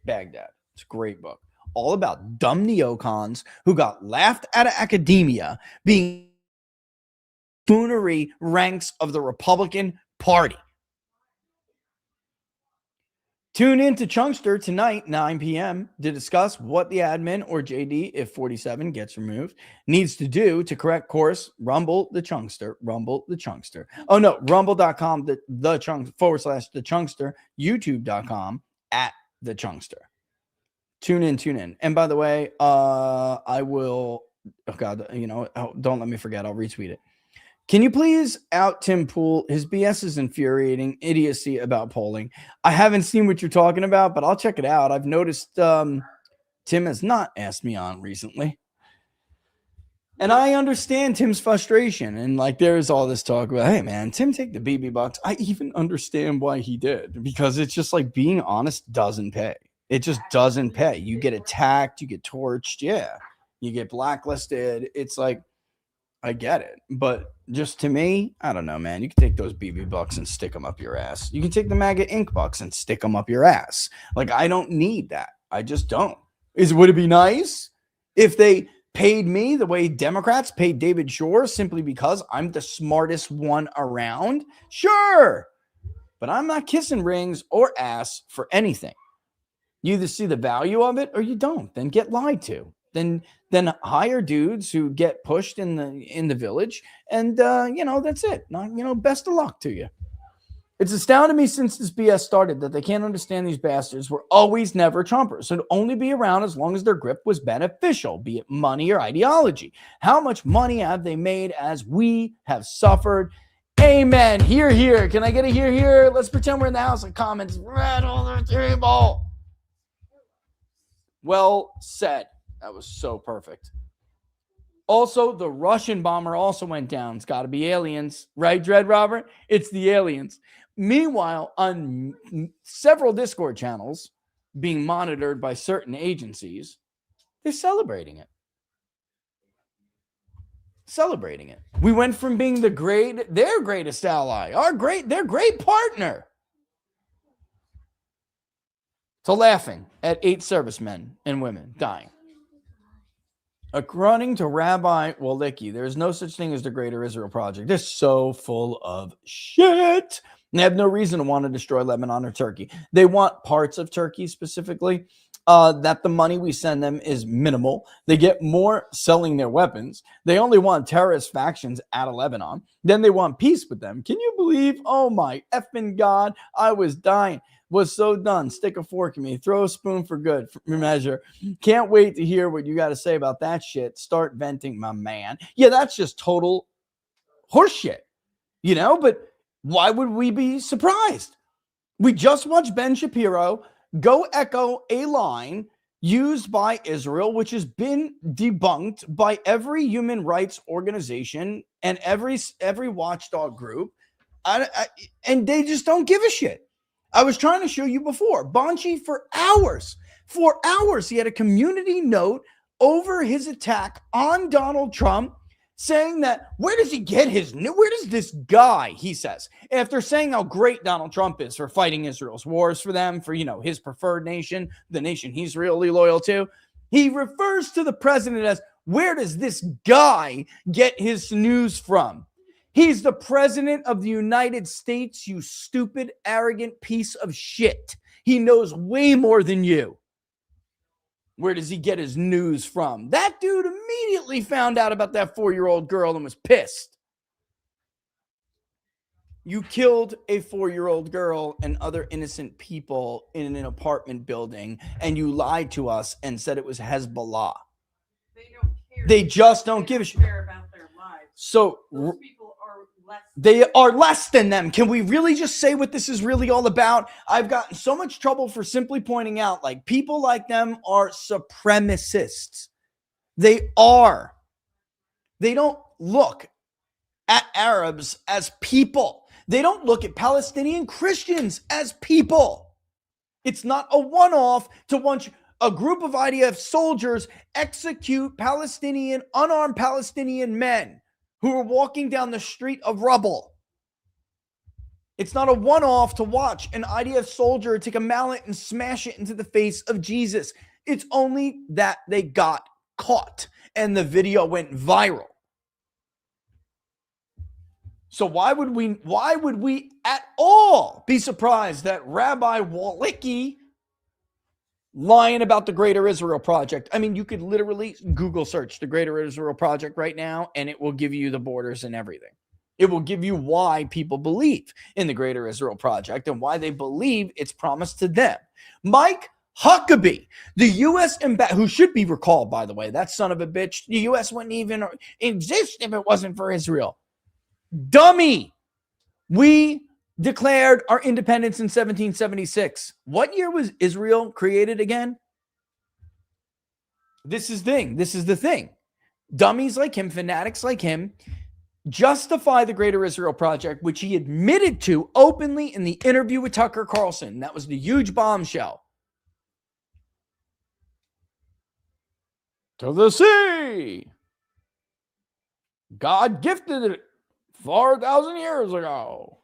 It's a great book. All about dumb neocons who got laughed out of academia being spoonery ranks of the Republican Party. Tune in to Chunkster tonight, 9 p.m., to discuss what the admin or JD, if 47 gets removed, needs to do to correct course. Rumble the Chunkster. Oh, no, rumble.com, the chunk /the Chunkster, youtube.com @the Chunkster. Tune in. And by the way, I will, don't let me forget. I'll retweet it. Can you please out Tim Pool? His BS is infuriating. Idiocy about polling. I haven't seen what you're talking about, but I'll check it out. I've noticed Tim has not asked me on recently. And I understand Tim's frustration. And like there's all this talk about, hey man, Tim take the BB bucks. I even understand why he did. Because it's just like being honest doesn't pay. It just doesn't pay. You get attacked, you get torched, yeah. You get blacklisted. It's like, I get it, but just to me, I don't know, man. You can take those BB bucks and stick them up your ass. You can take the MAGA ink bucks and stick them up your ass. Like, I don't need that. I just don't. Would it be nice if they paid me the way Democrats paid David Shore simply because I'm the smartest one around? Sure, but I'm not kissing rings or ass for anything. You either see the value of it or you don't. Then get lied to. Then hire dudes who get pushed in the village, and that's it. Best of luck to you. It's astounded me since this BS started that they can't understand these bastards were always never Trumpers. So to only be around as long as their grip was beneficial, be it money or ideology. How much money have they made as we have suffered? Amen. Here. Can I get a here? Let's pretend we're in the House of Commons. Rattle the table. Well said. That was so perfect. Also, the Russian bomber also went down. It's got to be aliens. Right, Dread Robert? It's the aliens. Meanwhile, on several Discord channels being monitored by certain agencies, they're celebrating it. We went from being their greatest ally, their great partner, to laughing at 8 servicemen and women dying. According to Rabbi Walicki, there is no such thing as the Greater Israel Project. They're so full of shit. They have no reason to want to destroy Lebanon or Turkey. They want parts of Turkey specifically, that the money we send them is minimal. They get more selling their weapons. They only want terrorist factions out of Lebanon. Then they want peace with them. Can you believe? Oh my effing God, I was dying. Was so done. Stick a fork in me. Throw a spoon for good for measure. Can't wait to hear what you got to say about that shit. Start venting, my man. Yeah, that's just total horseshit, but why would we be surprised? We just watched Ben Shapiro go echo a line used by Israel, which has been debunked by every human rights organization and every watchdog group. And they just don't give a shit. I was trying to show you before. Bonchi, for hours, he had a community note over his attack on Donald Trump, saying that where does this guy, he says, after saying how great Donald Trump is for fighting Israel's wars for them, for, his preferred nation, the nation he's really loyal to, he refers to the president as, where does this guy get his news from? He's the president of the United States, you stupid, arrogant piece of shit. He knows way more than you. Where does he get his news from? That dude immediately found out about that 4-year-old girl and was pissed. You killed a 4-year-old girl and other innocent people in an apartment building, and you lied to us and said it was Hezbollah. They don't care. They just don't give a shit. Care about their lives. So those people are less. They are less than them. Can we really just say what this is really all about? I've gotten so much trouble for simply pointing out, like, people like them are supremacists. They are. They don't look at Arabs as people. They don't look at Palestinian Christians as people. It's not a one-off to watch a group of IDF soldiers execute unarmed Palestinian men who are walking down the street of rubble. It's not a one-off to watch an IDF soldier take a mallet and smash it into the face of Jesus. It's only that they got caught and the video went viral. So why would we at all be surprised that Rabbi Walicki lying about the Greater Israel Project? I mean, you could literally Google search the Greater Israel Project right now, and it will give you the borders and everything. It will give you why people believe in the Greater Israel Project and why they believe it's promised to them. Mike Huckabee, the U.S. ambassador, who should be recalled, by the way, that son of a bitch, the U.S. wouldn't even exist if it wasn't for Israel. Dummy. We declared our independence in 1776. What year was Israel created again? This is the thing. Dummies like him, fanatics like him, justify the Greater Israel Project, which he admitted to openly in the interview with Tucker Carlson. That was the huge bombshell. To the sea. God gifted it 4,000 years ago.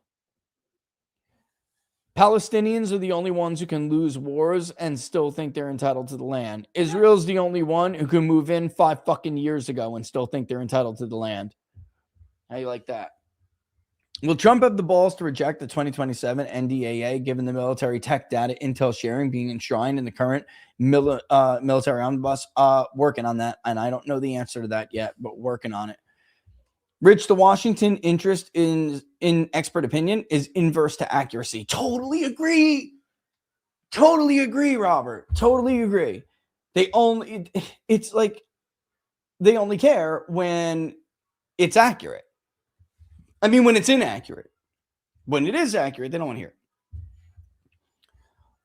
Palestinians are the only ones who can lose wars and still think they're entitled to the land. Israel's the only one who can move in 5 fucking years ago and still think they're entitled to the land. How you like that? Will Trump have the balls to reject the 2027 NDAA given the military tech data intel sharing being enshrined in the current military omnibus? Working on that, and I don't know the answer to that yet, but working on it. Rich, the Washington interest in expert opinion is inverse to accuracy. Totally agree, Robert. Totally agree. It's like they only care when it's accurate. I mean, when it's inaccurate. When it is accurate, they don't want to hear it.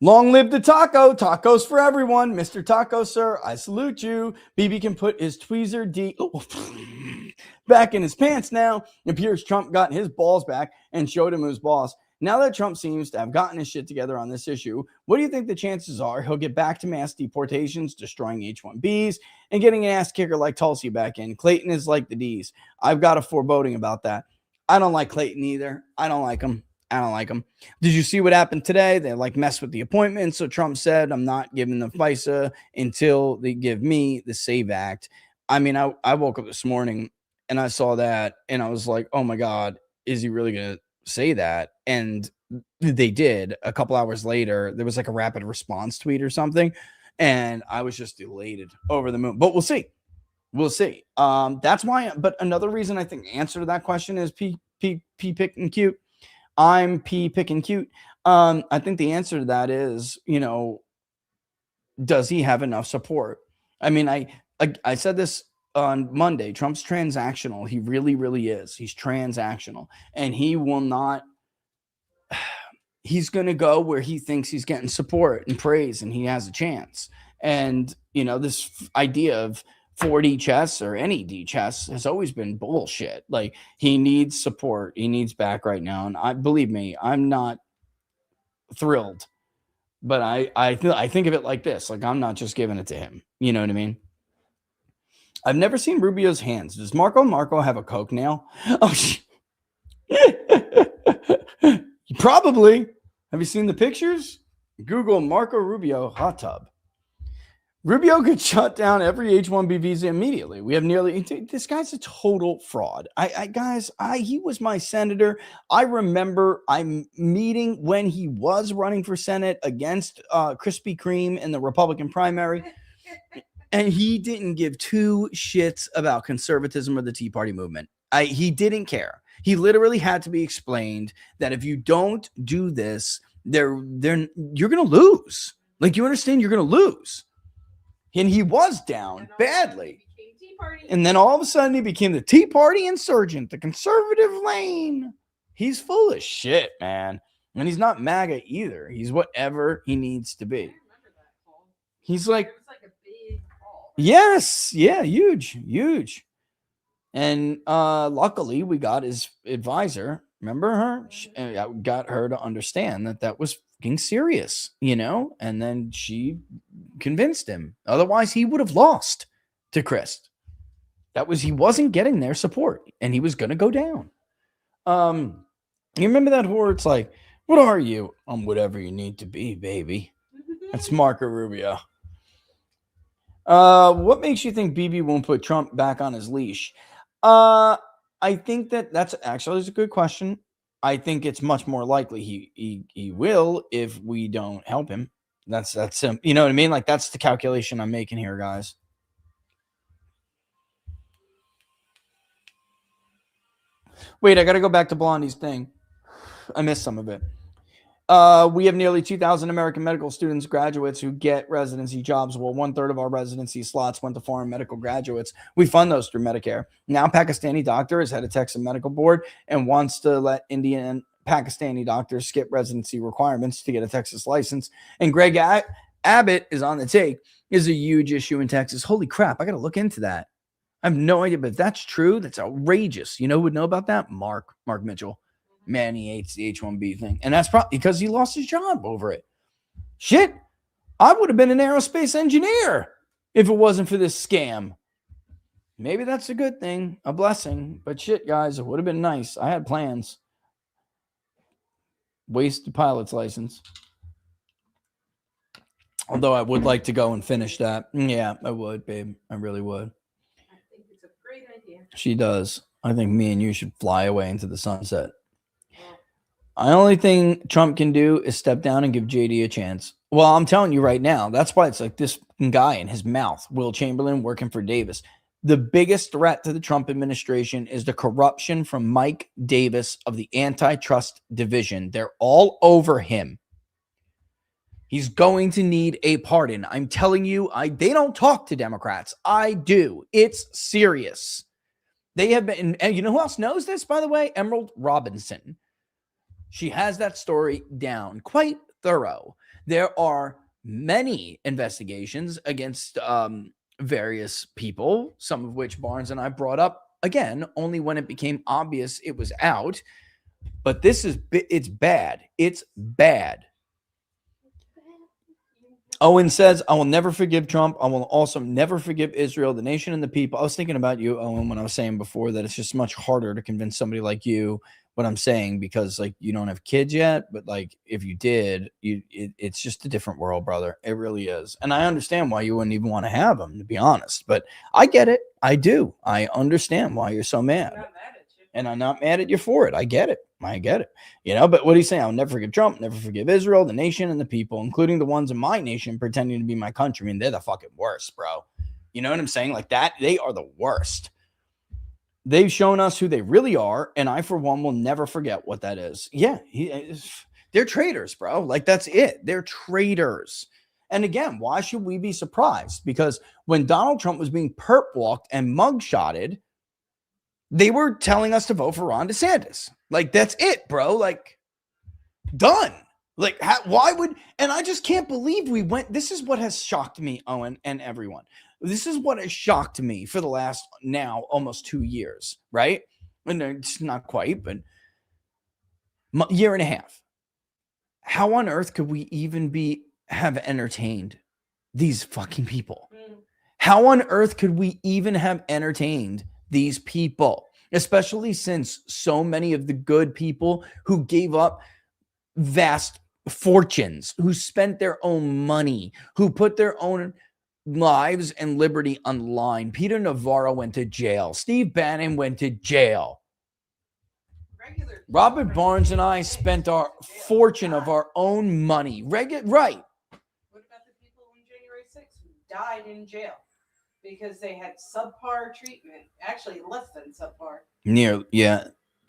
Long live the taco. Tacos for everyone. Mr. Taco, sir, I salute you. BB can put his tweezer back in his pants now. It appears Trump got his balls back and showed him who's boss. Now that Trump seems to have gotten his shit together on this issue, what do you think the chances are he'll get back to mass deportations, destroying H-1Bs, and getting an ass kicker like Tulsi back in? Clayton is like the D's. I've got a foreboding about that. I don't like Clayton either. I don't like him. Did you see what happened today? They messed with the appointment. So Trump said, I'm not giving the FISA until they give me the SAVE Act. I mean, I woke up this morning and I saw that and I was like, oh my God, is he really going to say that? And they did. A couple hours later, there was like a rapid response tweet or something. And I was just elated, over the moon. But we'll see. That's why. But another reason I think the answer to that question is P pick and cute. I'm P pick and cute. I think the answer to that is, does he have enough support? I mean, I said this on Monday. Trump's transactional. He really, really is. He's transactional, and he will not. He's going to go where he thinks he's getting support and praise, and he has a chance. And this idea of 4D chess or any D chess has always been bullshit. Like, he needs support. He needs back right now, and believe me, I'm not thrilled. But I think of it like this: like, I'm not just giving it to him. You know what I mean? I've never seen Rubio's hands. Does Marco have a coke nail? Oh, probably. Have you seen the pictures? Google Marco Rubio hot tub. Rubio could shut down every H-1B visa immediately. We have this guy's a total fraud. He was my senator. I remember I'm meeting when he was running for Senate against Krispy Kreme in the Republican primary. And he didn't give two shits about conservatism or the Tea Party movement. He didn't care. He literally had to be explained that if you don't do this, you're going to lose. Like, you understand, you're going to lose. And he was down badly. And then all of a sudden he became the Tea Party insurgent, the conservative lane. He's full of shit, man. And he's not MAGA either. He's whatever he needs to be. He's like, yes, yeah, huge. And luckily we got his advisor. Remember her? Got her to understand that was fucking serious, and then she convinced him. Otherwise, he would have lost to Christ. He wasn't getting their support, and he was going to go down. You remember that whore? It's like, what are you? I'm whatever you need to be, baby. That's Marco Rubio. What makes you think Bibi won't put Trump back on his leash? I think that's actually a good question. I think it's much more likely he will if we don't help him. That's him. You know what I mean? Like, that's the calculation I'm making here, guys. Wait, I got to go back to Blondie's thing. I missed some of it. We have nearly 2,000 American medical students, graduates who get residency jobs. Well, 1/3 of our residency slots went to foreign medical graduates. We fund those through Medicare. Now, Pakistani doctor is head of Texas Medical Board and wants to let Indian and Pakistani doctors skip residency requirements to get a Texas license. And Greg Abbott is on the take. Is a huge issue in Texas. Holy crap, I got to look into that. I have no idea, but if that's true, that's outrageous. You know who would know about that? Mark Mitchell. Man, he hates the H-1B thing. And that's probably because he lost his job over it. Shit, I would have been an aerospace engineer if it wasn't for this scam. Maybe that's a good thing, a blessing. But shit, guys, it would have been nice. I had plans. Wasted pilot's license. Although I would like to go and finish that. Yeah, I would, babe. I really would. I think it's a great idea. She does. I think me and you should fly away into the sunset. The only thing Trump can do is step down and give JD a chance. Well, I'm telling you right now, that's why it's like this guy in his mouth, Will Chamberlain, working for Davis. The biggest threat to the Trump administration is the corruption from Mike Davis of the Antitrust Division. They're all over him. He's going to need a pardon. I'm telling you, they don't talk to Democrats. I do. It's serious. They have been, and you know who else knows this, by the way? Emerald Robinson. She has that story down, quite thorough. There are many investigations against various people, some of which Barnes and I brought up, again, only when it became obvious it was out. But it's bad. It's bad. Owen says, I will never forgive Trump. I will also never forgive Israel, the nation, and the people. I was thinking about you, Owen, when I was saying before that it's just much harder to convince somebody like you what I'm saying, because like you don't have kids yet, but like if you did, it's just a different world, brother. It really is. And I understand why you wouldn't even want to have them, to be honest, but I get it. I do. I understand why you're so mad. And I'm not mad at you for it. I get it. But what he's saying, I'll never forgive Trump, never forgive Israel, the nation, and the people, including the ones in my nation pretending to be my country. I mean, they're the fucking worst, bro. You know what I'm saying? Like that, they are the worst. They've shown us who they really are, and I, for one, will never forget what that is. Yeah, They're traitors, bro. Like, that's it. They're traitors. And again, why should we be surprised? Because when Donald Trump was being perp walked and mugshotted, they were telling us to vote for Ron DeSantis. Like, that's it, bro. Like, done. Like, why would, and I just can't believe we went, this is what has shocked me, Owen, and everyone. This is what has shocked me for the last now almost 2 years, right? And it's not quite, but year and a half. How on earth could we even have entertained these fucking people? How on earth could we even have entertained these people? Especially since so many of the good people who gave up vast fortunes, who spent their own money, who put their own lives and liberty on the line. Peter Navarro went to jail. Steve Bannon went to jail. Robert Barnes and I spent our fortune of our own money. Right. What about the people on January 6th who died in jail because they had subpar treatment? Actually, less than subpar.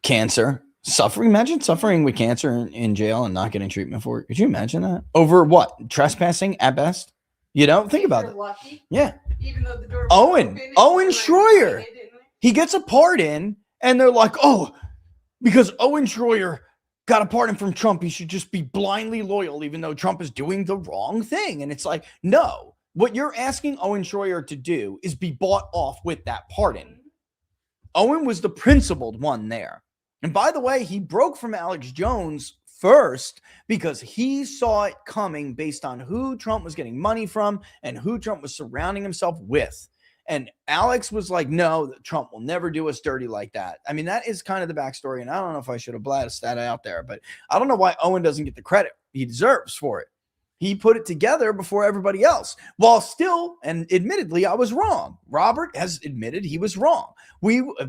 Cancer. Suffering. Imagine suffering with cancer in jail and not getting treatment for it. Could you imagine that? Over what? Trespassing at best? Think about it. Lucky, yeah. Even though the door was Owen open, Schroyer. He gets a pardon, and they're like, oh, because Owen Schroyer got a pardon from Trump, he should just be blindly loyal, even though Trump is doing the wrong thing. And it's like, no, what you're asking Owen Schroyer to do is be bought off with that pardon. Owen was the principled one there. And by the way, he broke from Alex Jones first because he saw it coming based on who Trump was getting money from and who Trump was surrounding himself with. And Alex was like, no, Trump will never do us dirty like that. I mean, that is kind of the backstory. And I don't know if I should have blasted that out there, but I don't know why Owen doesn't get the credit he deserves for it. He put it together before everybody else, while still, and admittedly, I was wrong. Robert has admitted he was wrong.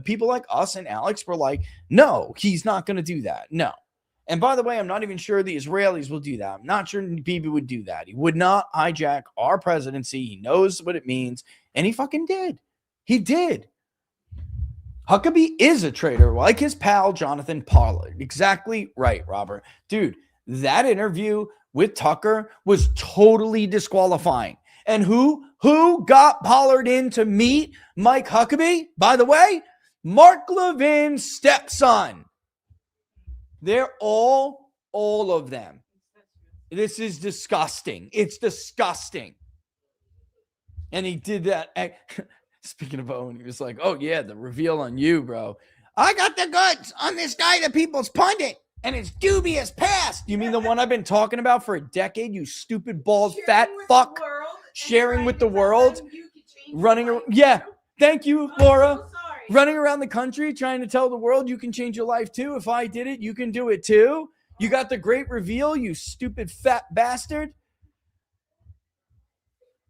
People like us and Alex were like, no, he's not going to do that. No. And by the way, I'm not even sure the Israelis will do that. I'm not sure Bibi would do that. He would not hijack our presidency. He knows what it means. And he fucking did. He did. Huckabee is a traitor, like his pal, Jonathan Pollard. Exactly right, Robert. Dude, that interview with Tucker was totally disqualifying. And who got Pollard in to meet Mike Huckabee? By the way, Mark Levin's stepson. They're all of them. This is disgusting. It's disgusting. And he did that. Speaking of Owen, he was like, oh yeah, the reveal on you, bro. I got the goods on this guy, the People's Pundit, and his dubious past. You mean the one I've been talking about for a decade, you stupid, bald, fat fuck? Sharing with the world. Running around. Yeah. Thank you, Laura. Running around the country trying to tell the world you can change your life too. If I did it, you can do it too. You got the great reveal, you stupid fat bastard.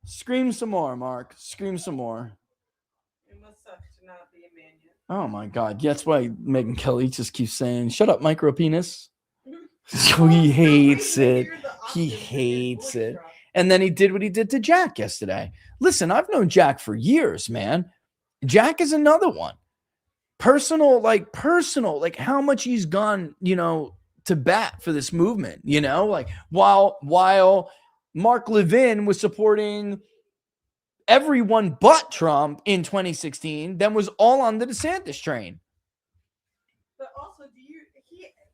Scream some more, Mark. Scream some more. It must suck to not be a man yet. Oh my God. That's why Megyn Kelly just keeps saying, shut up, micro penis. He hates it. He hates it. And then he did what he did to Jack yesterday. Listen, I've known Jack for years, man. Jack is another one. Personal, like how much he's gone, to bat for this movement, like while Mark Levin was supporting everyone but Trump in 2016, then was all on the DeSantis train. But also,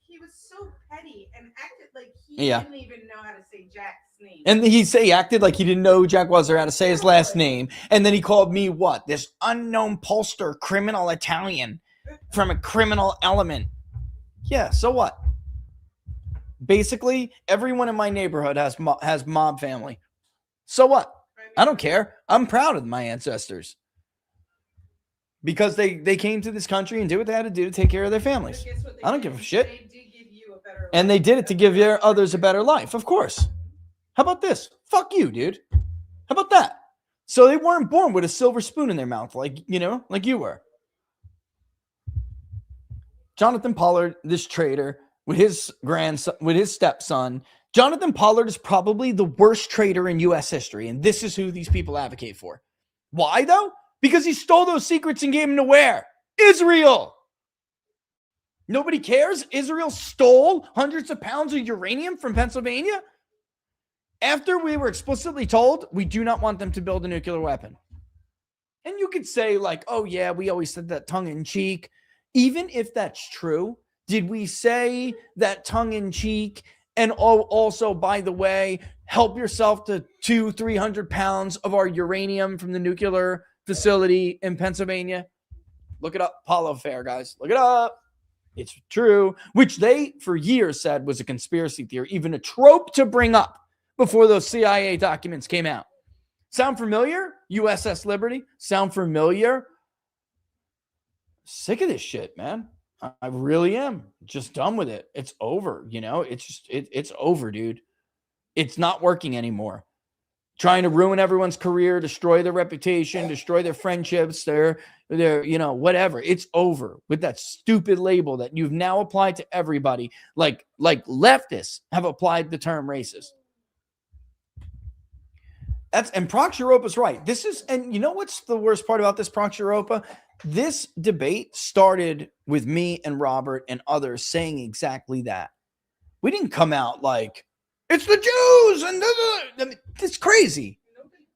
he was so petty and acted like he didn't even know how to say Jack's name. And he acted like he didn't know who Jack was or how to say his last name. And then he called me what? This unknown pollster, criminal Italian from a criminal element. Yeah, so what? Basically, everyone in my neighborhood has mob family. So what? I don't care. I'm proud of my ancestors. Because they came to this country and did what they had to do to take care of their families. I don't give a shit. They did give you a better life. And they did it to give others a better life, of course. How about this? Fuck you, dude. How about that? So they weren't born with a silver spoon in their mouth, like you were. Jonathan Pollard, this traitor, with his grandson, with his stepson. Jonathan Pollard is probably the worst traitor in U.S. history, and this is who these people advocate for. Why, though? Because he stole those secrets and gave them to where? Israel. Nobody cares. Israel stole hundreds of pounds of uranium from Pennsylvania after we were explicitly told we do not want them to build a nuclear weapon. And you could say, like, oh, yeah, we always said that tongue in cheek. Even if that's true, did we say that tongue in cheek? And also, by the way, help yourself to 200-300 pounds of our uranium from the nuclear facility in Pennsylvania? Look it up. Apollo Fair, guys. Look it up. It's true, which they for years said was a conspiracy theory, even a trope to bring up before those CIA documents came out. Sound familiar? USS Liberty? Sound familiar? Sick of this shit, man. I really am. Just done with it. It's over, you know? It's just, it's over, dude. It's not working anymore. Trying to ruin everyone's career, destroy their reputation, destroy their friendships, their whatever. It's over with that stupid label that you've now applied to everybody. Like leftists have applied the term racist. And Prox Europa's right. And you know what's the worst part about this, Prox Europa? This debate started with me and Robert and others saying exactly that. We didn't come out like, it's the Jews and it's crazy.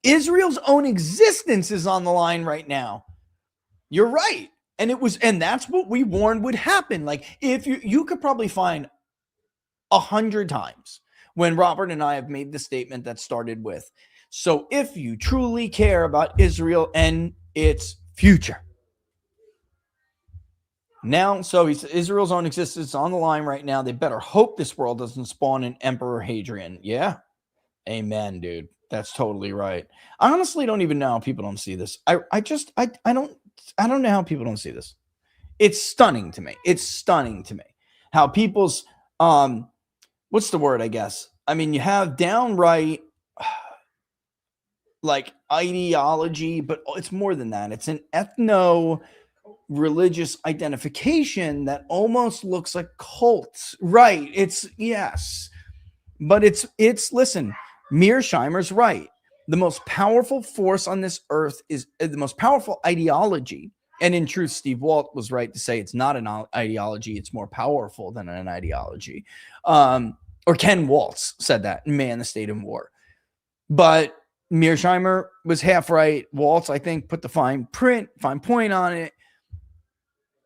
Israel's own existence is on the line right now. You're right. And that's what we warned would happen. Like, if you could probably find 100 times when Robert and I have made the statement that started with, so if you truly care about Israel and its future. Now, so Israel's own existence on the line right now. They better hope this world doesn't spawn an Emperor Hadrian. Yeah. Amen, dude. That's totally right. I honestly don't even know how people don't see this. I don't know how people don't see this. It's stunning to me. It's stunning to me how people's, what's the word, I guess? I mean, you have downright like ideology, but it's more than that. It's an ethno-religious identification that almost looks like cults. Right. It's, yes. But it's listen, Mearsheimer's right. The most powerful force on this earth is the most powerful ideology. And in truth, Steve Walt was right to say it's not an ideology. It's more powerful than an ideology. Or Ken Waltz said that in Man, the State and War. But Mearsheimer was half right. Waltz, I think, put the fine point on it.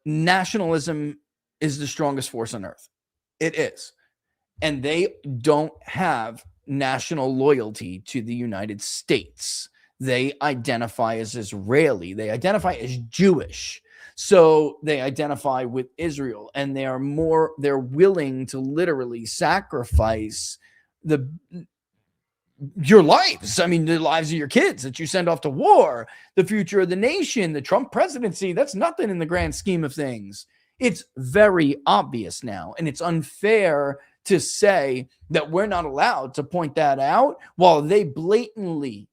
Nationalism is the strongest force on earth. It is. And they don't have national loyalty to the United States. They identify as Israeli. They identify as Jewish. So they identify with Israel, and they're willing to literally sacrifice your lives. I mean, the lives of your kids that you send off to war, the future of the nation, the Trump presidency. That's nothing in the grand scheme of things. It's very obvious now, and it's unfair to say that we're not allowed to point that out while they blatantly,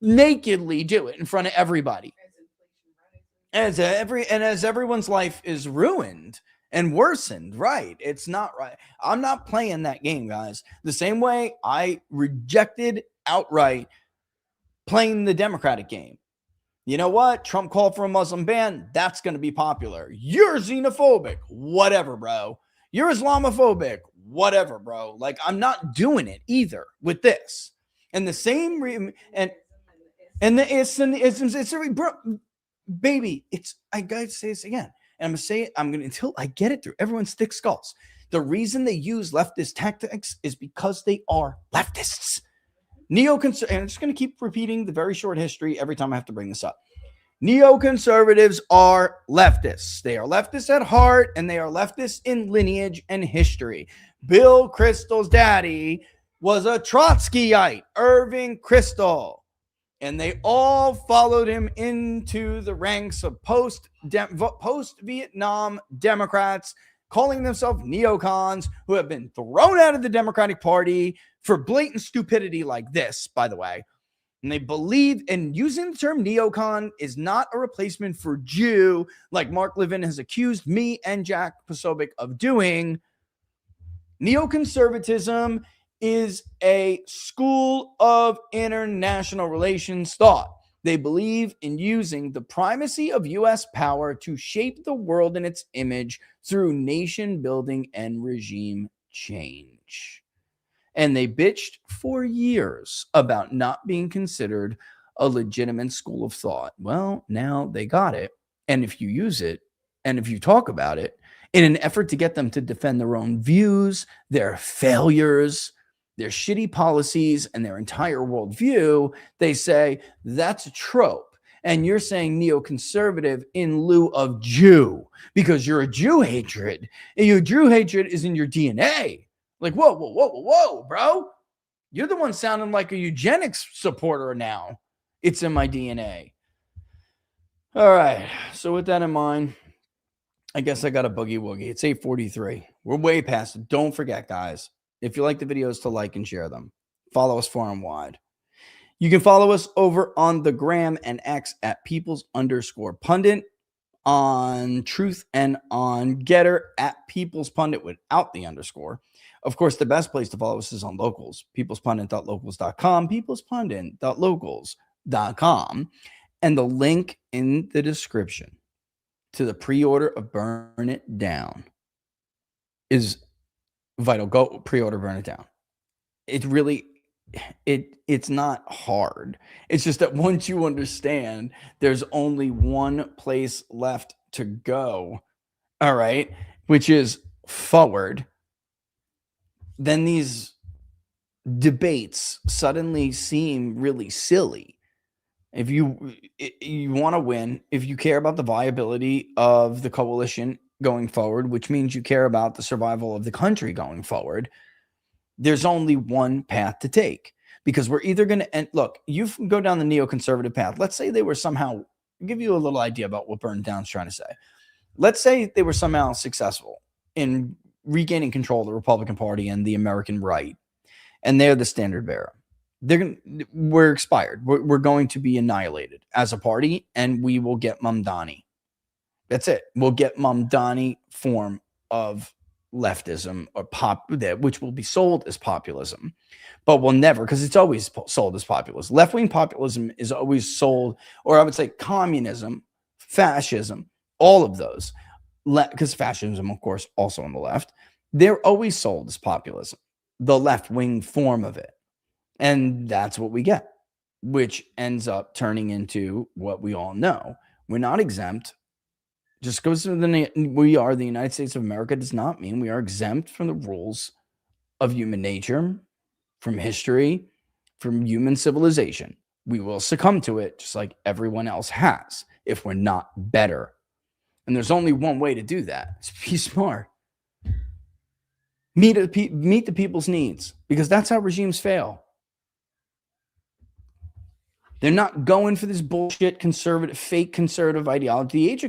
nakedly do it in front of everybody. As everyone's life is ruined and worsened, right? It's not right. I'm not playing that game, guys. The same way I rejected outright playing the Democratic game. You know what? Trump called for a Muslim ban. That's going to be popular. You're xenophobic. Whatever, bro. You're Islamophobic. Whatever, bro. Like, I'm not doing it either with this. And the same baby, I gotta say this again. And I'm gonna say it, until I get it through everyone's thick skulls. The reason they use leftist tactics is because they are leftists. And I'm just gonna keep repeating the very short history every time I have to bring this up. Neoconservatives are leftists. They are leftists at heart, and they are leftists in lineage and history. Bill Kristol's daddy was a Trotskyite, Irving Kristol. And they all followed him into the ranks of post-Vietnam Democrats, calling themselves neocons, who have been thrown out of the Democratic Party for blatant stupidity like this, by the way. And they believe in using the term neocon is not a replacement for Jew, like Mark Levin has accused me and Jack Posobiec of doing. Neoconservatism is a school of international relations thought. They believe in using the primacy of U.S. power to shape the world in its image through nation building and regime change. And they bitched for years about not being considered a legitimate school of thought. Well, now they got it. And if you use it, and if you talk about it in an effort to get them to defend their own views, their failures, their shitty policies, and their entire worldview, they say that's a trope. And you're saying neoconservative in lieu of Jew because you're a Jew hatred. And your Jew hatred is in your DNA. Like, whoa, whoa, whoa, whoa, whoa, bro. You're the one sounding like a eugenics supporter now. It's in my DNA. All right. So with that in mind, I guess I got a boogie woogie. It's 8:43. We're way past it. Don't forget, guys, if you like the videos, to like and share them. Follow us far and wide. You can follow us over on the gram and X at peoples_pundit, on Truth and on Getter at People's Pundit without the underscore. Of course, the best place to follow us is on Locals, peoplespundit.locals.com, peoplespundit.locals.com, and the link in the description to the pre-order of Burn It Down is vital. Go pre-order Burn It Down. It really, it's not hard. It's just that once you understand there's only one place left to go, all right, which is forward, then these debates suddenly seem really silly. If you want to win, if you care about the viability of the coalition going forward, which means you care about the survival of the country going forward, there's only one path to take, because we're either going to end. Look, you go down the neoconservative path. Let's say they were somehow, I'll give you a little idea about what Burn Down's trying to say. Let's say they were somehow successful in regaining control of the Republican Party and the American right, and they're the standard bearer. We're expired. We're going to be annihilated as a party, and we will get Mamdani. That's it. We'll get Mamdani form of leftism or which will be sold as populism, but will never, because it's always sold as populism. Left-wing populism is always sold, or I would say communism, fascism, all of those, because fascism, of course, also on the left, they're always sold as populism, the left-wing form of it. And that's what we get, which ends up turning into what we all know. We're not exempt. Just because we are the United States of America does not mean we are exempt from the rules of human nature, from history, from human civilization. We will succumb to it just like everyone else has if we're not better. And there's only one way to do that. It's be smart. Meet the people's needs, because that's how regimes fail. They're not going for this bullshit fake conservative ideology. The age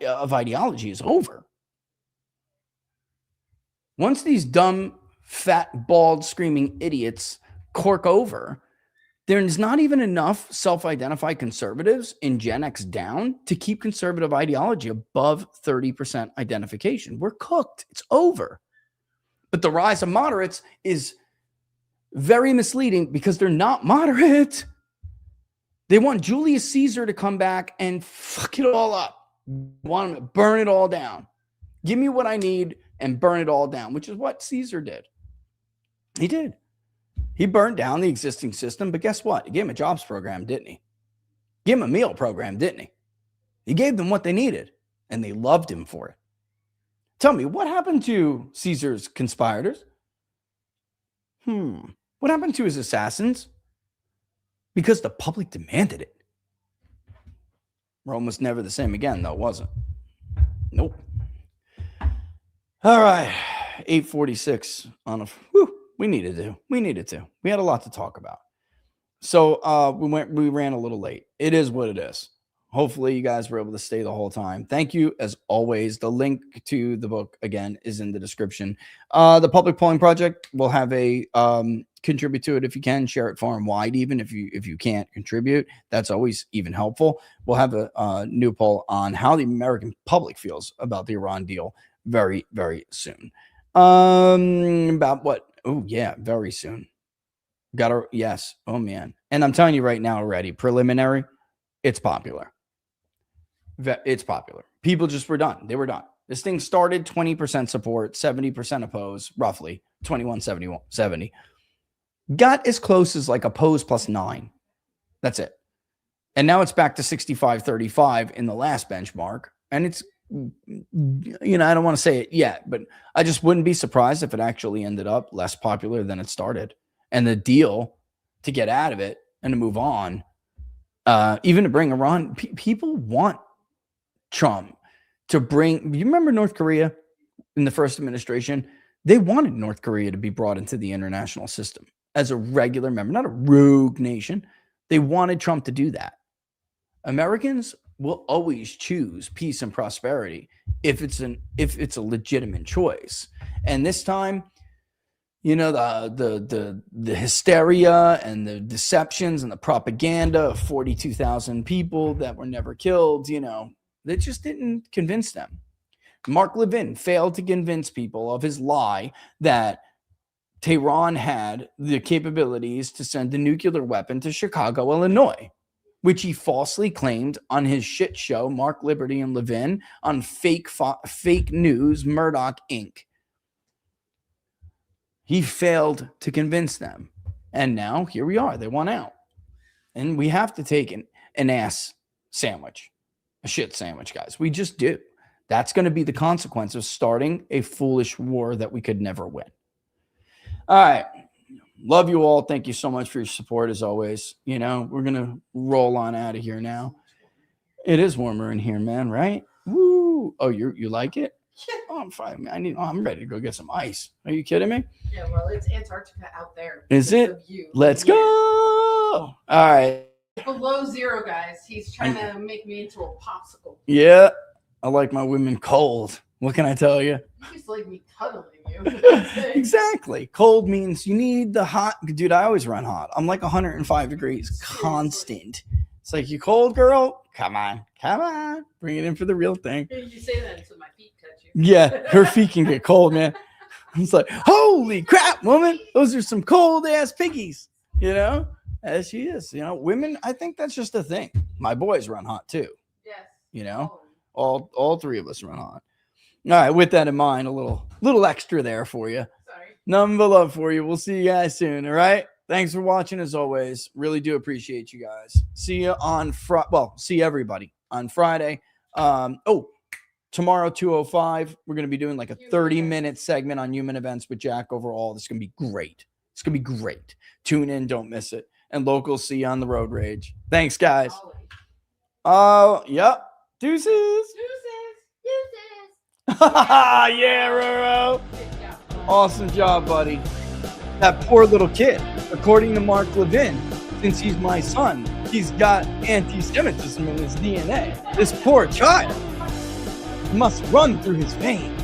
of ideology is over. Once these dumb, fat, bald, screaming idiots cork over, there's not even enough self-identified conservatives in Gen X down to keep conservative ideology above 30% identification. We're cooked. It's over. But the rise of moderates is very misleading, because they're not moderate. They want Julius Caesar to come back and fuck it all up. Want him to burn it all down. Give me what I need and burn it all down, which is what Caesar did. He did. He burned down the existing system, but guess what? He gave him a jobs program, didn't he? Gave him a meal program, didn't he? He gave them what they needed, and they loved him for it. Tell me, what happened to Caesar's conspirators? What happened to his assassins? Because the public demanded it. Rome was never the same again, though, was it? Nope. All right. 8:46 on a... We needed to. We had a lot to talk about. So we ran a little late. It is what it is. Hopefully you guys were able to stay the whole time. Thank you, as always. The link to the book, again, is in the description. The Public Polling Project will have a contribute to it if you can. Share it far and wide, even if you can't contribute. That's always even helpful. We'll have a new poll on how the American public feels about the Iran deal very, very soon. About what? Oh, yeah, very soon. Yes. Oh, man. And I'm telling you right now already, preliminary. it's popular. It's popular. People just were done. They were done. This thing started 20% support, 70% oppose, roughly 21, 70. Got as close as like oppose plus 9. That's it. And now it's back to 65-35 in the last benchmark. And it's, I don't want to say it yet, but I just wouldn't be surprised if it actually ended up less popular than it started. And the deal to get out of it and to move on, even to bring Iran, people want Trump to bring, you remember North Korea in the first administration? They wanted North Korea to be brought into the international system as a regular member, not a rogue nation. They wanted Trump to do that. Americans will always choose peace and prosperity if it's a legitimate choice. And this time, the hysteria and the deceptions and the propaganda of 42,000 people that were never killed, that just didn't convince them. Mark Levin failed to convince people of his lie that Tehran had the capabilities to send a nuclear weapon to Chicago, Illinois, which he falsely claimed on his shit show, Mark Liberty and Levin, on fake news, Murdoch Inc. He failed to convince them. And now here we are. They won out. And we have to take an ass sandwich, a shit sandwich, guys. We just do. That's going to be the consequence of starting a foolish war that we could never win. All right. Love you all. Thank you so much for your support as always. We're going to roll on out of here now. It is warmer in here, man, right? Woo. Oh, you like it? Yeah. Oh, I'm fine. I'm ready to go get some ice. Are you kidding me? Yeah, well, it's Antarctica out there. Is it? Let's go. All right. Below zero, guys. He's trying to make me into a popsicle. Yeah. I like my women cold. What can I tell you? You just like me cuddling you. Exactly. Cold means you need the hot. Dude, I always run hot. I'm like 105 degrees constant. It's like, you cold, girl? Come on. Bring it in for the real thing. You say that until my feet touch you. Yeah, her feet can get cold, man. It's like, holy crap, woman. Those are some cold ass piggies, as she is. Women, I think that's just a thing. My boys run hot too. Yes. All three of us run hot. All right, with that in mind, a little extra there for you. Sorry. Nothing but love for you. We'll see you guys soon. All right. Thanks for watching as always. Really do appreciate you guys. See you on see everybody on Friday. Tomorrow, 2:05, we're going to be doing like a 30-minute segment on human events with Jack overall. This is going to be great. It's going to be great. Tune in. Don't miss it. And locals, see you on the road rage. Thanks, guys. Yep. Deuces. Yeah, Roro. Awesome job, buddy. That poor little kid, according to Mark Levin, since he's my son, he's got anti-Semitism in his DNA. This poor child must run through his veins.